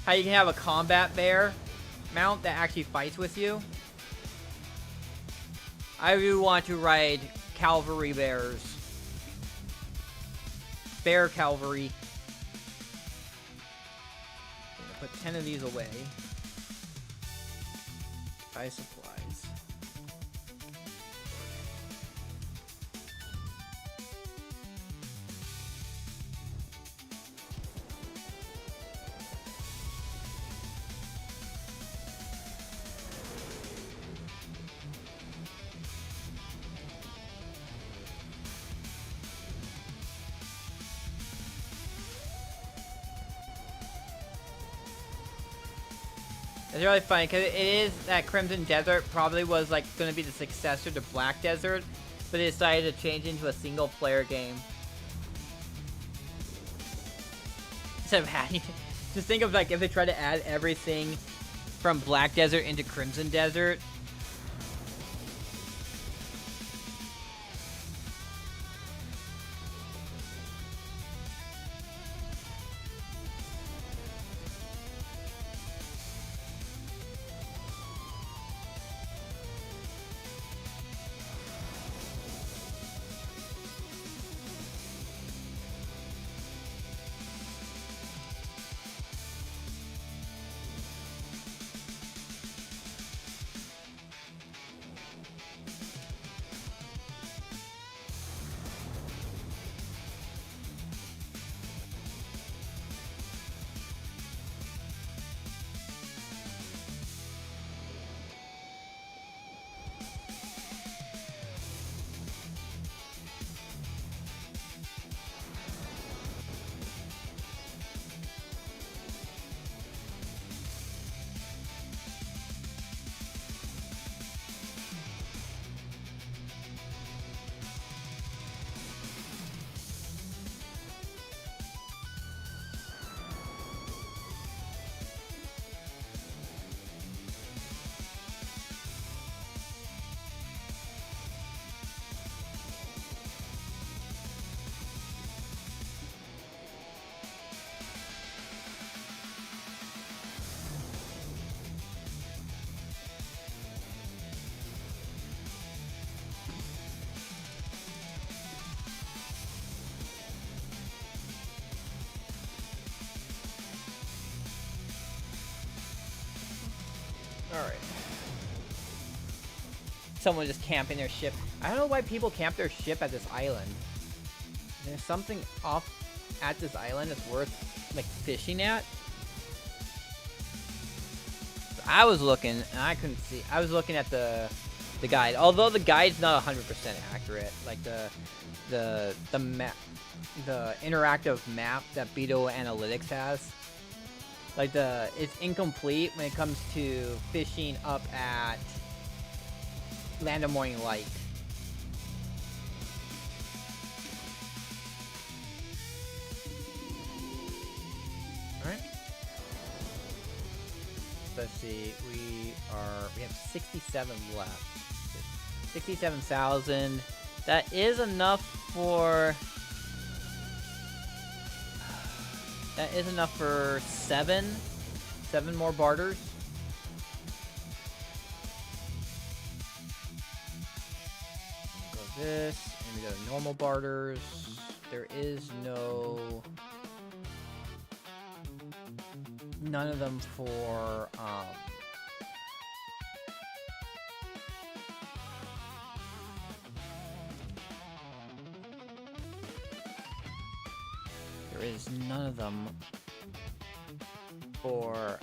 How you can have a combat bear mount that actually fights with you. I do want to ride cavalry bears. Bear cavalry. I'm gonna put 10 of these away. Buy supplies. It's really funny because it is that Crimson Desert probably was like going to be the successor to Black Desert, but they decided to change into a single player game. Instead of having, just think of like if they tried to add everything from Black Desert into Crimson Desert. someone just camping their ship. I don't know why people camp their ship at this island. There's something off at this island that's worth like fishing at. I was looking and I couldn't see. I was looking at the guide, although the guide's not 100% accurate. Like the map, the interactive map that Beto Analytics has. Like it's incomplete when it comes to fishing up at Land of Morning Light. Alright. Let's see, we have 67 left. 67,000. That is enough for seven more barters. Go this, and we go to normal barters. There is none of them for there is none of them for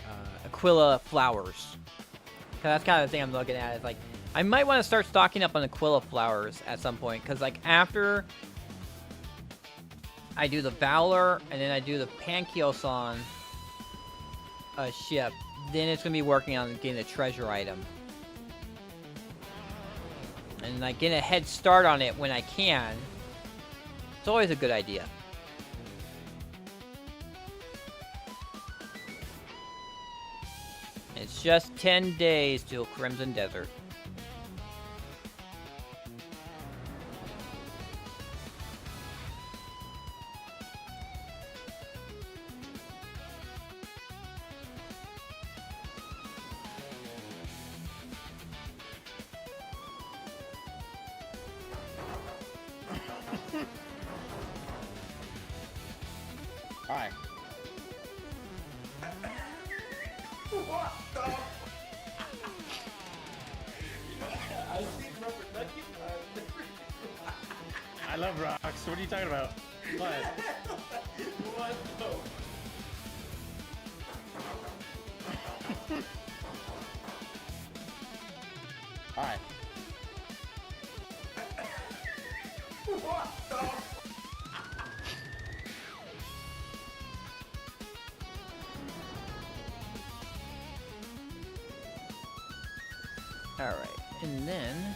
Aquila flowers. 'Cause that's kind of the thing I'm looking at. Is like I might want to start stocking up on Aquila flowers at some point. Because like after I do the Valor and then I do the Pankioson ship, then it's gonna be working on getting a treasure item. And like getting a head start on it when I can. It's always a good idea. It's just 10 days till Crimson Desert. Hi. I love rocks. What are you talking about? What? What the? Hi. What the? Alright, and then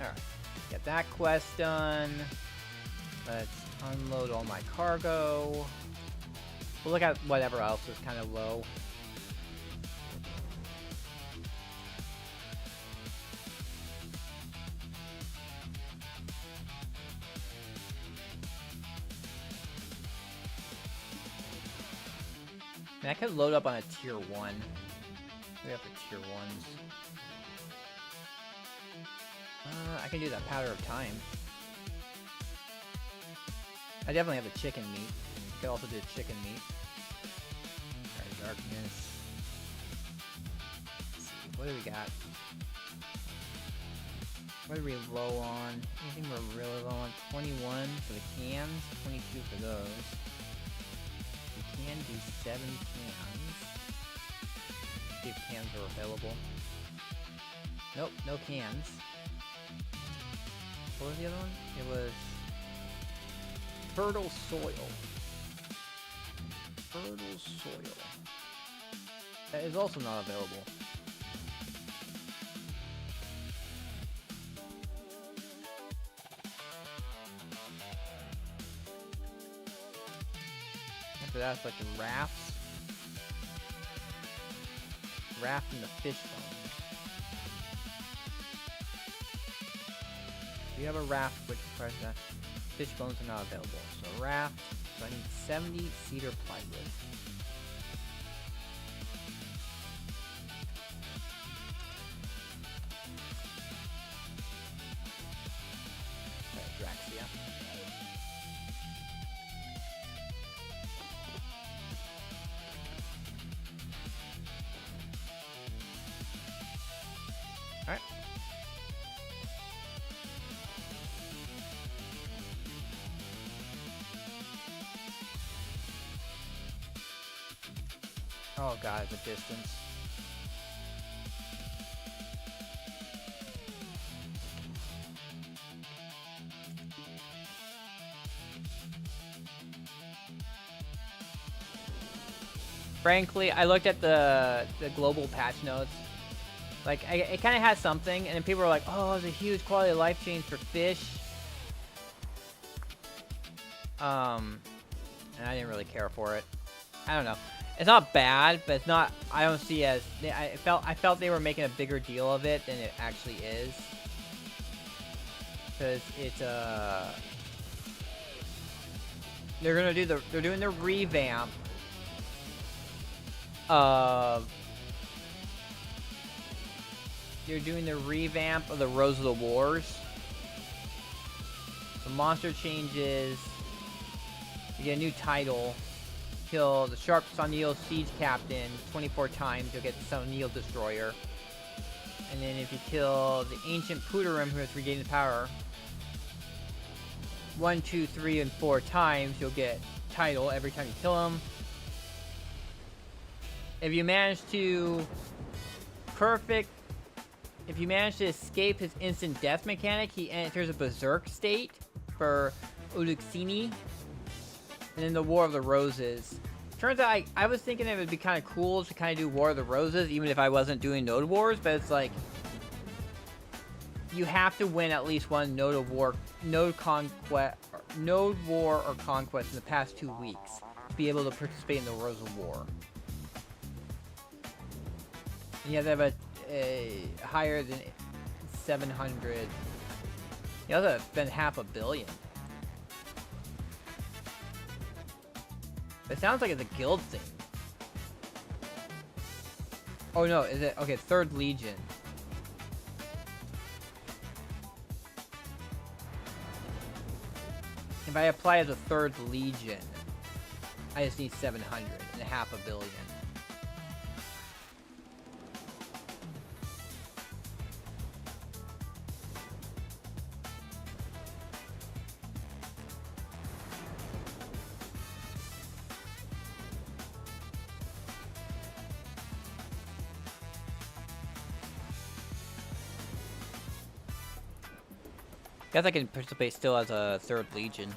alright, get that quest done. Let's unload all my cargo. We'll look at whatever else is kind of low. I could load up on a tier 1. We have for tier 1s. I can do that powder of time. I definitely have the chicken meat. I could also do chicken meat. Alright, darkness. Let's see, what do we got? What are we low on? Anything we're really low on? 21 for the cans, 22 for those. We can do 7 cans. See if cans are available. Nope, no cans. What was the other one? It was Fertile soil. Fertile soil. That is also not available. After that, it's like the rafts. Raft and the fish bone. We have a raft which requires that. Fish bones are not available. So raft. So I need 70 cedar plywood. Okay, Draxia. Alright. Oh god, the distance. Frankly, I looked at the global patch notes. Like, it kind of has something, and then people were like, oh, it's a huge quality of life change for fish. And I didn't really care for it. I don't know. It's not bad, but it's not. I don't see as. I felt they were making a bigger deal of it than it actually is. Because it's they're gonna do they're doing the revamp of. They're doing the revamp of the Rose of the Wars. The monster changes. You get a new title. Kill the Sharp Sonil Siege Captain 24 times, you'll get the Sonil Destroyer. And then if you kill the Ancient Puderim, who has regained the power 1, 2, 3, and 4 times, you'll get title every time you kill him. If you manage to if you manage to escape his instant death mechanic, he enters a berserk state for Uduxini. And then the War of the Roses. Turns out I was thinking it would be kind of cool to kind of do War of the Roses, even if I wasn't doing Node Wars, but it's like you have to win at least one Node War or Conquest in the past 2 weeks to be able to participate in the Rose of War. And you have to have a higher than 700. You have to spend $500 million. It sounds like it's a guild thing. Oh no, is it? Okay, 3rd Legion. If I apply as a 3rd Legion, I just need 700 and $500 million. Guess I can participate still as a 3rd Legion.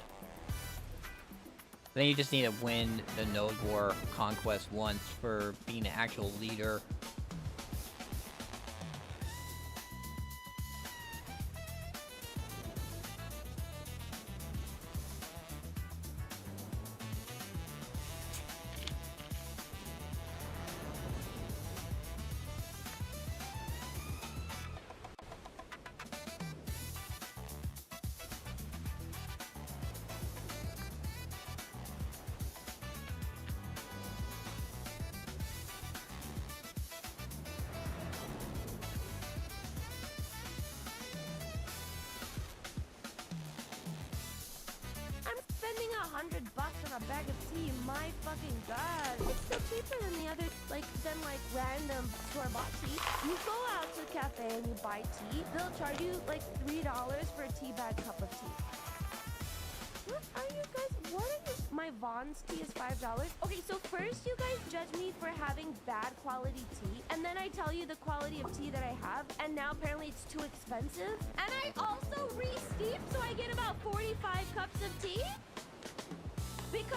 Then you just need to win the Node War Conquest once for being an actual leader. $100 on a bag of tea, my fucking god. It's still cheaper than than random store-bought tea. You go out to a cafe and you buy tea, they'll charge you like $3 for a tea bag cup of tea. What are you guys, my Vaughn's tea is $5. Okay, so first you guys judge me for having bad quality tea, and then I tell you the quality of tea that I have, and now apparently it's too expensive. And I also re-steep, so I get about 45 cups of tea?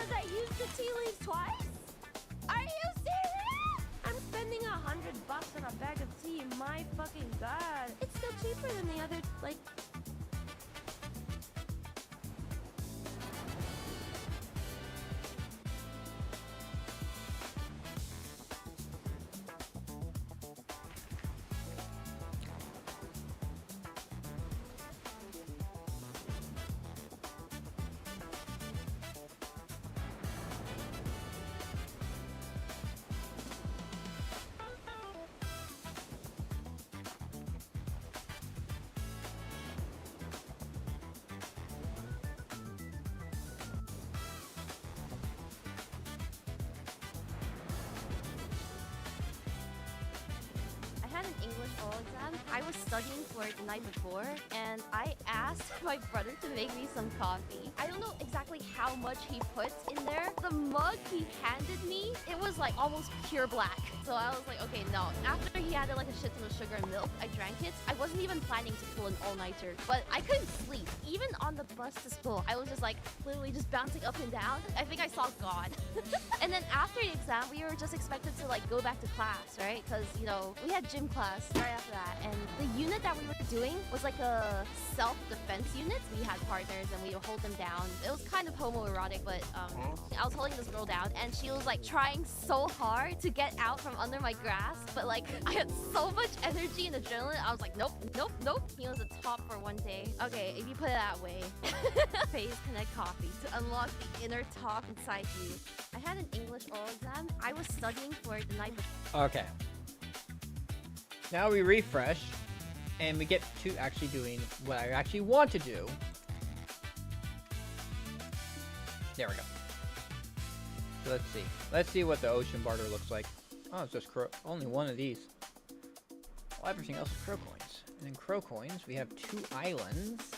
because I used the tea leaves twice? Are you serious? I'm spending $100 on a bag of tea. My fucking god. It's still cheaper than the other, like... I had an English oral exam. I was studying for it the night before, and I asked my brother to make me some coffee. I don't know exactly how much he puts in there. The mug he handed me, it was like almost pure black. So I was like, okay, no. After he added like a shit ton of sugar and milk, I drank it. I wasn't even planning to pull an all-nighter, but I couldn't sleep. Even on the bus to school, I was just like literally just bouncing up and down. I think I saw God. And then after the exam, we were just expected to like go back to class, right? Because, you know, we had gym class right after that. And the unit that we were doing was like a self-defense unit. We had partners and we would hold them down. It was kind of homoerotic, but I was holding this girl down and she was like trying so hard to get out from under my grasp. But like I had so much energy and adrenaline. I was like, nope, nope, nope. He was a top for one day. Okay, if you put it that way. Phase Connect Coffee to unlock the inner talk inside you. I had an English oral exam. I was studying for it the night before. Okay. Now we refresh, and we get to actually doing what I actually want to do. There we go. So let's see. Let's see what the ocean barter looks like. Oh, it's just only one of these. Well, everything else is crow coins. And in crow coins, we have 2 islands.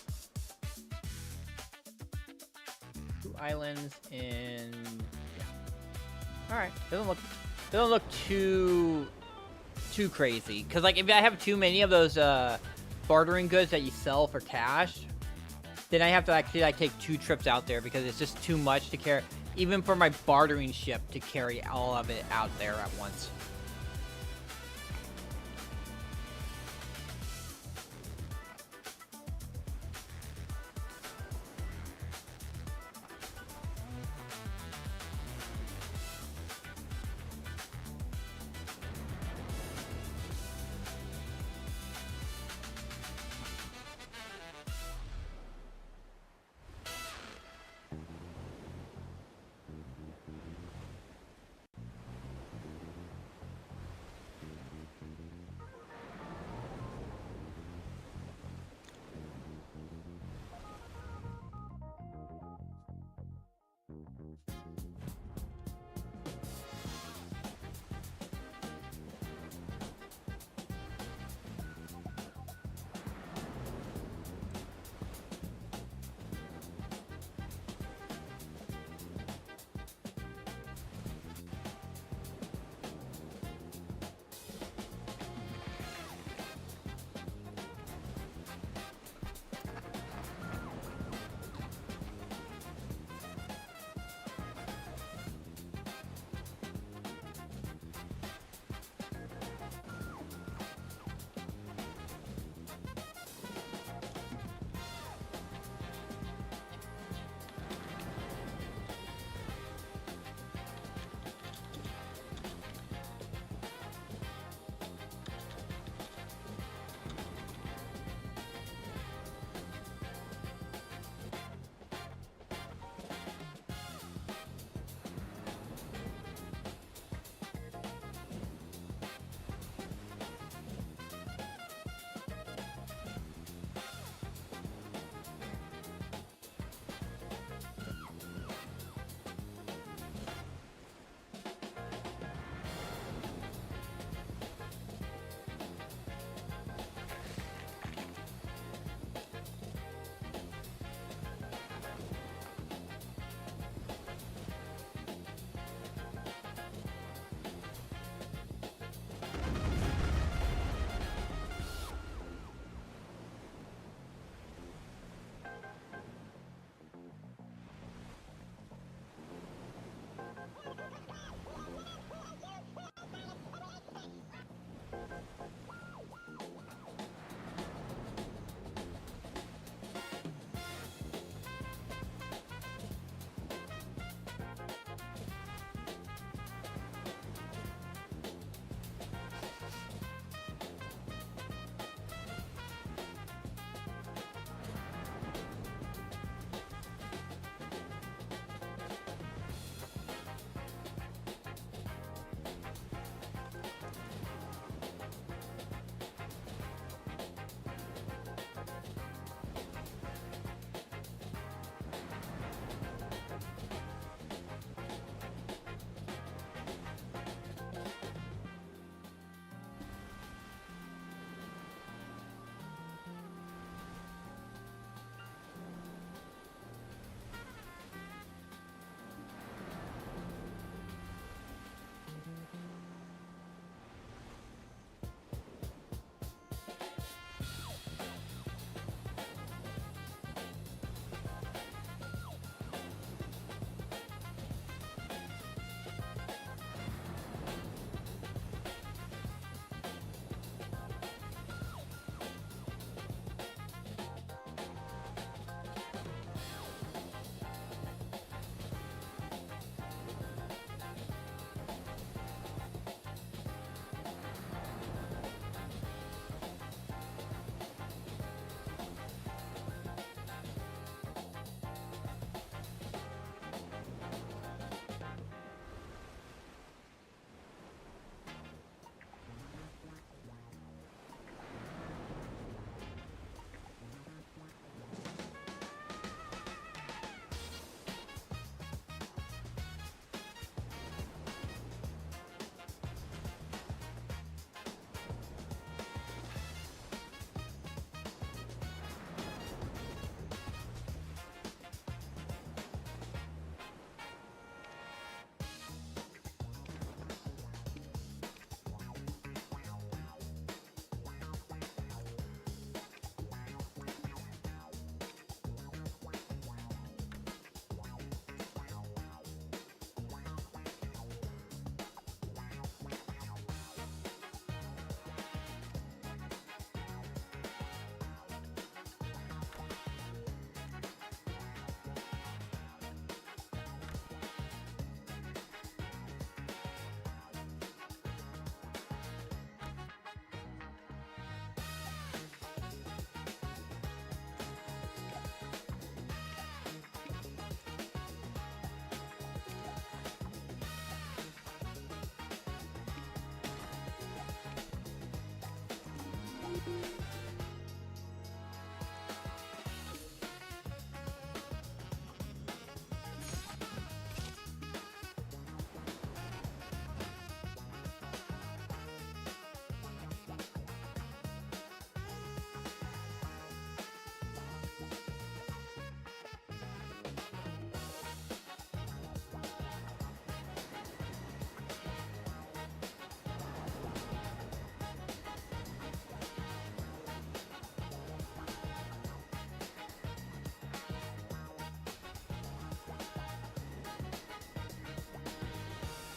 2 islands in... yeah. Alright. Doesn't look too crazy. Because, like, if I have too many of those bartering goods that you sell for cash, then I have to actually, like, take 2 trips out there because it's just too much to carry. Even for my bartering ship to carry all of it out there at once.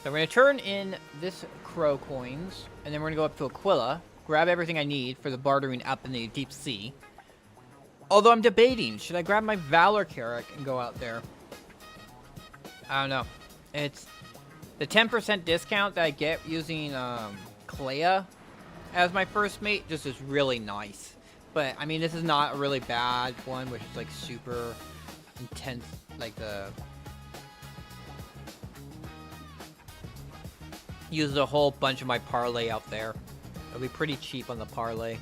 So we're gonna turn in this crow coins, and then we're gonna go up to Aquila, grab everything I need for the bartering up in the deep sea. Although I'm debating, should I grab my Valor Carrack and go out there? I don't know. It's the 10% discount that I get using Clea as my first mate just is really nice. But I mean, this is not a really bad one, which is like super intense, like the use a whole bunch of my parlay out there. It'll be pretty cheap on the parlay.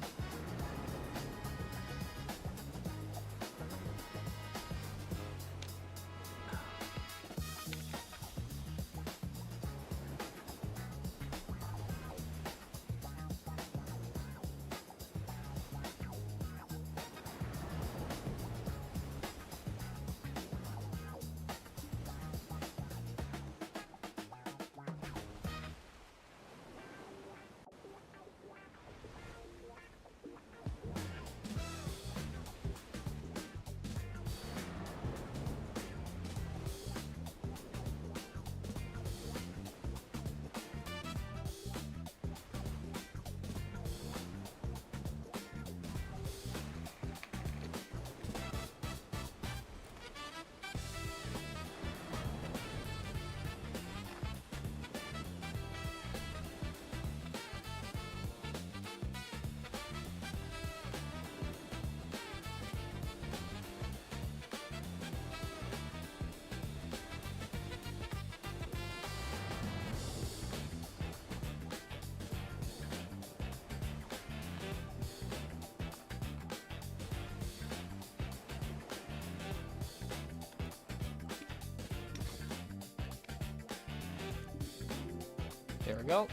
There we go.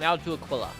Now to Aquila.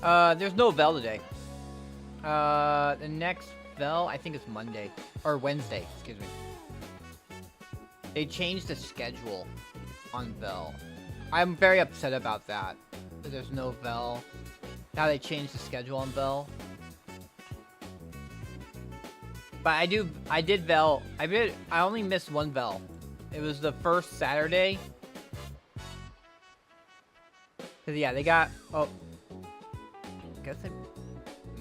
There's no Vel today. The next Vel, I think it's Monday. Or Wednesday, excuse me. They changed the schedule on Vel. I'm very upset about that. That there's no Vel. Now they changed the schedule on Vel. But I did Vel. I only missed one Vel. It was the first Saturday. Cause yeah, they got, oh. I guess I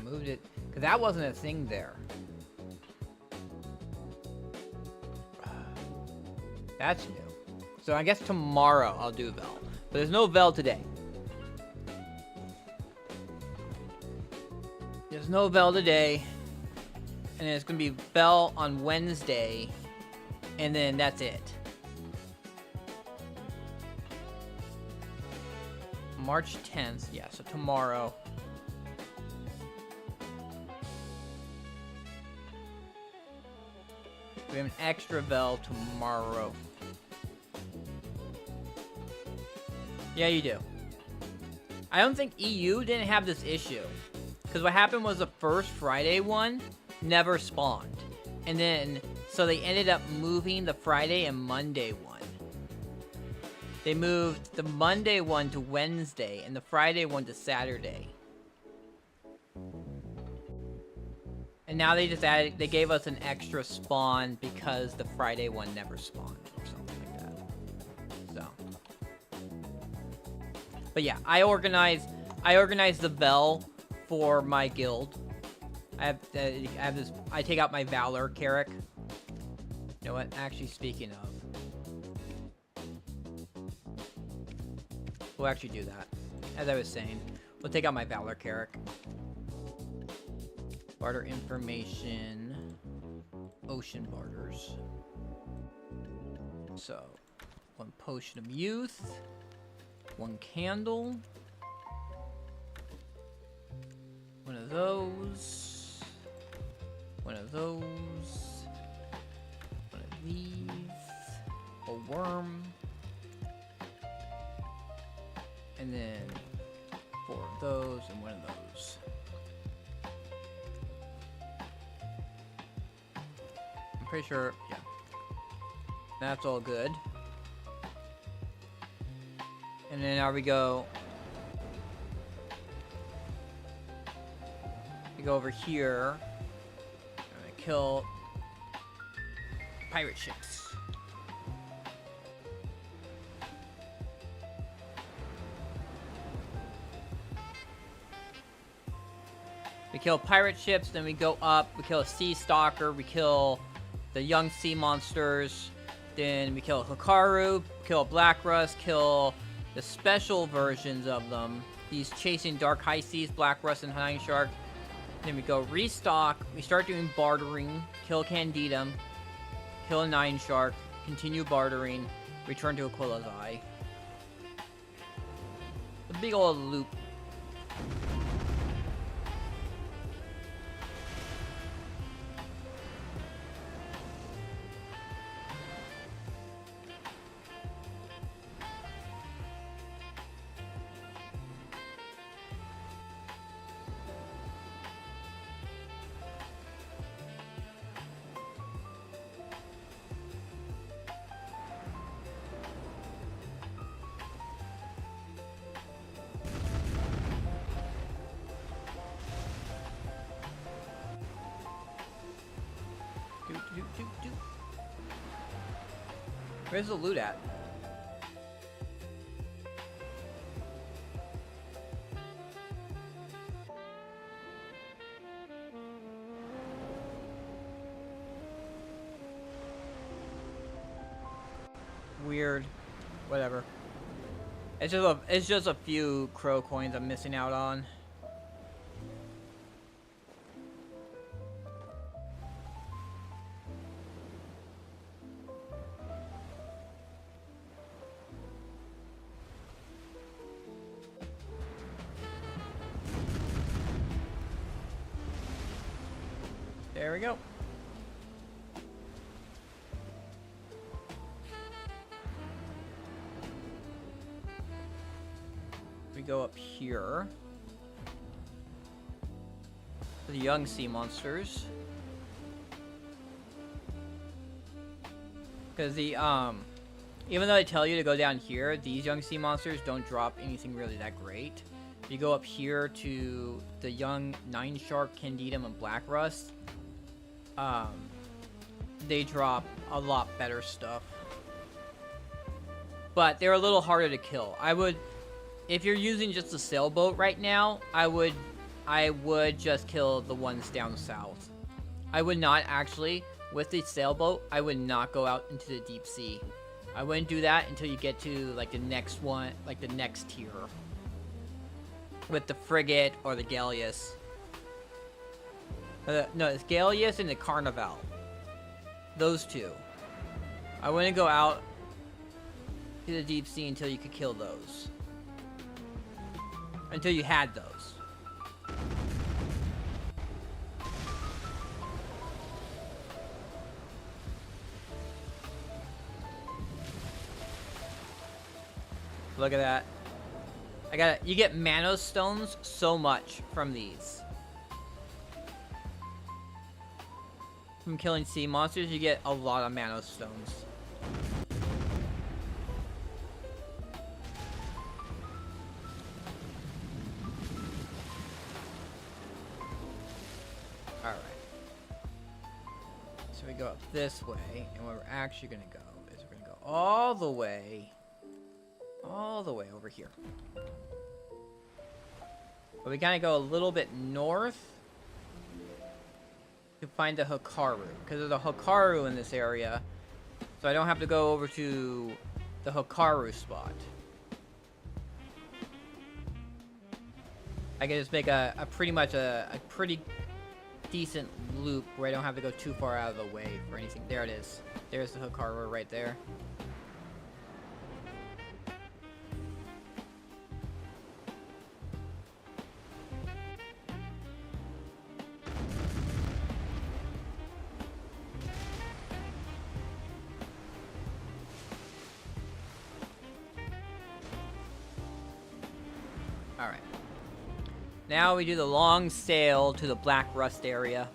moved it. Cause that wasn't a thing there. That's new. So I guess tomorrow I'll do Vel. But there's no Vel today. There's no Vel today. And then it's gonna be Vel on Wednesday. And then that's it. March 10th. Yeah, so tomorrow. We have an extra Vel tomorrow. Yeah, you do. I don't think EU didn't have this issue. Because what happened was the first Friday one never spawned. And then, so they ended up moving the Friday and Monday one. They moved the Monday one to Wednesday and the Friday one to Saturday. And now they just added, they gave us an extra spawn because the Friday one never spawned or something like that. So. But yeah, I organized the Vel for my guild. I have this, I take out my Valor Carrick. You know what, actually speaking of. We'll actually do that. As I was saying, we'll take out my Valor Carrick. Barter information. Ocean barters. So, 1 potion of youth. 1 candle. 1 of those. 1 of those. 1 of these. A worm. And then 4 of those and 1 of those. I'm pretty sure, yeah. That's all good. And then now we go. We go over here. I'm gonna kill pirate ships. We kill pirate ships, then we go up, we kill a sea stalker, we kill the young sea monsters, then we kill Hikaru, kill Black Rust, kill the special versions of them. These chasing Dark High Seas, Black Rust, and Nine Shark. Then we go restock, we start doing bartering, kill Candidum, kill a Nine Shark, continue bartering, return to Aquila's Eye. A big old loop. Where's the loot at? Weird. Whatever. It's just a few crow coins I'm missing out on. There we go. We go up here. the young sea monsters. Because the, even though they tell you to go down here, these young sea monsters don't drop anything really that great. If you go up here to the young 9 Shark, Candidum, and Black Rust, they drop a lot better stuff. But they're a little harder to kill. I would, if you're using just a sailboat right now, I would just kill the ones down south. I would not actually, with the sailboat, I would not go out into the deep sea. I wouldn't do that until you get to like the next one, like the next tier. With the frigate or the galleass. No, it's galleass and the Carnival. Those two. I wouldn't go out to the deep sea until you could kill those. Until you had those. Look at that. You get Manos stones so much from these. From killing sea monsters, you get a lot of Manos stones. Alright. So we go up this way, and where we're actually gonna go is we're gonna go all the way over here. But we gotta go a little bit north to find the Hikaru, because there's a Hikaru in this area, so I don't have to go over to the Hikaru spot. I can just make a pretty decent loop where I don't have to go too far out of the way for anything. There it is. There's the Hikaru right there. Alright. Now we do the long sail to the Black Rust area.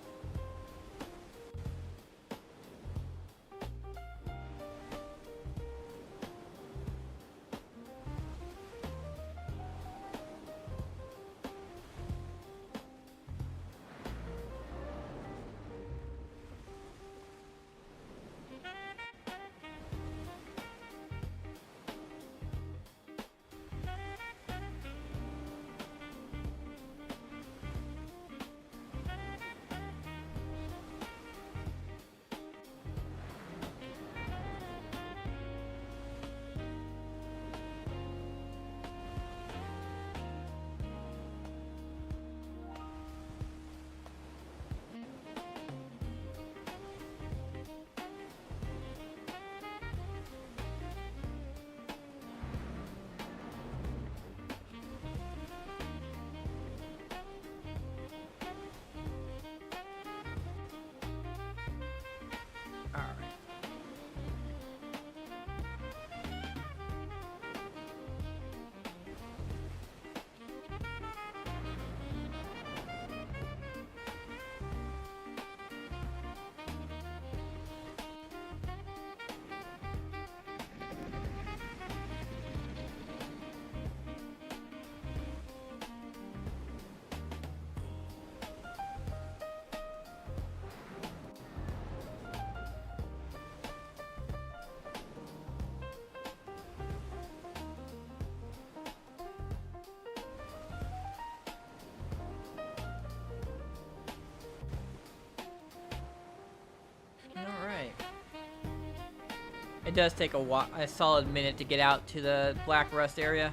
It does take a solid minute to get out to the Black Rust area.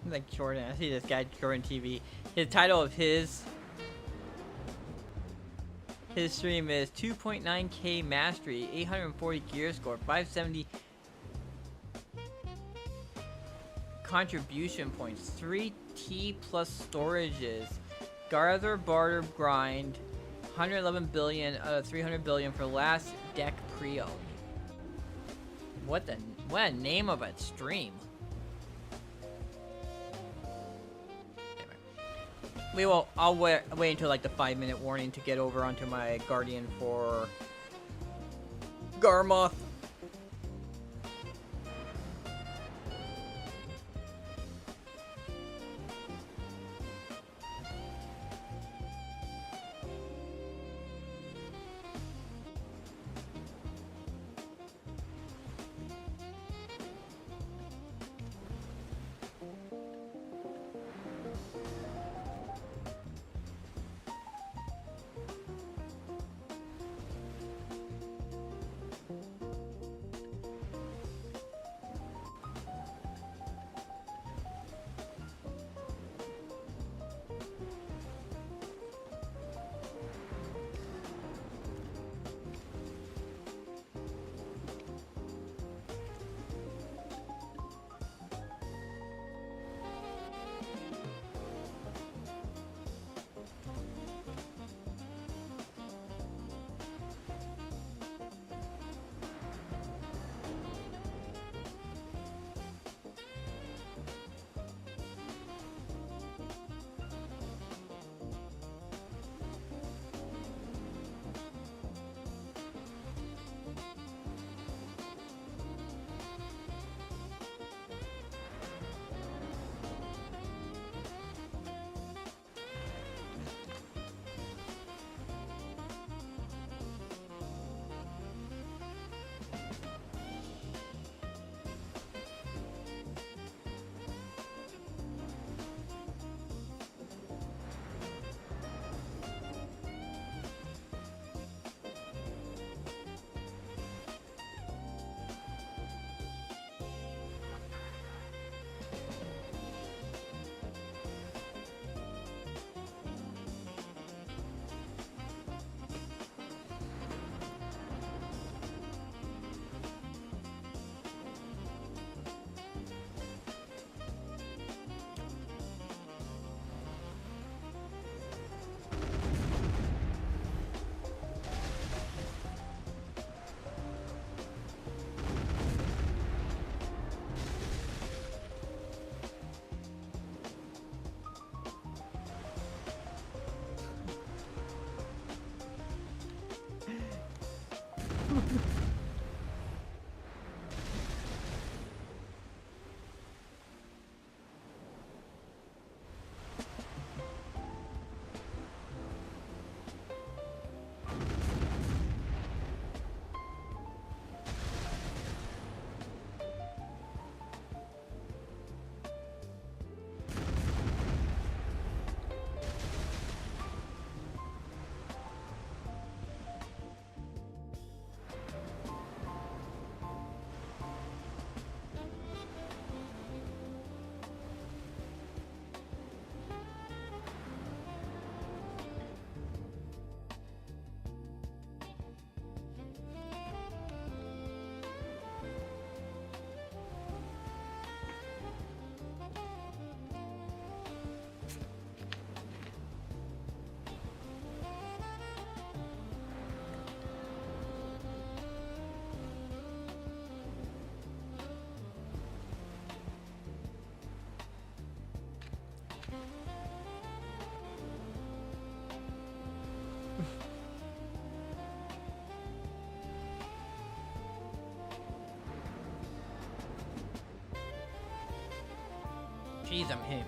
Like Jordan, I see this guy Jordan TV. His title of his stream is 2.9k mastery, 840 gear score, 570 contribution points, 3T plus storages, gather, barter, grind, 111 billion, 300 billion for last deck pre-owned. What a name of a stream. I'll wait until like the 5-minute warning to get over onto my Guardian for Garmoth. Jeez, I'm him.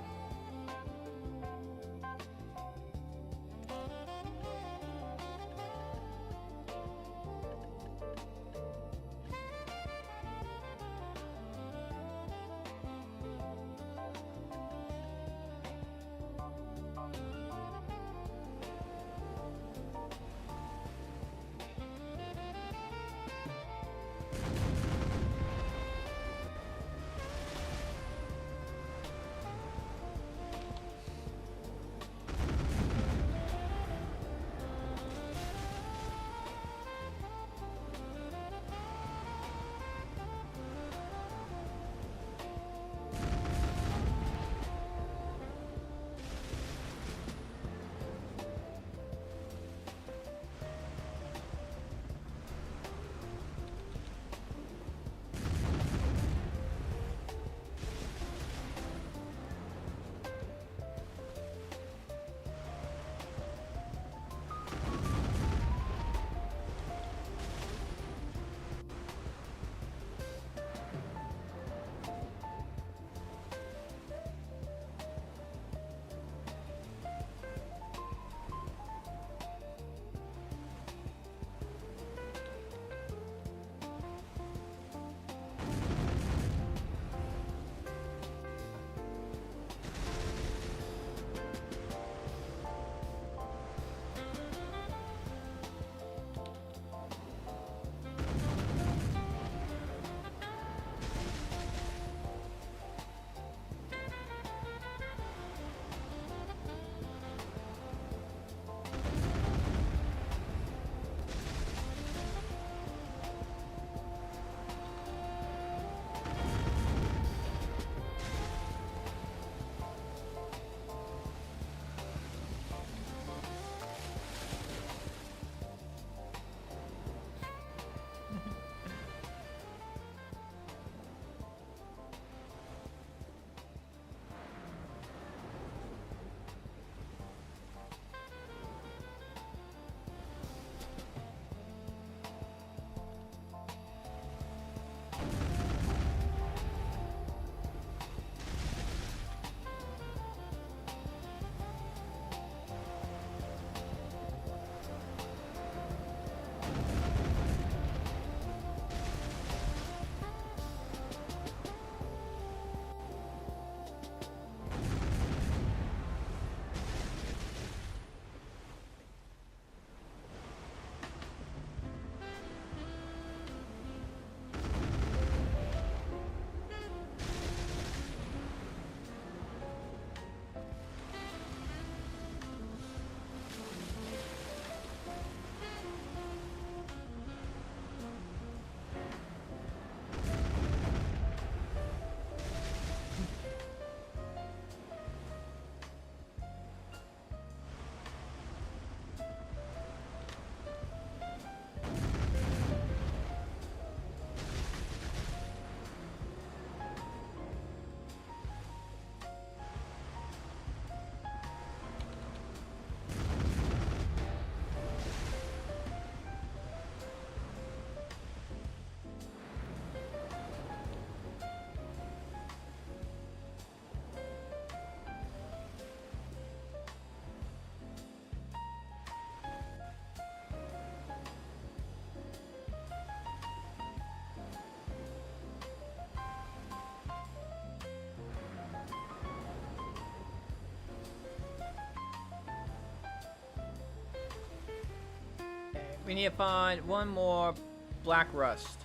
we need to find one more black rust.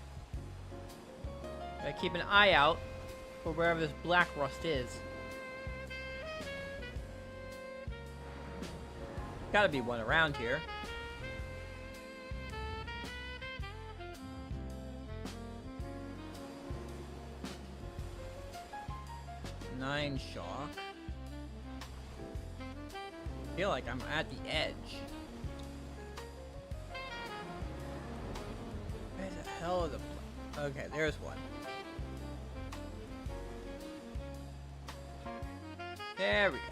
Gotta keep an eye out for wherever this black rust is. Gotta be one around here. Nine shock. Feel like I'm at the edge. Where the hell are the... Okay, there's one. There we go.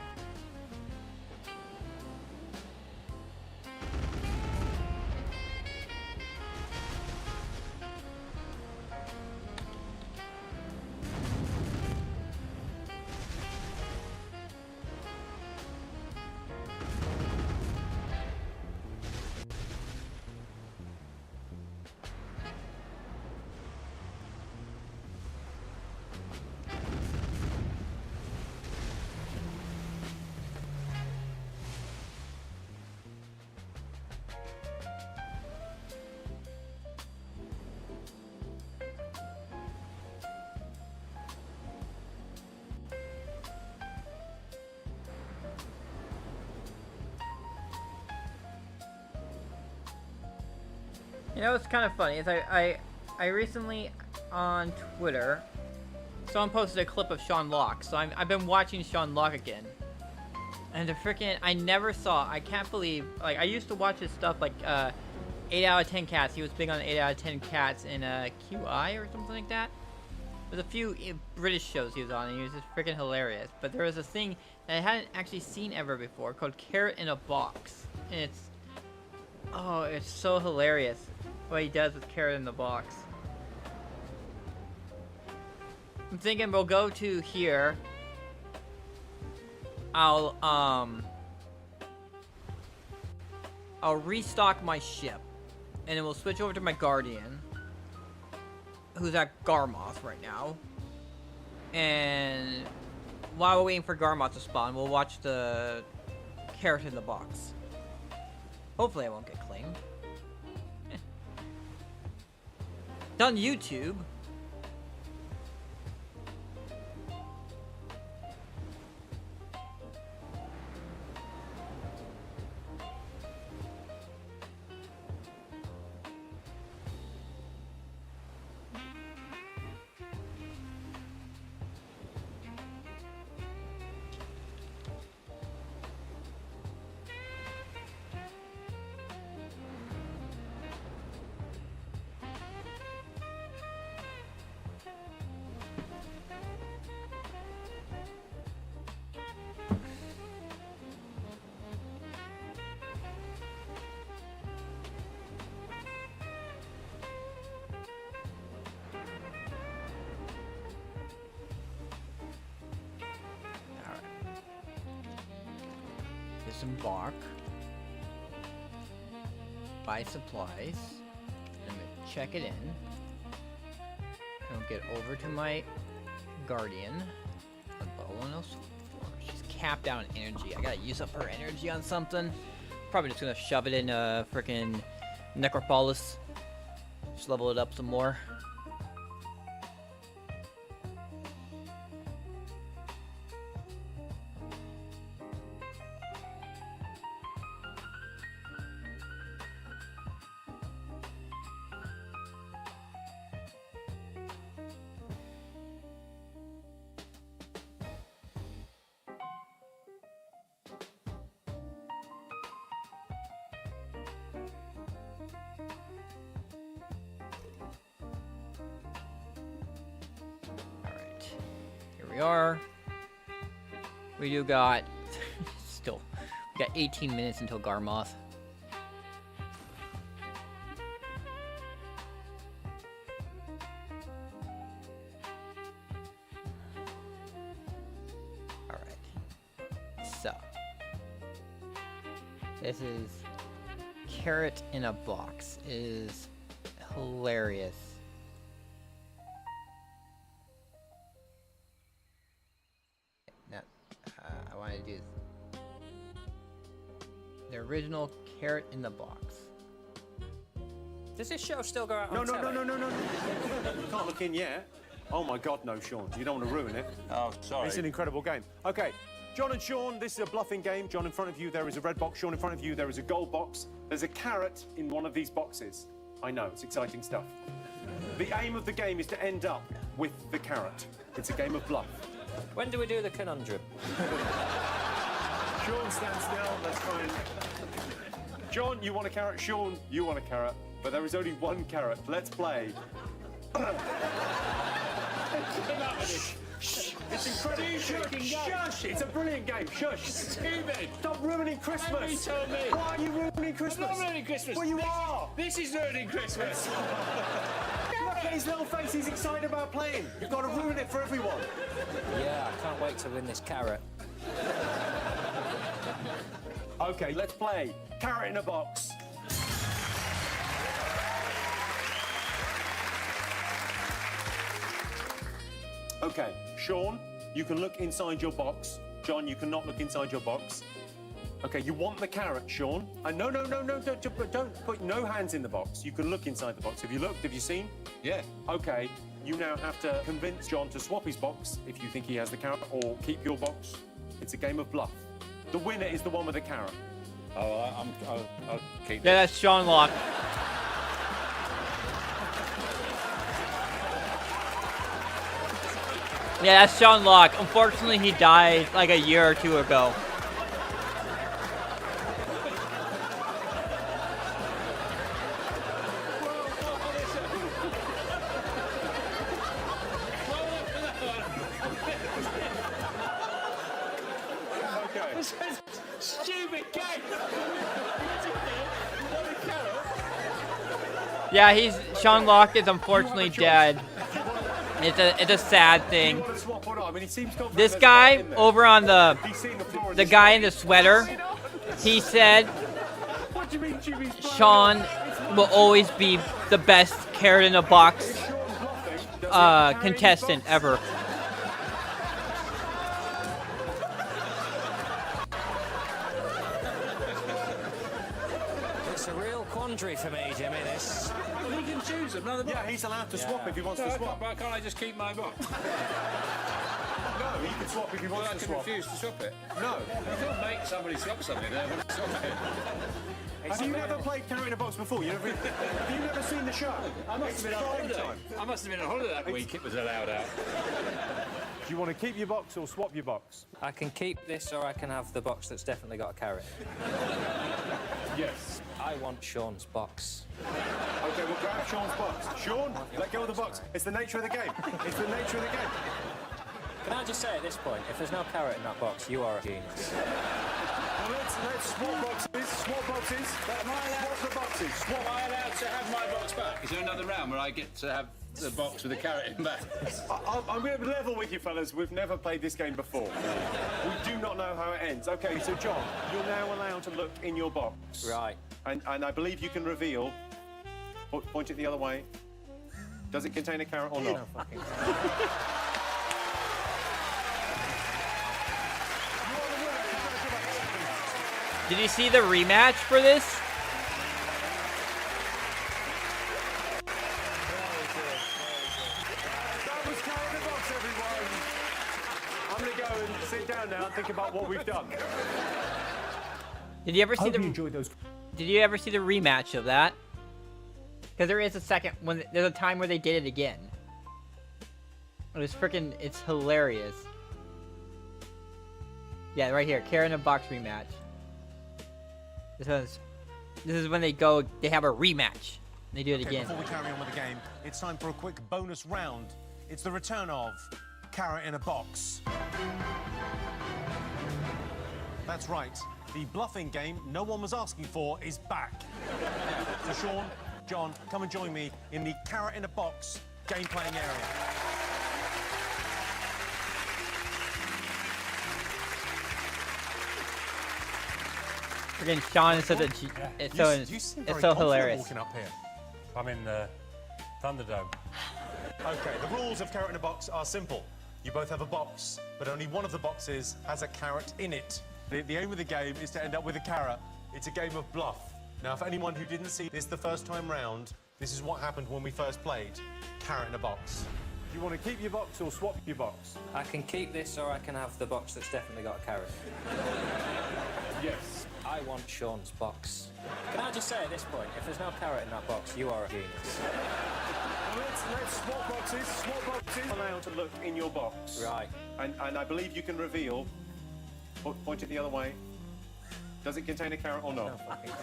You know what's kind of funny is I recently on Twitter, someone posted a clip of Sean Locke, so I've been watching Sean Locke again, and the freaking I never saw. I can't believe, like, I used to watch his stuff like 8 out of 10 cats. He was big on 8 out of 10 cats in QI or something like that. There's a few British shows he was on, and he was just freaking hilarious. But there was a thing that I hadn't actually seen ever before called Carrot in a Box, and it's so hilarious what he does with Carrot in the Box. I'm thinking we'll go to here. I'll restock my ship, and then we'll switch over to my Guardian, who's at Garmoth right now. And while we're waiting for Garmoth to spawn, we'll watch the Carrot in the Box. Hopefully I won't get claimed. It's on YouTube. Disembark. Buy supplies. I'm gonna check it in. I'll get over to my Guardian. She's capped out on energy. I gotta use up her energy on something. Probably just gonna shove it in frickin' Necropolis. Just level it up some more. We are. We do got still. We got 18 minutes until Garmoth. All right. So this is Carrot in a Box. It is hilarious. I want to do the original Carrot in the Box. Does this show still go out No, on no, telly? no, no, no, no. You can't look in yet. Oh my God, no, Sean. You don't want to ruin it. Oh, sorry. It's an incredible game. Okay, John and Sean, this is a bluffing game. John, in front of you, there is a red box. Sean, in front of you, there is a gold box. There's a carrot in one of these boxes. I know, it's exciting stuff. The aim of the game is to end up with the carrot. It's a game of bluff. When do we do the conundrum? Sean, stand still. Let's try and... John, you want a carrot. Sean, you want a carrot. But there is only one carrot. Let's play. It's incredible. Shush! It's a brilliant game. Shush! Stupid! Stop ruining Christmas! What have you told me? Why are you ruining Christmas? I'm not ruining Christmas. Well, you are! This is ruining Christmas. Look at his little face. He's excited about playing. You've got to ruin it for everyone. Yeah, I can't wait to win this carrot. Okay, let's play. Carrot in a box. Okay, Sean, you can look inside your box. John, you cannot look inside your box. Okay, you want the carrot, Sean. No, don't put no hands in the box. You can look inside the box. Have you looked? Have you seen? Yeah. Okay, you now have to convince John to swap his box if you think he has the carrot, or keep your box. It's a game of bluff. The winner is the one with the carrot. Oh, I'll keep Yeah, that's Sean Locke. Yeah, that's Sean Locke. Unfortunately, he died like a year or two ago. Okay. Stupid game. Yeah, Sean Locke is unfortunately dead. It's a sad thing. You want to swap or not? I mean, he seems confident This there's guy nothing in there. over on He's seen the floor of the this guy game. in the sweater, he said What do you mean, Jimmy's bluffing? Sean will always be the best carrot in a box Is Sean bluffing? Does he have carrot in his contestant box? ever. It's a real quandary for me, Jimmy, this. He can choose another box. Yeah, he's allowed to swap if he wants No, to swap. why can't I just keep my box? No, he can swap if he Well, wants I to can swap. refuse to swap it. No. You can't make somebody swap something. They want to swap it. Have you never played carrot in a box before? Have you never seen the show? I must It's have been on prime holiday. time. I must have been on holiday that week. It was allowed out. Do you want to keep your box or swap your box? I can keep this or I can have the box that's definitely got a carrot. Yes. I want Sean's box. Okay, we'll grab Sean's box. Sean, let go of the box. It's the nature of the game. It's the nature of the game. Can I just say at this point, if there's no carrot in that box, you are a genius. Well, let's swap boxes. Swap boxes. Swap the boxes. Swap. Am I allowed to have my box back? Is there another round where I get to have the box with the carrot in back? I'm going to level with you, fellas. We've never played this game before. We do not know how it ends. Okay, so John, you're now allowed to look in your box. Right. And I believe you can reveal. Point it the other way. Does it contain a carrot or not? No fucking carrot. Did you see the rematch for this? That was carrot in the box, everyone. I'm going to go and sit down now and think about what we've done. Did you ever see Hope the? you enjoyed those. Did you ever see the rematch of that? Because there is a second when there's a time where they did it again. It was freaking. It's hilarious. Yeah, right here, carrot in a box rematch. This is when they go. They have a rematch. They do it again. Before we carry on with the game, it's time for a quick bonus round. It's the return of Carrot in a Box. That's right. The bluffing game no one was asking for is back. So Sean, John, come and join me in the Carrot in a Box game playing area. Freaking Sean is such a. It's so. You seem very It's so confident hilarious. walking up here. I'm in the Thunderdome. Okay, the rules of Carrot in a Box are simple. You both have a box, but only one of the boxes has a carrot in it. The aim of the game is to end up with a carrot. It's a game of bluff. Now, for anyone who didn't see this the first time round, This is what happened when we first played Carrot in a Box. Do you want to keep your box or swap your box? I can keep this or I can have the box that's definitely got a carrot. Yes. I want Sean's box. Can I just say at this point, if there's no carrot in that box, you are a genius. Let's swap boxes. Swap boxes. Allowed to look in your box. Right. And I believe you can reveal. Point it the other way. Does it contain a carrot or not? No fucking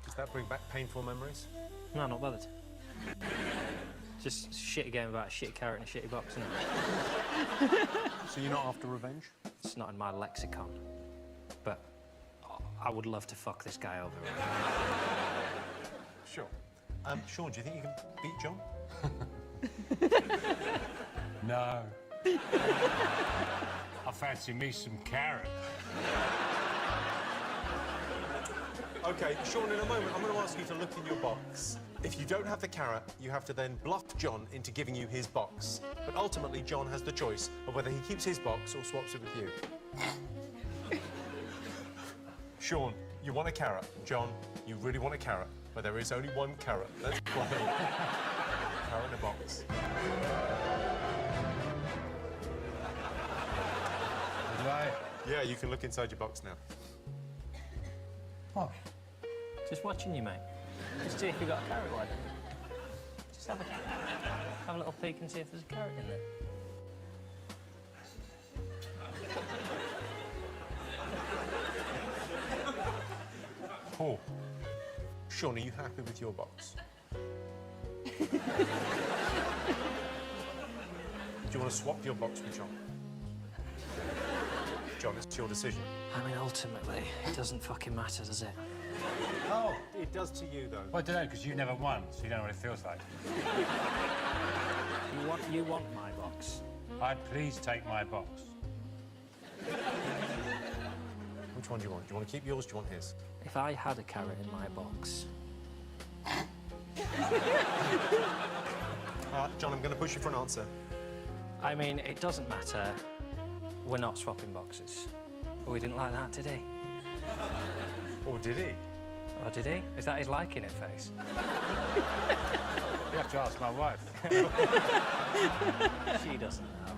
Does that bring back painful memories? No, not bothered. Just a shitty game about a shitty carrot and a shitty box, isn't it? So you're not after revenge? It's not in my lexicon. But I would love to fuck this guy over. Sure. Sean, do you think you can beat John? No. I fancy me some carrot. Okay, Sean, in a moment, I'm going to ask you to look in your box. If you don't have the carrot, you have to then bluff John into giving you his box. But ultimately, John has the choice of whether he keeps his box or swaps it with you. Sean, you want a carrot. John, you really want a carrot. But there is only one carrot. Let's play. Carrot in a box. Right. Yeah, you can look inside your box now. What? Just watching you, mate. Just see if you got a carrot, why don't you? Just have a little peek and see if there's a carrot in there. Oh. Sean, are you happy with your box? Do you want to swap your box with John? John, it's your decision. I mean, ultimately, it doesn't fucking matter, does it? Oh, it does to you, though. Well, I don't know, because you've never won, so you don't know what it feels like. You want my box? I'd please take my box. Which one do you want? Do you want to keep yours, do you want his? If I had a carrot in my box... John, I'm going to push you for an answer. I mean, it doesn't matter. We're not swapping boxes. But we didn't like that, did he? Or did he? Oh, did he? Is that his liking it face? You have to ask my wife. She doesn't know.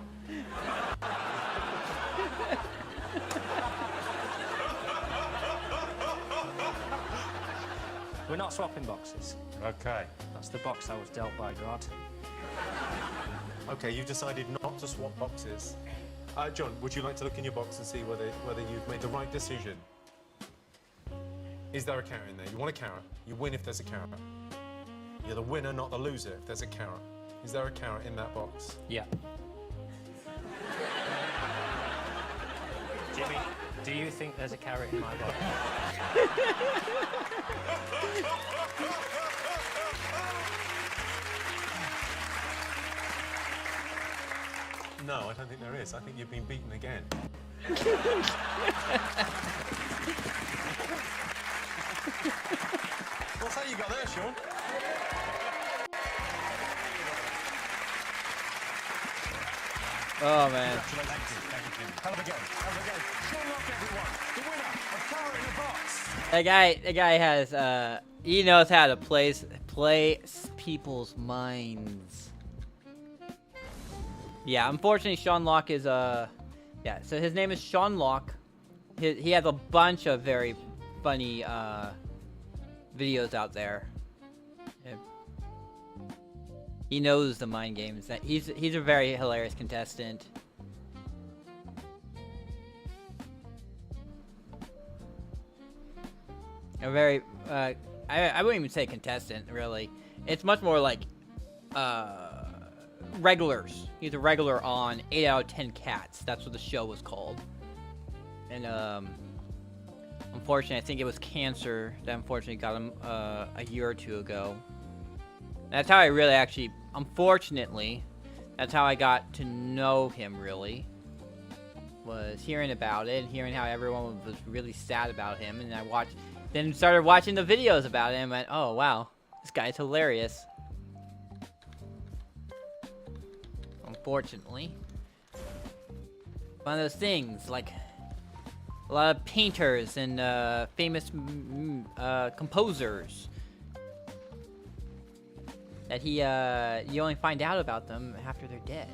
We're not swapping boxes. Okay. That's the box I was dealt by God. Okay, you've decided not to swap boxes. John, would you like to look in your box and see whether you've made the right decision? Is there a carrot in there? You want a carrot. You win if there's a carrot. You're the winner, not the loser, if there's a carrot. Is there a carrot in that box? Yeah. Jimmy, do you think there's a carrot in my box? No, I don't think there is. I think you've been beaten again. What's that you got there, Sean? Oh man. Hell of a game. Hell of a game. Sean Locke, everyone. The winner of Carrot in a Box. That guy has he knows how to play people's minds. Yeah, unfortunately Sean Locke is yeah, so his name is Sean Locke. He has a bunch of very funny videos out there. Yeah. He knows the mind games. That he's a very hilarious contestant. A very I wouldn't even say contestant, really. It's much more like regulars. He's a regular on 8 out of 10 Cats. That's what the show was called. And unfortunately, I think it was cancer that unfortunately got him a year or two ago. And that's how I really actually, unfortunately, that's how I got to know him, really. was hearing about it, and hearing how everyone was really sad about him, and I then started watching the videos about him, and went, oh wow, this guy's hilarious. Unfortunately, one of those things, like a lot of painters and famous composers, that you only find out about them after they're dead.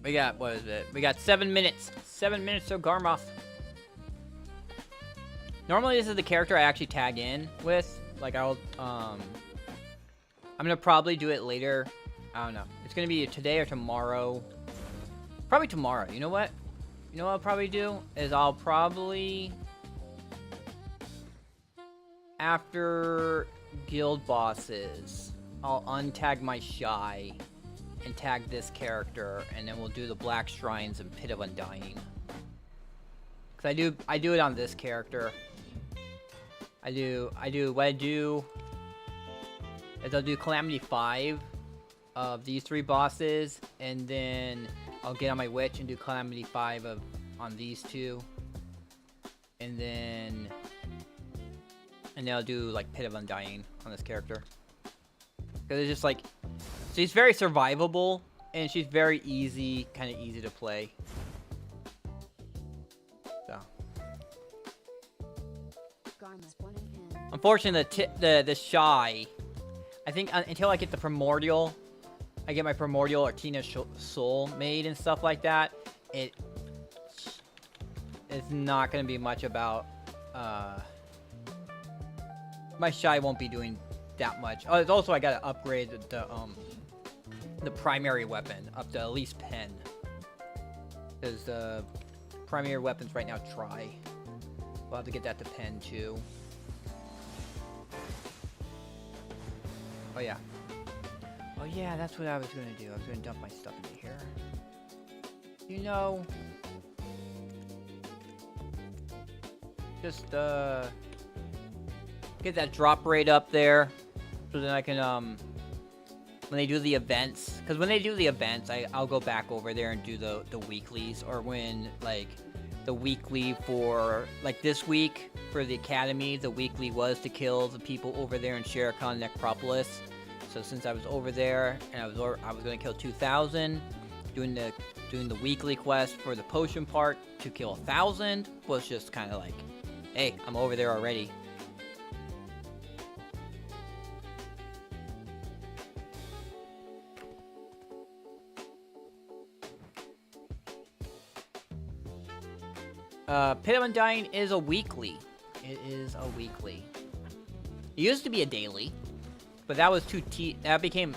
We got, what is it? We got 7 minutes. 7 minutes till Garmoth. Normally this is the character I actually tag in with. Like I'm gonna probably do it later. I don't know. It's gonna be today or tomorrow. Probably tomorrow. You know what? You know what I'll probably do? Is I'll probably, after guild bosses, I'll untag my Shy and tag this character, and then we'll do the Black Shrines and Pit of Undying. Cause I do it on this character. What I do is I'll do Calamity 5 of these 3 bosses, and then I'll get on my Witch and do Calamity 5 on these 2. And then I'll do like Pit of Undying on this character. Cause it's just like, she's very survivable, and she's very easy, kind of easy to play. So. Unfortunately, the Shy, I think until I get the Primordial, I get my Primordial or Tina Soul made and stuff like that, it's not going to be much about, my Shy won't be doing that much. Oh, it's also I gotta upgrade the primary weapon up to at least Pen, because the primary weapons right now try. We'll have to get that to Pen too. Oh yeah. Oh yeah, that's what I was gonna do. I was gonna dump my stuff into here. You know, just get that drop rate up there, so then I can when they do the events, because when they do the events, I'll go back over there and do the weeklies, or when like the weekly for like this week for the academy, the weekly was to kill the people over there in Sherikon Necropolis. So since I was over there and I was gonna kill 2,000, doing the weekly quest for the potion part to kill 1,000 was just kind of like, hey, I'm over there already. Pit of Undying is a weekly. It is a weekly. It used to be a daily, but that was it became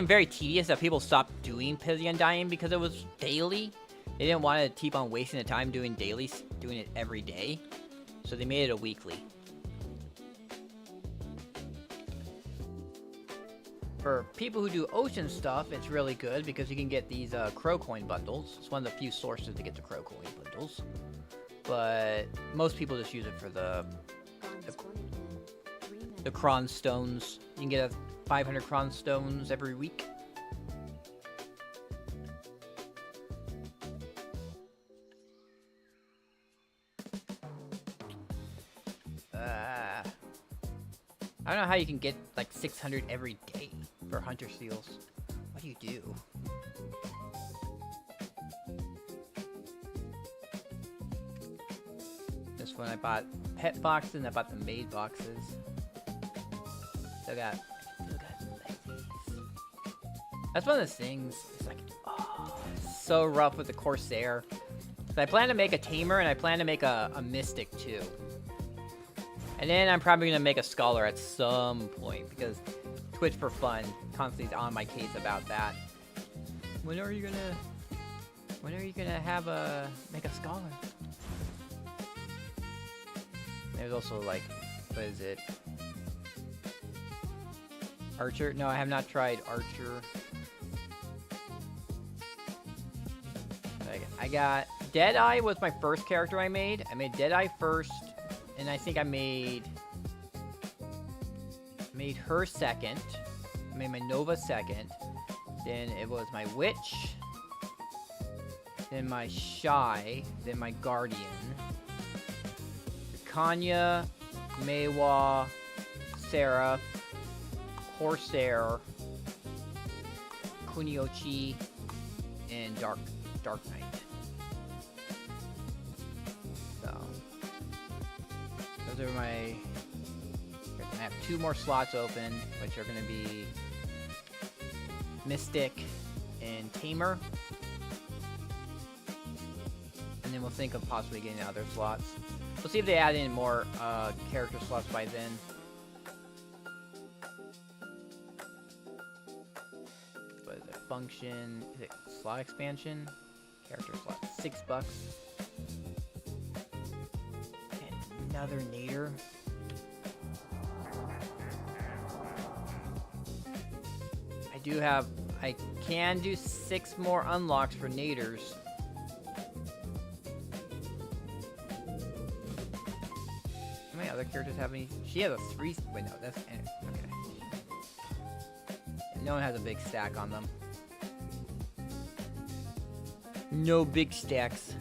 very tedious that people stopped doing Pit of the Undying because it was daily. They didn't want to keep on wasting the time doing dailies, doing it every day, so they made it a weekly. For people who do ocean stuff, it's really good because you can get these crow coin bundles. It's one of the few sources to get the crow coin bundles. But most people just use it for the Kron stones. You can get 500 Kron stones every week. I don't know how you can get like 600 every day for hunter seals. What do you do? When I bought pet boxes and I bought the maid boxes. Still got that's one of those things. It's like, oh, it's so rough with the Corsair. So I plan to make a tamer and I plan to make a mystic too. And then I'm probably gonna make a scholar at some point because Twitch for Fun constantly on my case about that. When are you gonna have make a scholar? There's also like, what is it? Archer? No, I have not tried Archer. I got Deadeye was my first character I made. I made Deadeye first, and I think I made her second. I made my Nova second. Then it was my Witch. Then my Shy. Then my Guardian. Kanya, Meiwa, Seraph, Corsair, Kuniochi, and Dark Knight. So those are my. I have 2 more slots open, which are going to be Mystic and Tamer. And then we'll think of possibly getting other slots. We'll see if they add in more character slots by then. What is it? Function? Is it slot expansion? Character slot. $6. And another Nader. I can do 6 more unlocks for Naders. How many other characters have any? She has a 3. Wait, no, that's okay. No one has a big stack on them. No big stacks.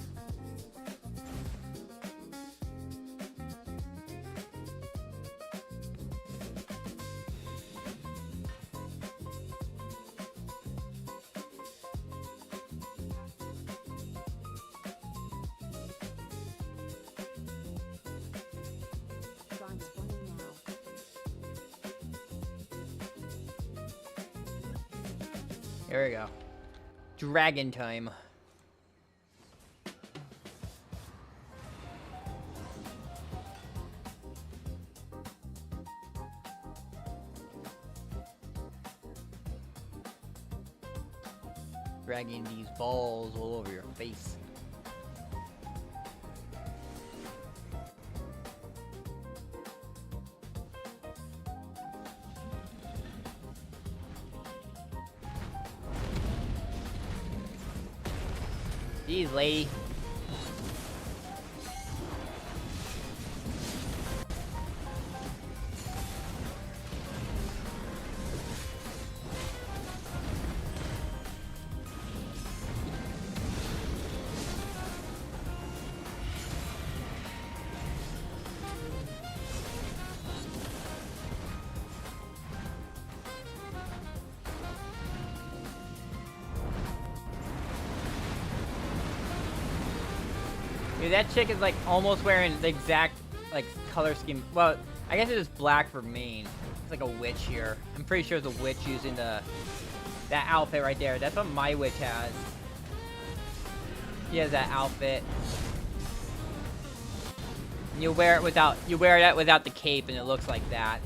There we go. Dragon time. Dragging these balls all over your face. Jeez, lady. Dude, that chick is like almost wearing the exact like color scheme. Well, I guess it is black for main. It's like a witch here. I'm pretty sure it's a witch using that outfit right there. That's what my witch has. She has that outfit. And you wear that without the cape, and it looks like that.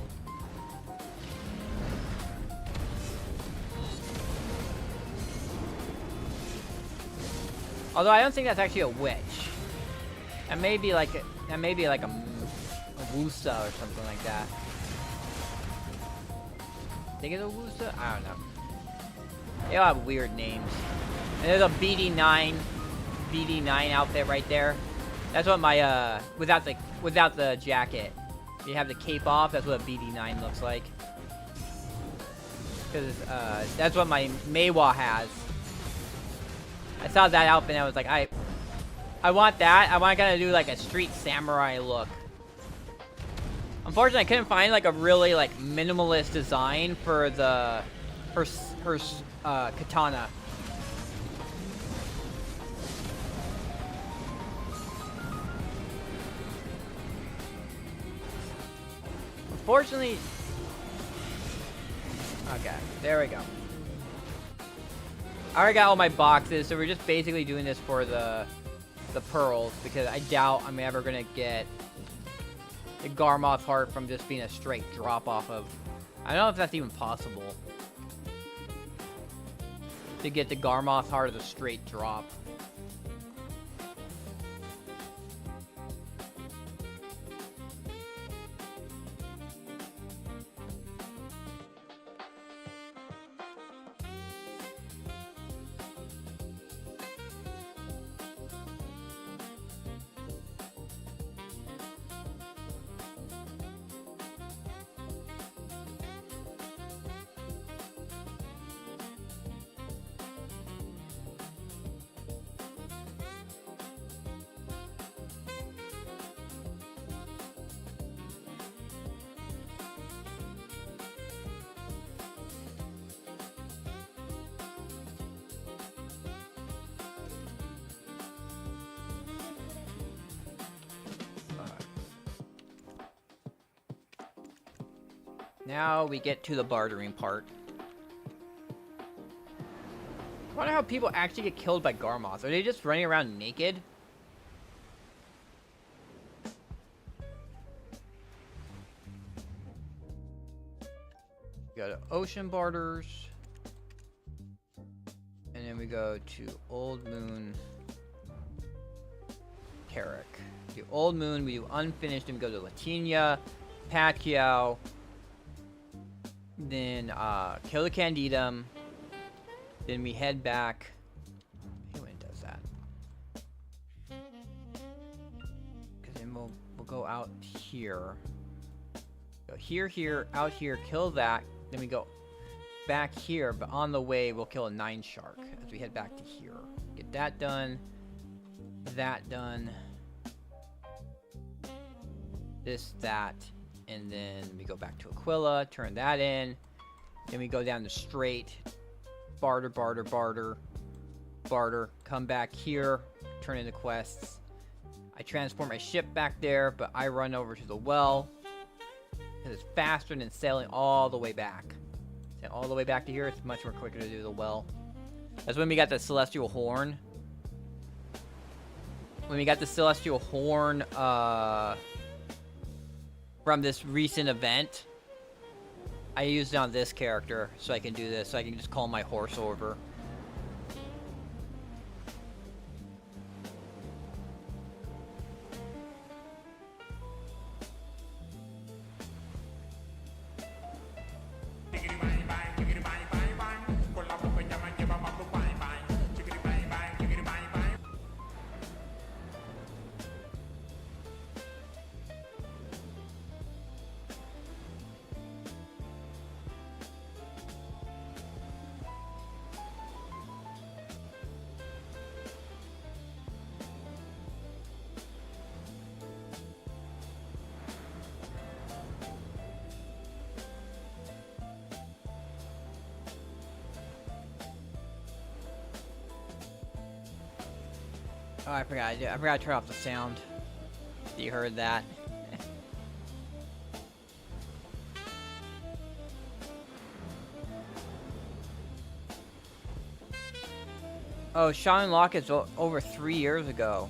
Although I don't think that's actually a witch. That may be like a Wusa or something like that. Think it's a Wusa? I don't know. They all have weird names. And there's a BD9 outfit right there. That's what my without the jacket. You have the cape off. That's what a BD9 looks like. Because that's what my Meiwa has. I saw that outfit and I was like, I want that. I want to kind of do like a street samurai look. Unfortunately, I couldn't find like a really like minimalist design for her katana. Unfortunately, okay, there we go. I already got all my boxes, so we're just basically doing this for the pearls, because I doubt I'm ever gonna get the Garmoth heart from just being a straight drop off of. I don't know if that's even possible to get the Garmoth heart as a straight drop. Now we get to the bartering part. I wonder how people actually get killed by Garmoths. Are they just running around naked? We go to Ocean Barters. And then we go to Old Moon Carrick. Do Old Moon, we do Unfinished, and we go to Latinia, Pacquiao. Then kill the Candidum. Then we head back. I hate when it does that. Because then we'll go out here. Go here, out here, kill that. Then we go back here, but on the way we'll kill a 9 shark as we head back to here. Get that done. That done. This, that. And then we go back to Aquila, turn that in. Then we go down the straight. Barter, barter, barter. Barter. Come back here. Turn in the quests. I transport my ship back there, but I run over to the well. Because it's faster than sailing all the way back. And all the way back to here, it's much more quicker to do the well. That's when we got the Celestial Horn. When we got the Celestial Horn, from this recent event, I used it on this character, so I can do this. So I can just call my horse over. Oh, I forgot to turn off the sound. You heard that. Oh, Shaman Locket's over 3 years ago.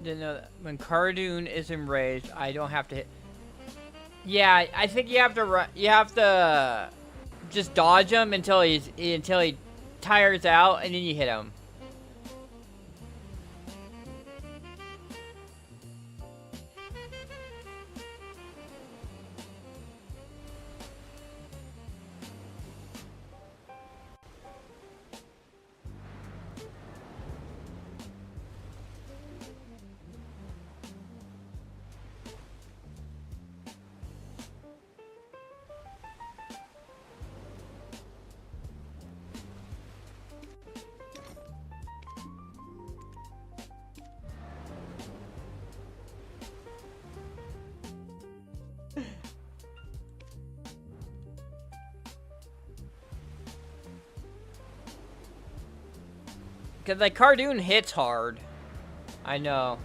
Didn't know that. When Cardoon is enraged, I don't have to hit. Yeah, I think you have to run. You have to just dodge him until he tires out, and then you hit him. Cause like Cardoon hits hard. I know.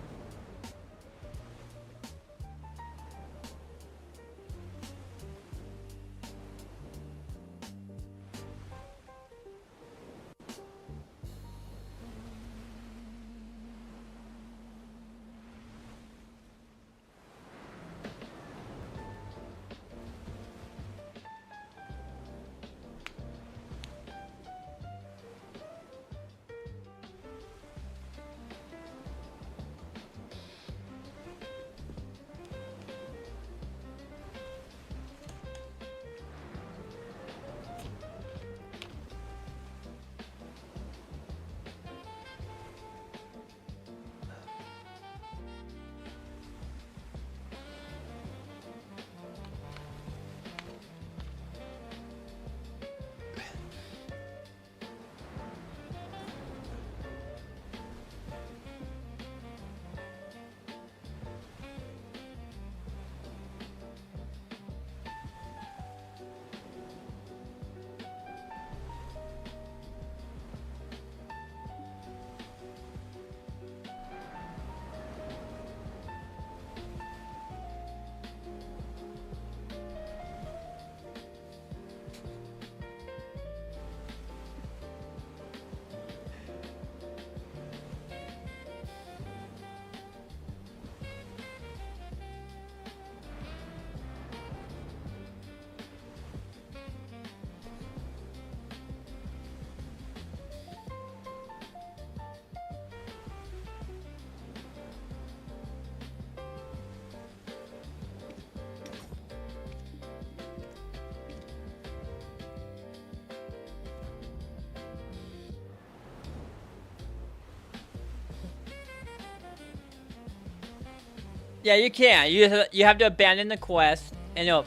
Yeah, you can. You have to abandon the quest, and it'll...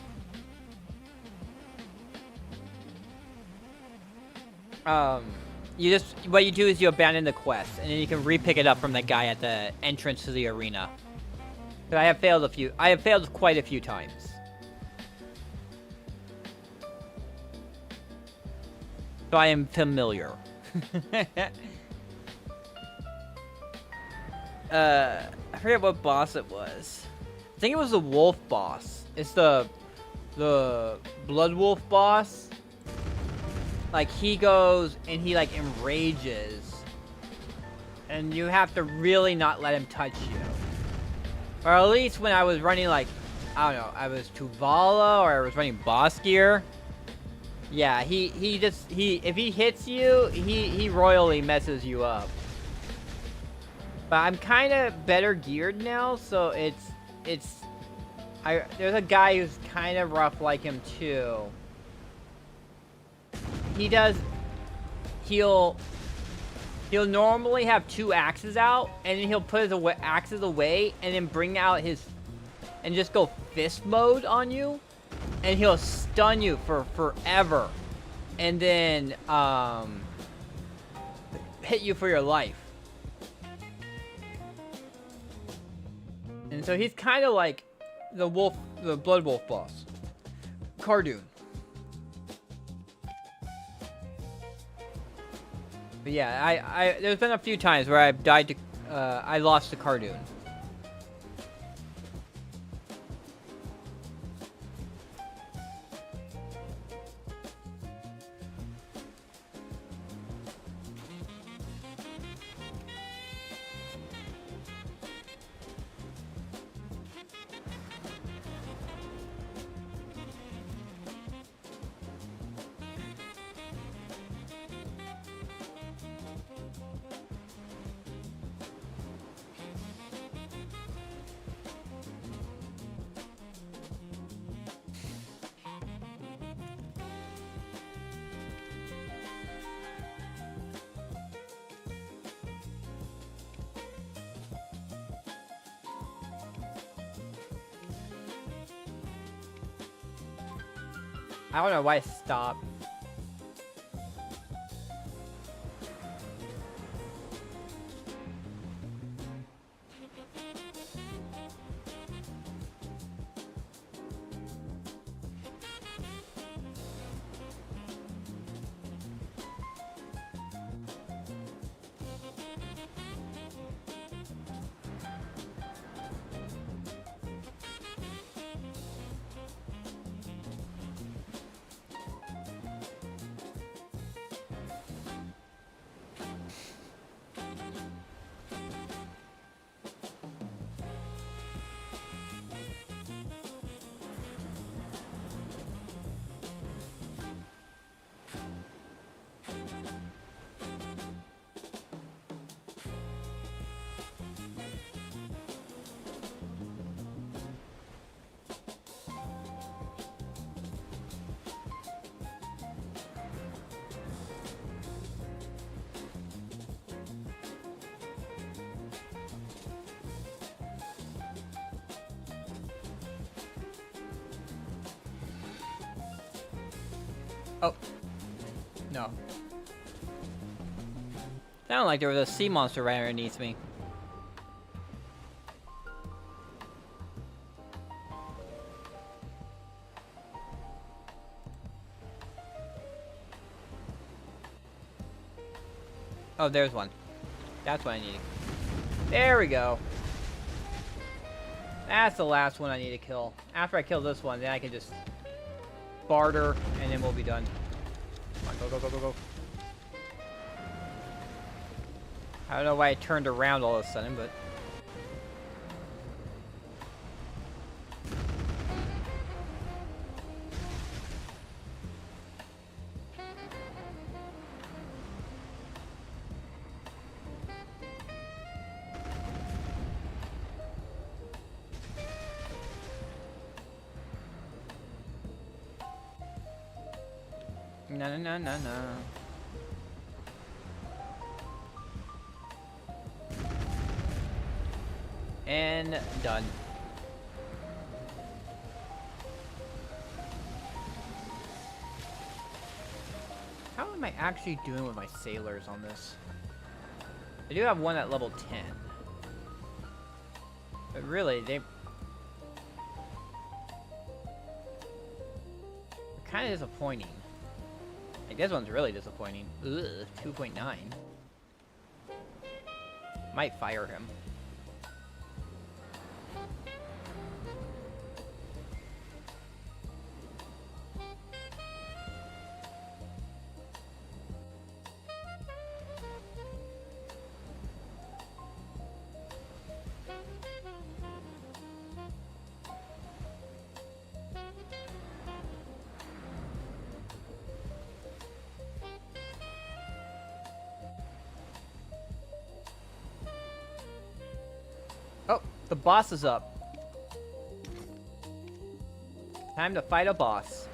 what you do is you abandon the quest, and then you can re-pick it up from the guy at the entrance to the arena. But I have failed quite a few times. So I am familiar. I forget what boss it was. I think it was the wolf boss. It's the blood wolf boss. Like, he goes and he like enrages, and you have to really not let him touch you. Or at least when I was running, like, I don't know, I was Tuvala or I was running boss gear. Yeah, if he hits you, he royally messes you up. But I'm kind of better geared now, so there's a guy who's kind of rough like him too. He'll normally have 2 axes out, and then he'll put his axes away, and then bring out and just go fist mode on you, and he'll stun you for forever, and then hit you for your life. And so he's kind of like the blood wolf boss, Cardoon. But yeah, there's been a few times where I've died to, I lost to Cardoon. I don't know why I stopped. Oh. No. Sounded like there was a sea monster right underneath me. Oh, there's one. That's what I need. There we go. That's the last one I need to kill. After I kill this one, then I can just barter, and then we'll be done. Come on, go, go, go, go, go. I don't know why I turned around all of a sudden, but... No, no, no, no, no. And done. How am I actually doing with my sailors on this? I do have one at level 10. But really, they're kind of disappointing. Like, this one's really disappointing. Ugh, 2.9. Might fire him. Oh, the boss is up. Time to fight a boss.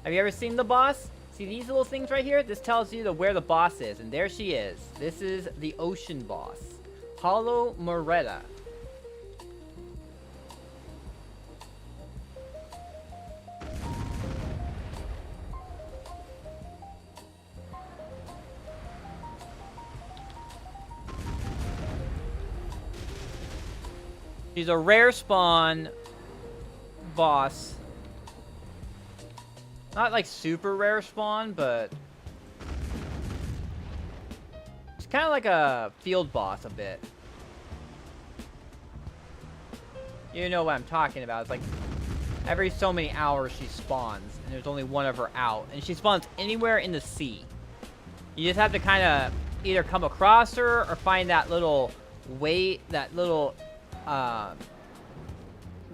Have you ever seen the boss? See these little things right here? This tells you where the boss is, and there she is. This is the ocean boss, Hollow Moretta. She's a rare spawn boss. Not like super rare spawn, but it's kind of like a field boss a bit. You know what I'm talking about. It's like every so many hours she spawns, and there's only one of her out. And she spawns anywhere in the sea. You just have to kind of either come across her or find that little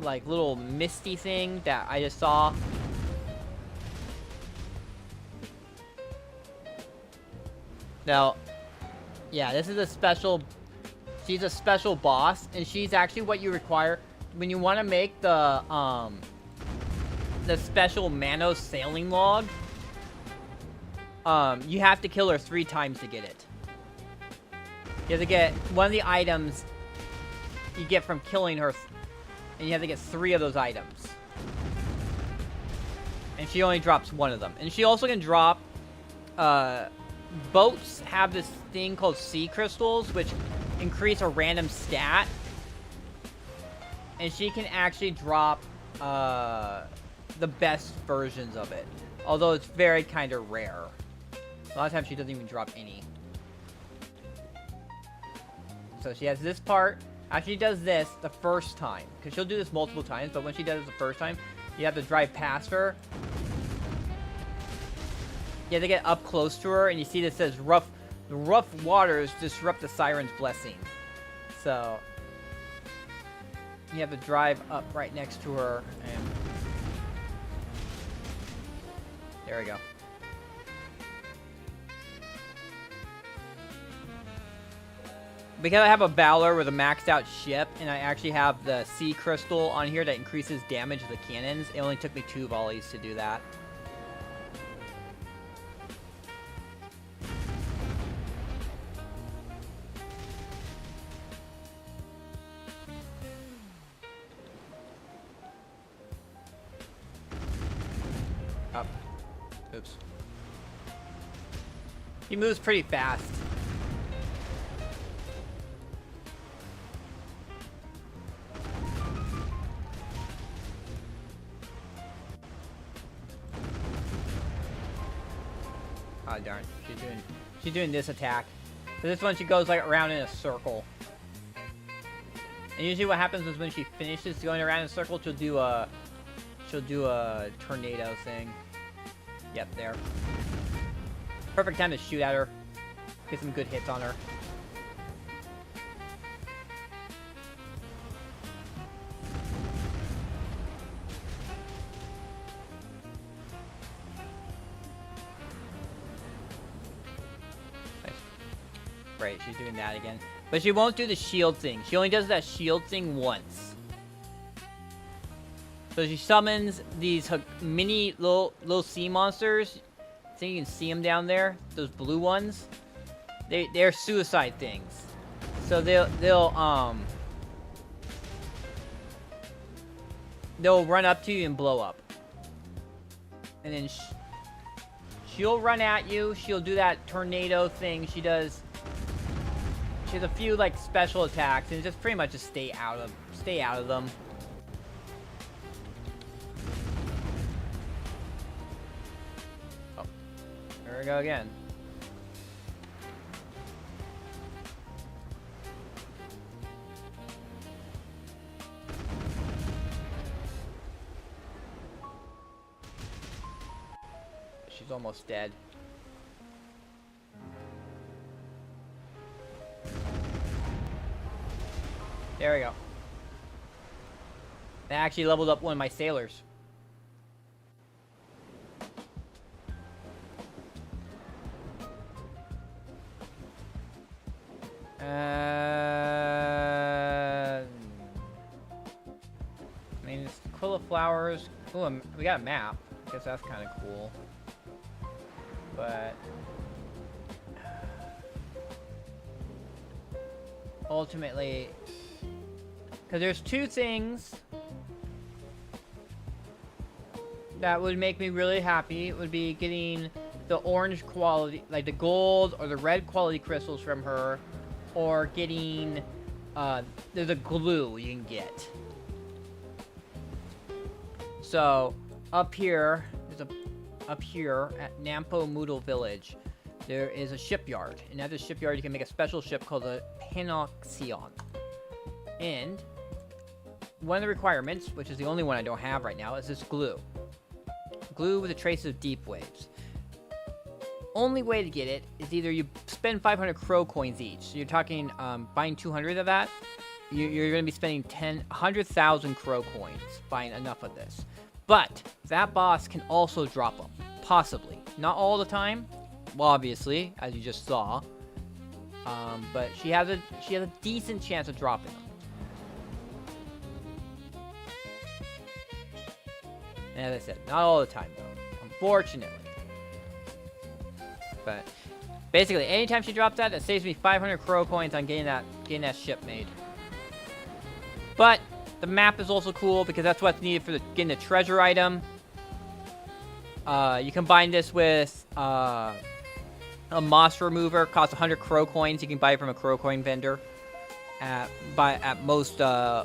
like little misty thing that I just saw. Now, yeah, this is a special, she's a special boss, and she's actually what you require when you want to make the special Manos sailing log. You have to kill her 3 times to get it. You have to get one of the items you get from killing her, and you have to get 3 of those items. And she only drops one of them. And she also can drop... boats have this thing called sea crystals, which increase a random stat. And she can actually drop the best versions of it. Although it's very kind of rare. A lot of times she doesn't even drop any. So she has this part. Actually does this the first time. Because she'll do this multiple times, but when she does it the first time, you have to drive past her. You have to get up close to her, and you see that says the rough waters disrupt the siren's blessing. So you have to drive up right next to her, and there we go. Because I have a Valor with a maxed out ship, and I actually have the sea crystal on here that increases damage to the cannons, it only took me 2 volleys to do that. Up. Oops. He moves pretty fast. Oh darn, she's doing this attack. So this one she goes like around in a circle. And usually what happens is when she finishes going around in a circle, she'll do a tornado thing. Yep, there. Perfect time to shoot at her. Get some good hits on her. Right, she's doing that again. But she won't do the shield thing. She only does that shield thing once. So she summons these mini little sea monsters. I think you can see them down there. Those blue ones. They're suicide things. So they'll run up to you and blow up. And then she'll run at you. She'll do that tornado thing. She has a few like special attacks, and just pretty much just stay out of them. Oh, there we go again. She's almost dead. There we go. I actually leveled up one of my sailors. I mean, it's Quill of Flowers. Ooh, we got a map. I guess that's kind of cool. But ultimately, because there's two things that would make me really happy. It would be getting the orange quality, like the gold or the red quality crystals from her, or getting there's a glue you can get. So up here, up here at Nampo Moodle Village, there is a shipyard, and at the shipyard you can make a special ship called the Panoxion. And one of the requirements, which is the only one I don't have right now, is this glue. Glue with a trace of deep waves. Only way to get it is either you spend 500 crow coins each. So you're talking buying 200 of that. You're going to be spending 100,000 crow coins buying enough of this. But that boss can also drop them, possibly. Not all the time, well, obviously, as you just saw. But she has a decent chance of dropping them. And as I said, not all the time though, unfortunately. But basically, anytime she drops that, it saves me 500 crow coins on getting that ship made. But the map is also cool because that's what's needed for getting the treasure item. You combine this with a moss remover, costs 100 crow coins. You can buy it from a crow coin vendor at most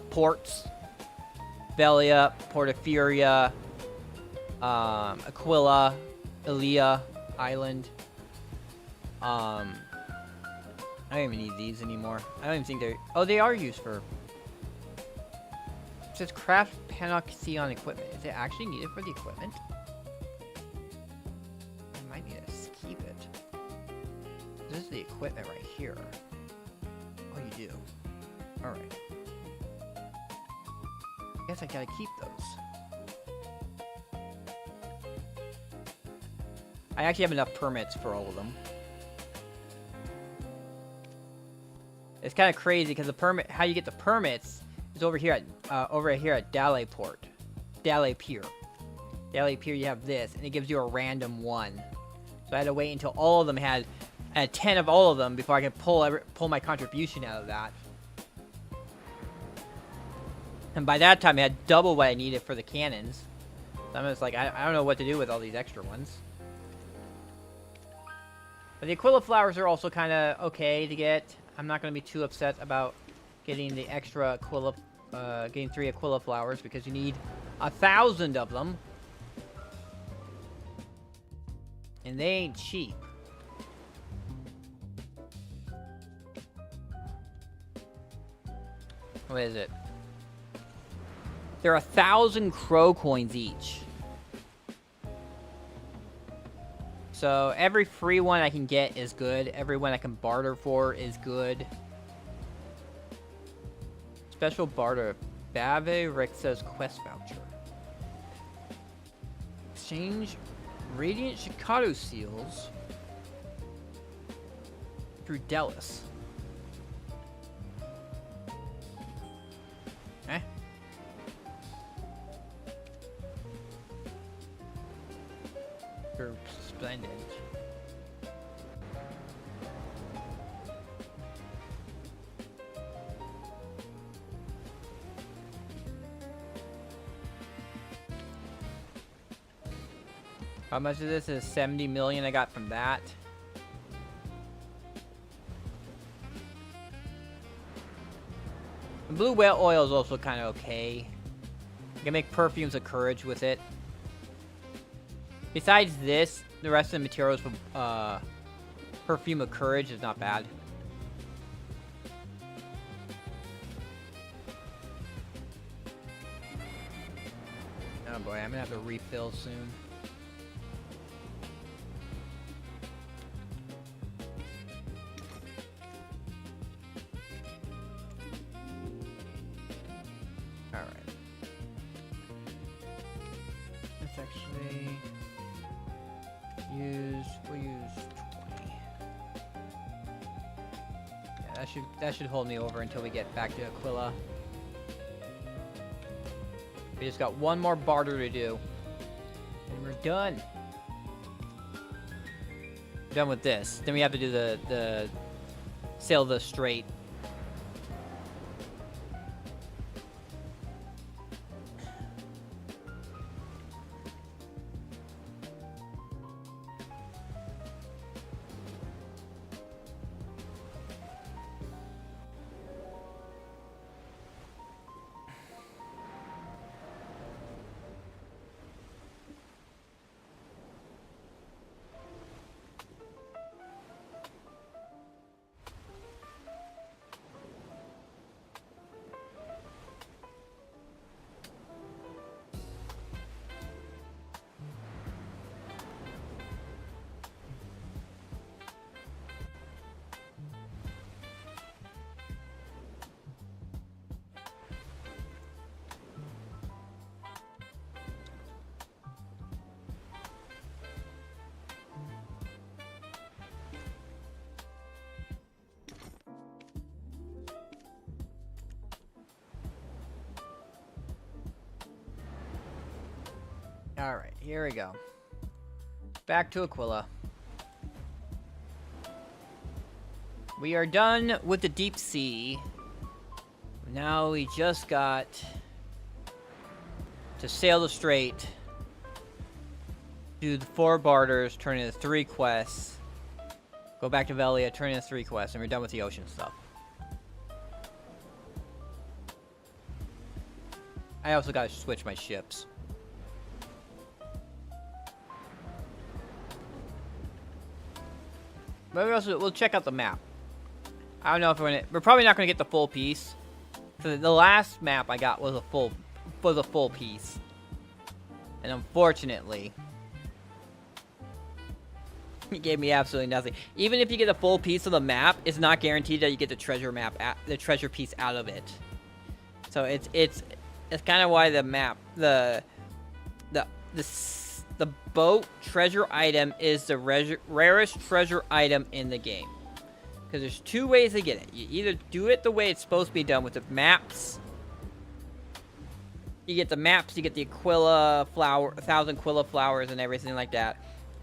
ports. Velia, Portafuria, Aquila, Ilia Island. I don't even need these anymore. I don't even think they're... Oh, they are used for... It says craft Panoxion equipment. Is it actually needed for the equipment? I might need to keep it. This is the equipment right here. Oh, you do. Alright. I guess I gotta keep those. I actually have enough permits for all of them. It's kind of crazy because the permit, how you get the permits is over here at Dale Port. Dale Pier. Dale Pier, you have this, and it gives you a random one. So I had to wait until all of them had 10 of all of them before I could pull my contribution out of that. And by that time, I had double what I needed for the cannons. So I'm just like, I don't know what to do with all these extra ones. But the Aquila flowers are also kind of okay to get. I'm not going to be too upset about getting the extra Aquila, getting 3 Aquila flowers because you need 1,000 of them. And they ain't cheap. What is it? They're 1,000 crow coins each. So every free one I can get is good. Every one I can barter for is good. Special barter. Bave Rexa's quest voucher. Exchange Radiant Shikado seals through Delis. Eh? Splendid. How much of this is 70 million I got from that? The blue whale oil is also kind of okay. You can make perfumes of courage with it. Besides this, the rest of the materials for perfume of courage is not bad. Oh boy, I'm gonna have to refill soon. Alright. Let's actually... we'll use 20. Yeah, that should hold me over until we get back to Aquila. We just got one more barter to do. And we're done. We're done with this. Then we have to do the sail the strait. Alright, here we go. Back to Aquila. We are done with the deep sea. Now we just got to sail the strait do the 4 barters, turn into 3 quests, go back to Velia, turn into 3 quests, and we're done with the ocean stuff. I also gotta switch my ships. But we'll check out the map. I don't know if we're probably not gonna get the full piece. So the last map I got was a full piece, and unfortunately, it gave me absolutely nothing. Even if you get a full piece of the map, it's not guaranteed that you get the treasure piece out of it. So it's kind of why the map, the boat treasure item is the rarest treasure item in the game. Because there's 2 ways to get it. You either do it the way it's supposed to be done with the maps. You get the maps, you get the Aquila flower, 1,000 Aquila flowers and everything like that.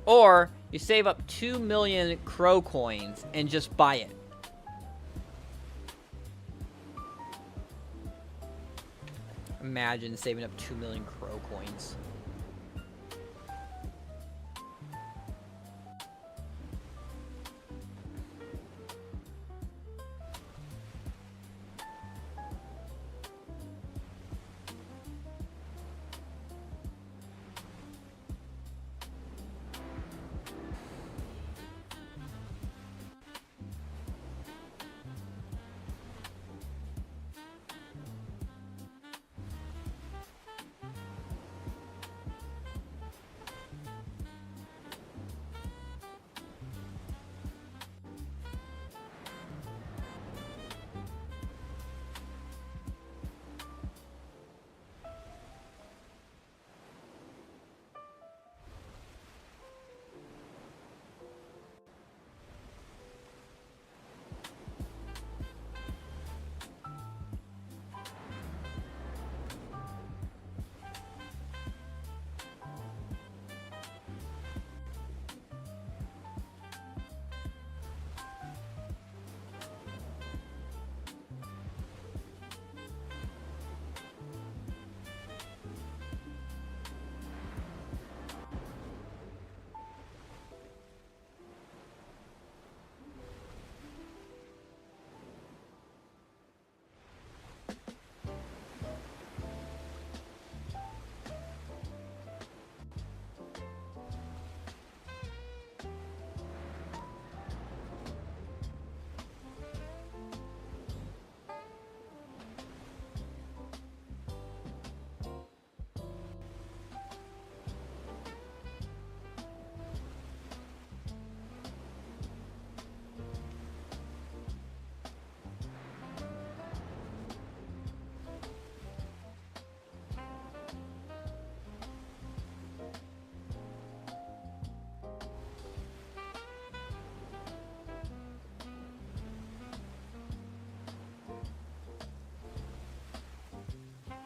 Or you save up 2 million crow coins and just buy it. Imagine saving up 2 million crow coins.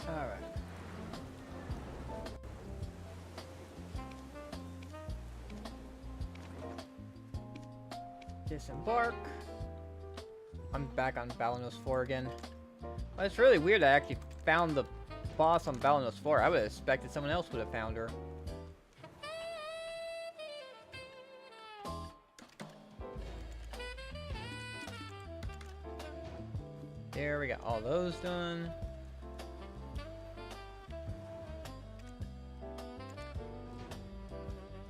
Alright. Disembark. I'm back on Balanos 4 again. Well, it's really weird I actually found the boss on Balanos 4. I would have expected someone else would have found her. There we got all those done.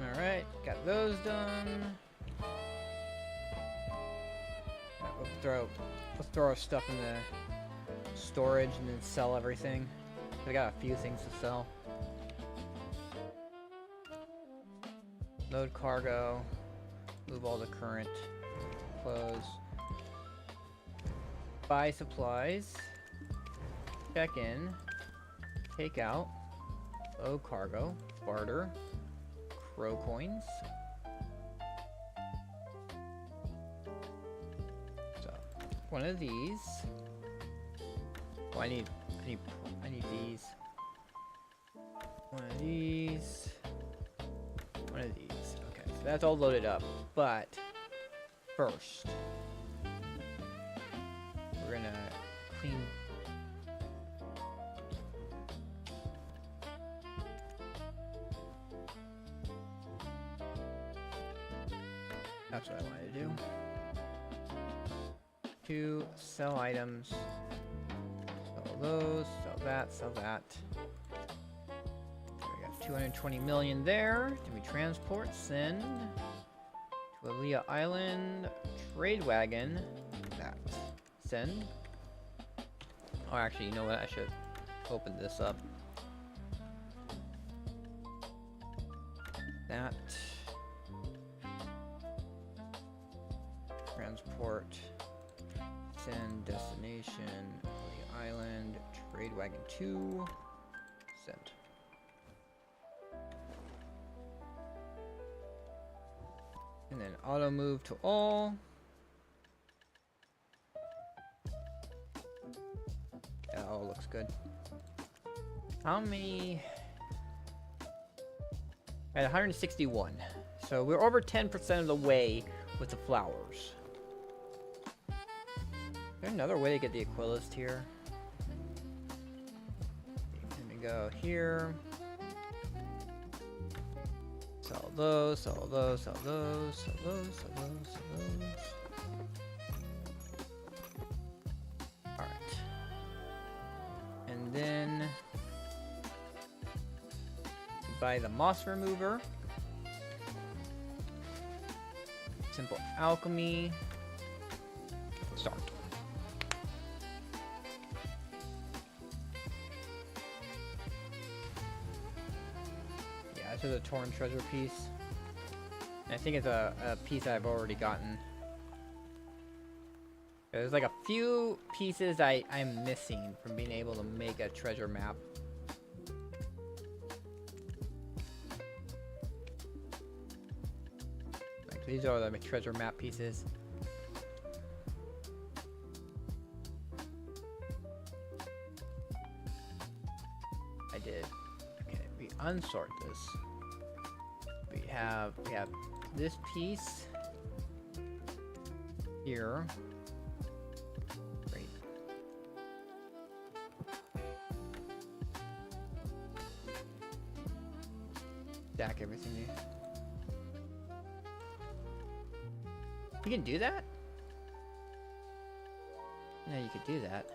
Alright, got those done. Let's throw our stuff in the storage and then sell everything. I got a few things to sell. Load cargo. Move all the current. Close. Buy supplies. Check in. Take out. Load cargo. Barter. Crow coins. So, one of these. Oh, I need these. One of these. One of these. Okay, so that's all loaded up. But first, we're gonna clean. That's what I wanted to do. 2, sell items. Sell those, sell that, sell that. So we got 220 million there. Do we transport? Send. To Aaliyah Island. Trade wagon. That. Send. Oh, actually, you know what? I should open this up. That. Transport. Send. Destination. Aaliyah Island. Trade wagon 2. Send. And then auto move to all. That all looks good. How many? At 161. So we're over 10% of the way with the flowers. Is there another way to get the Aquilist here? Let me go here. Sell those, sell those, sell those, sell those, sell those, sell those. Alright. And then buy the moss remover. Simple alchemy. Start. Yeah, this is a torn treasure piece. And I think it's a piece I've already gotten. There's like a few pieces I'm missing from being able to make a treasure map. Like these are the treasure map pieces. I did. Okay, we unsort this. We have this piece here. Great. Stack everything here. You can do that? No, you could do that.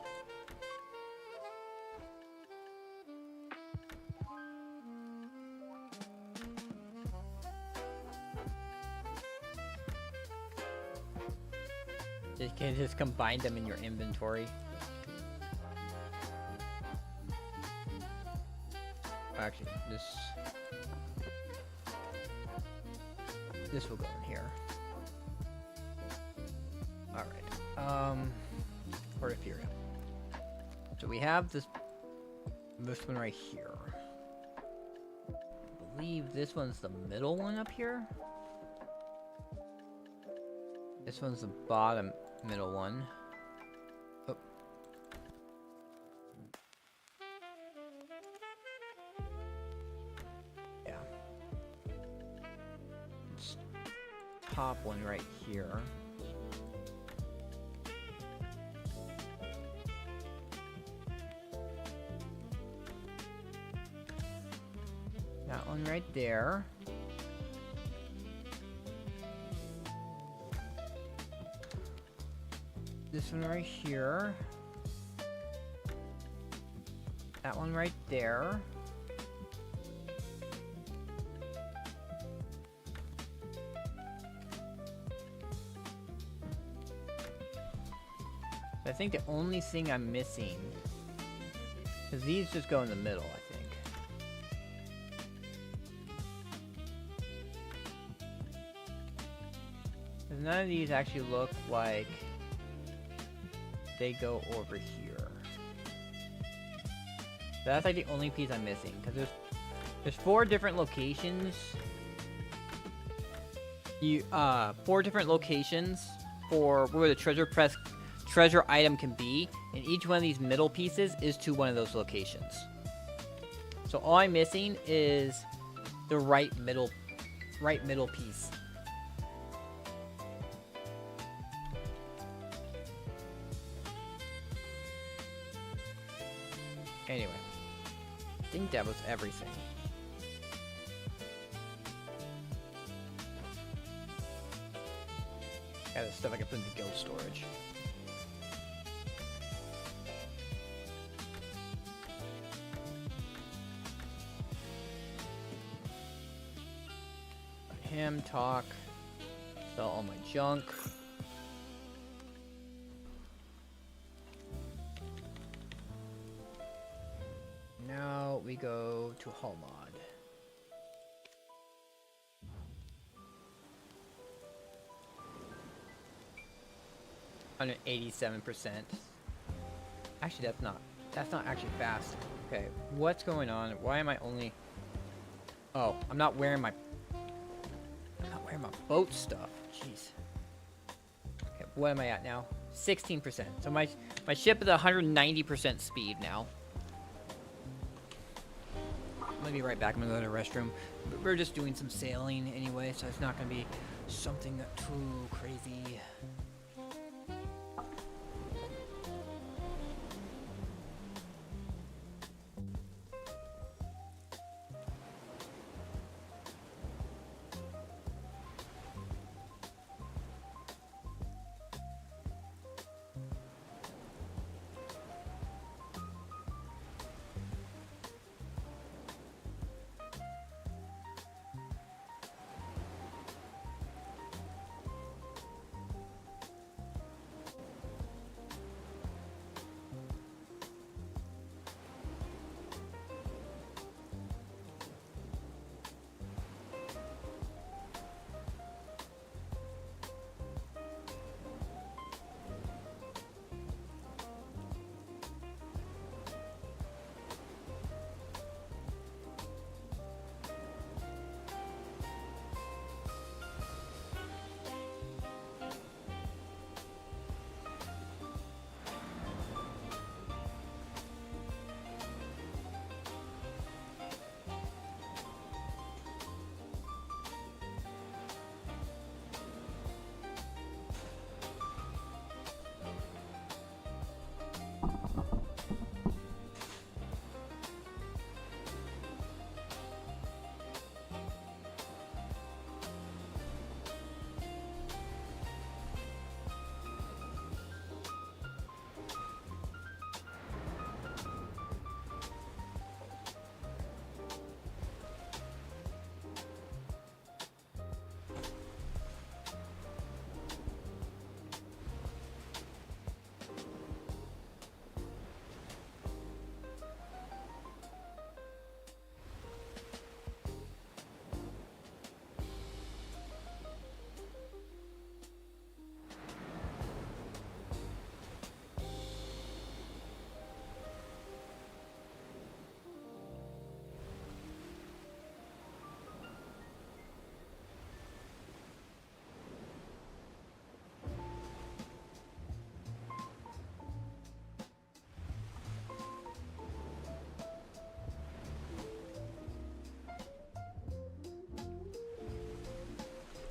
You can just combine them in your inventory. Actually, this will go in here. Alright. Porphyria. So we have this one right here. I believe this one's the middle one up here. This one's the bottom middle one. Oh. Yeah. It's top one right here. That one right there. This one right here. That one right there. I think the only thing I'm missing, because these just go in the middle, I think. Because none of these actually look like they go over here. So that's like the only piece I'm missing, because there's 4 different locations. 4 different locations for where the treasure item can be, and each one of these middle pieces is to one of those locations. So all I'm missing is the right middle piece. Anyway, I think that was everything. kind of stuff I can put into guild storage. Let him talk. Sell all my junk. Now we go to Hull Mod. 187%. Actually, that's not actually fast. Okay, what's going on? Why am I only? Oh, I'm not wearing my boat stuff. Jeez. Okay, what am I at now? 16%. So my ship is 190% speed now. I'm gonna be right back. I'm gonna go to the restroom. We're just doing some sailing anyway, so it's not gonna be something too crazy.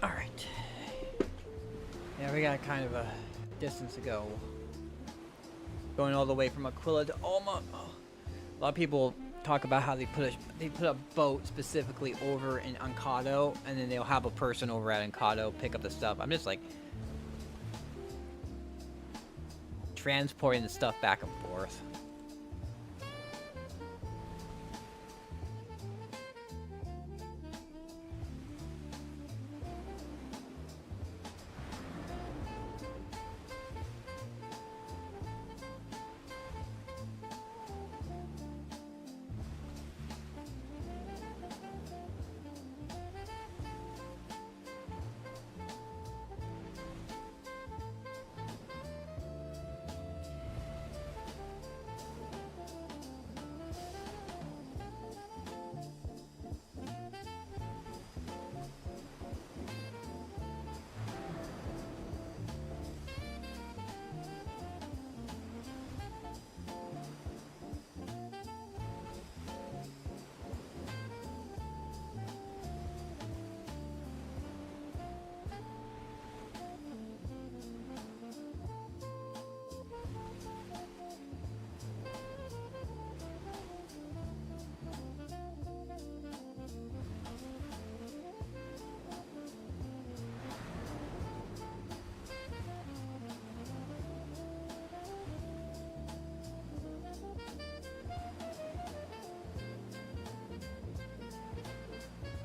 Alright. Yeah, we got kind of a distance to go. Going all the way from Aquila to Alma. Oh. A lot of people talk about how they put a boat specifically over in Ancado, and then they'll have a person over at Ancado pick up the stuff. I'm just like transporting the stuff back and forth.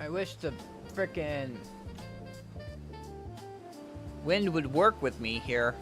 I wish the frickin' wind would work with me here.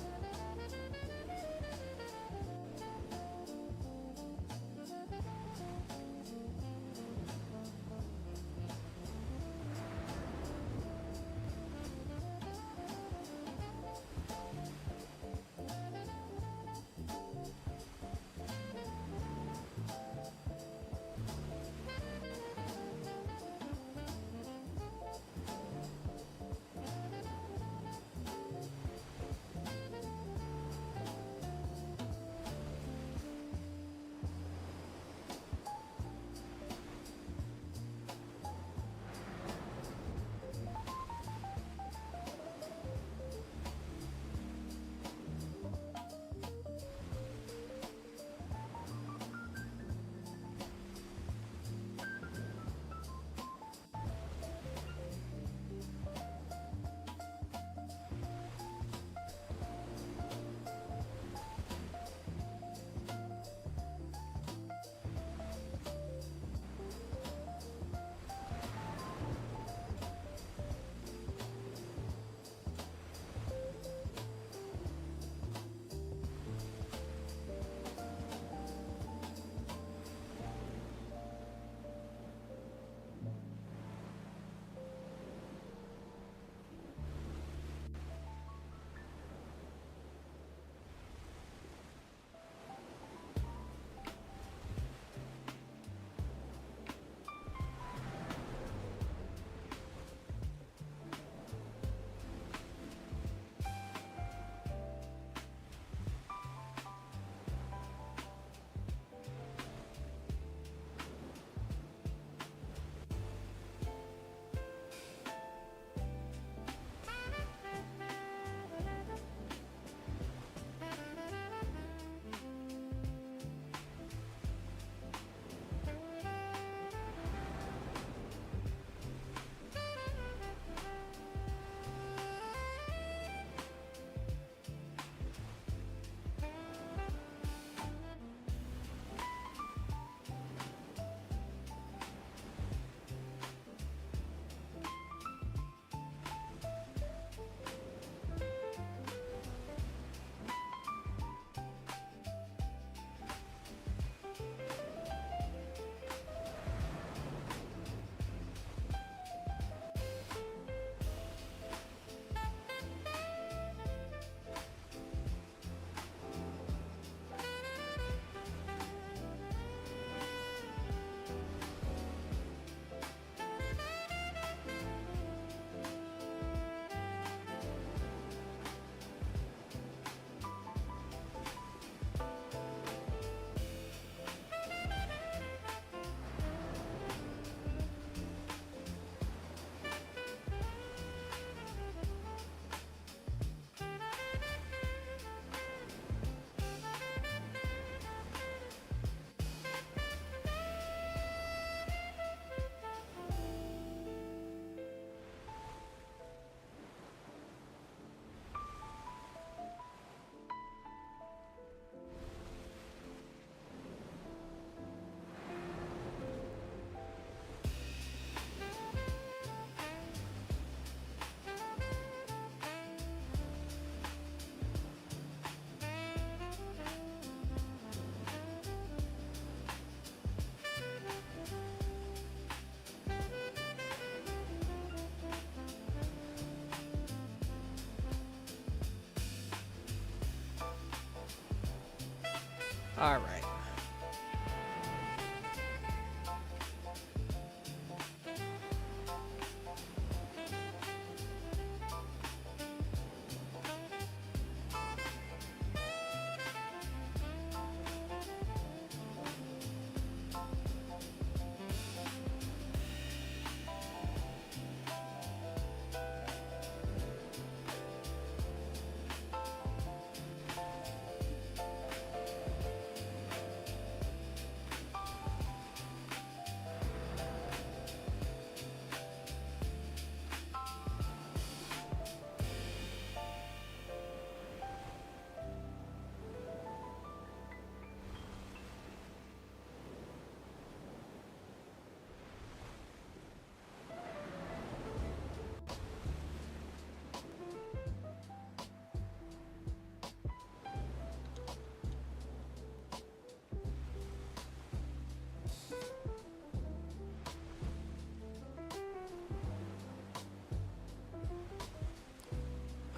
All right.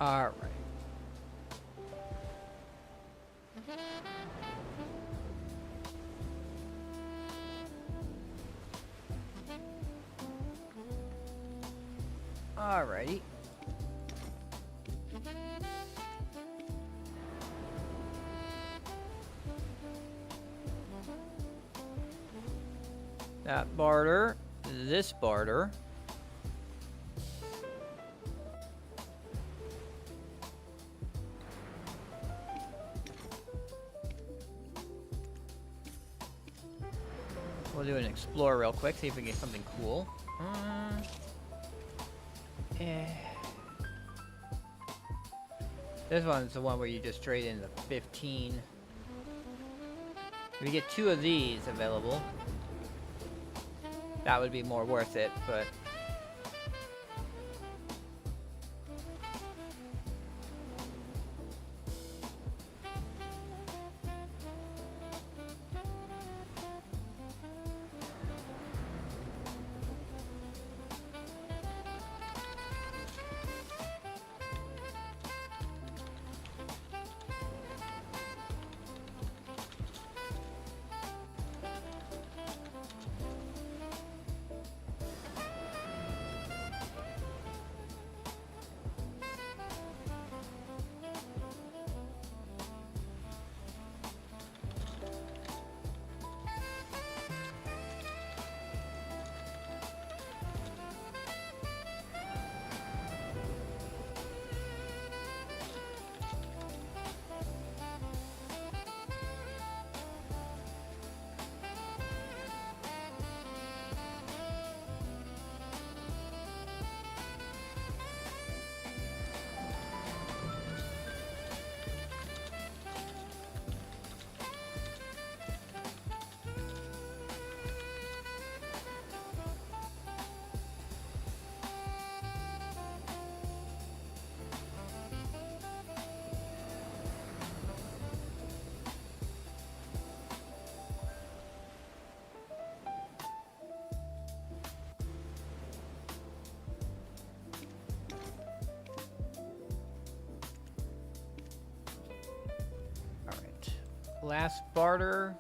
All right. Alrighty. That barter, this barter. We'll do an explore real quick, see if we can get something cool. This one's the one where you just trade in the 15. If we get 2 of these available, that would be more worth it, but... Last barter.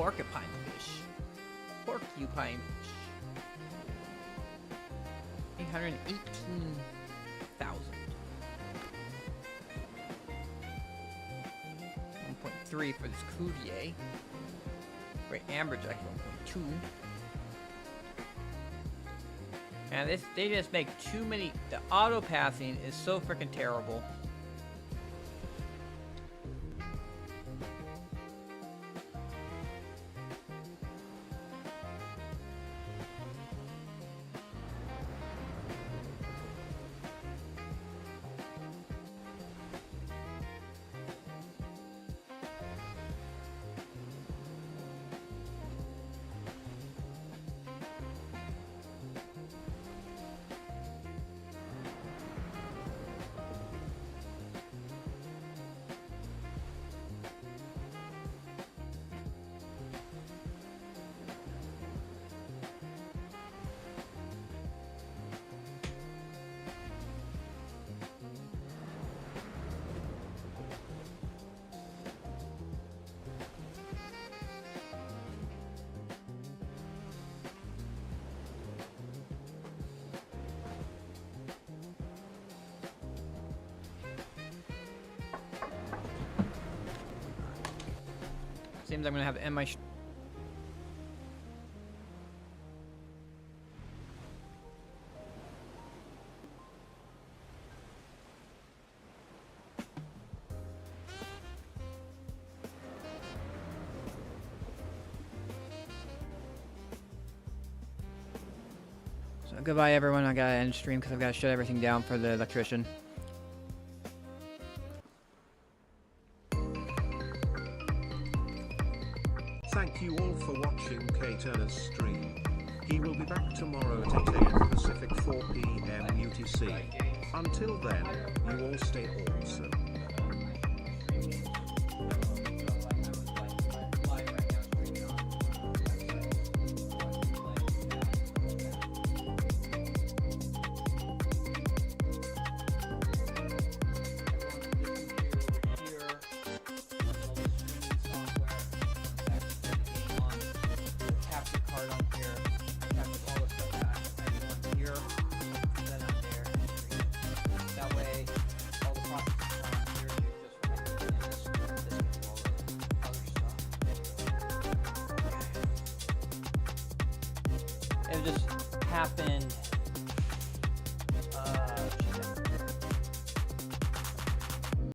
porcupine fish. Porcupine fish. 818,000. 1.3 for this Cuvier. Great Amberjack 1.2. And this, they just make too many. The auto passing is so freaking terrible. Seems I'm gonna have to end my. So goodbye, everyone. I gotta end stream because I've gotta shut everything down for the electrician. Thank you all for watching K Turner's stream. He will be back tomorrow at 8 AM Pacific, 4 PM UTC. Until then, you all stay awesome. It just happened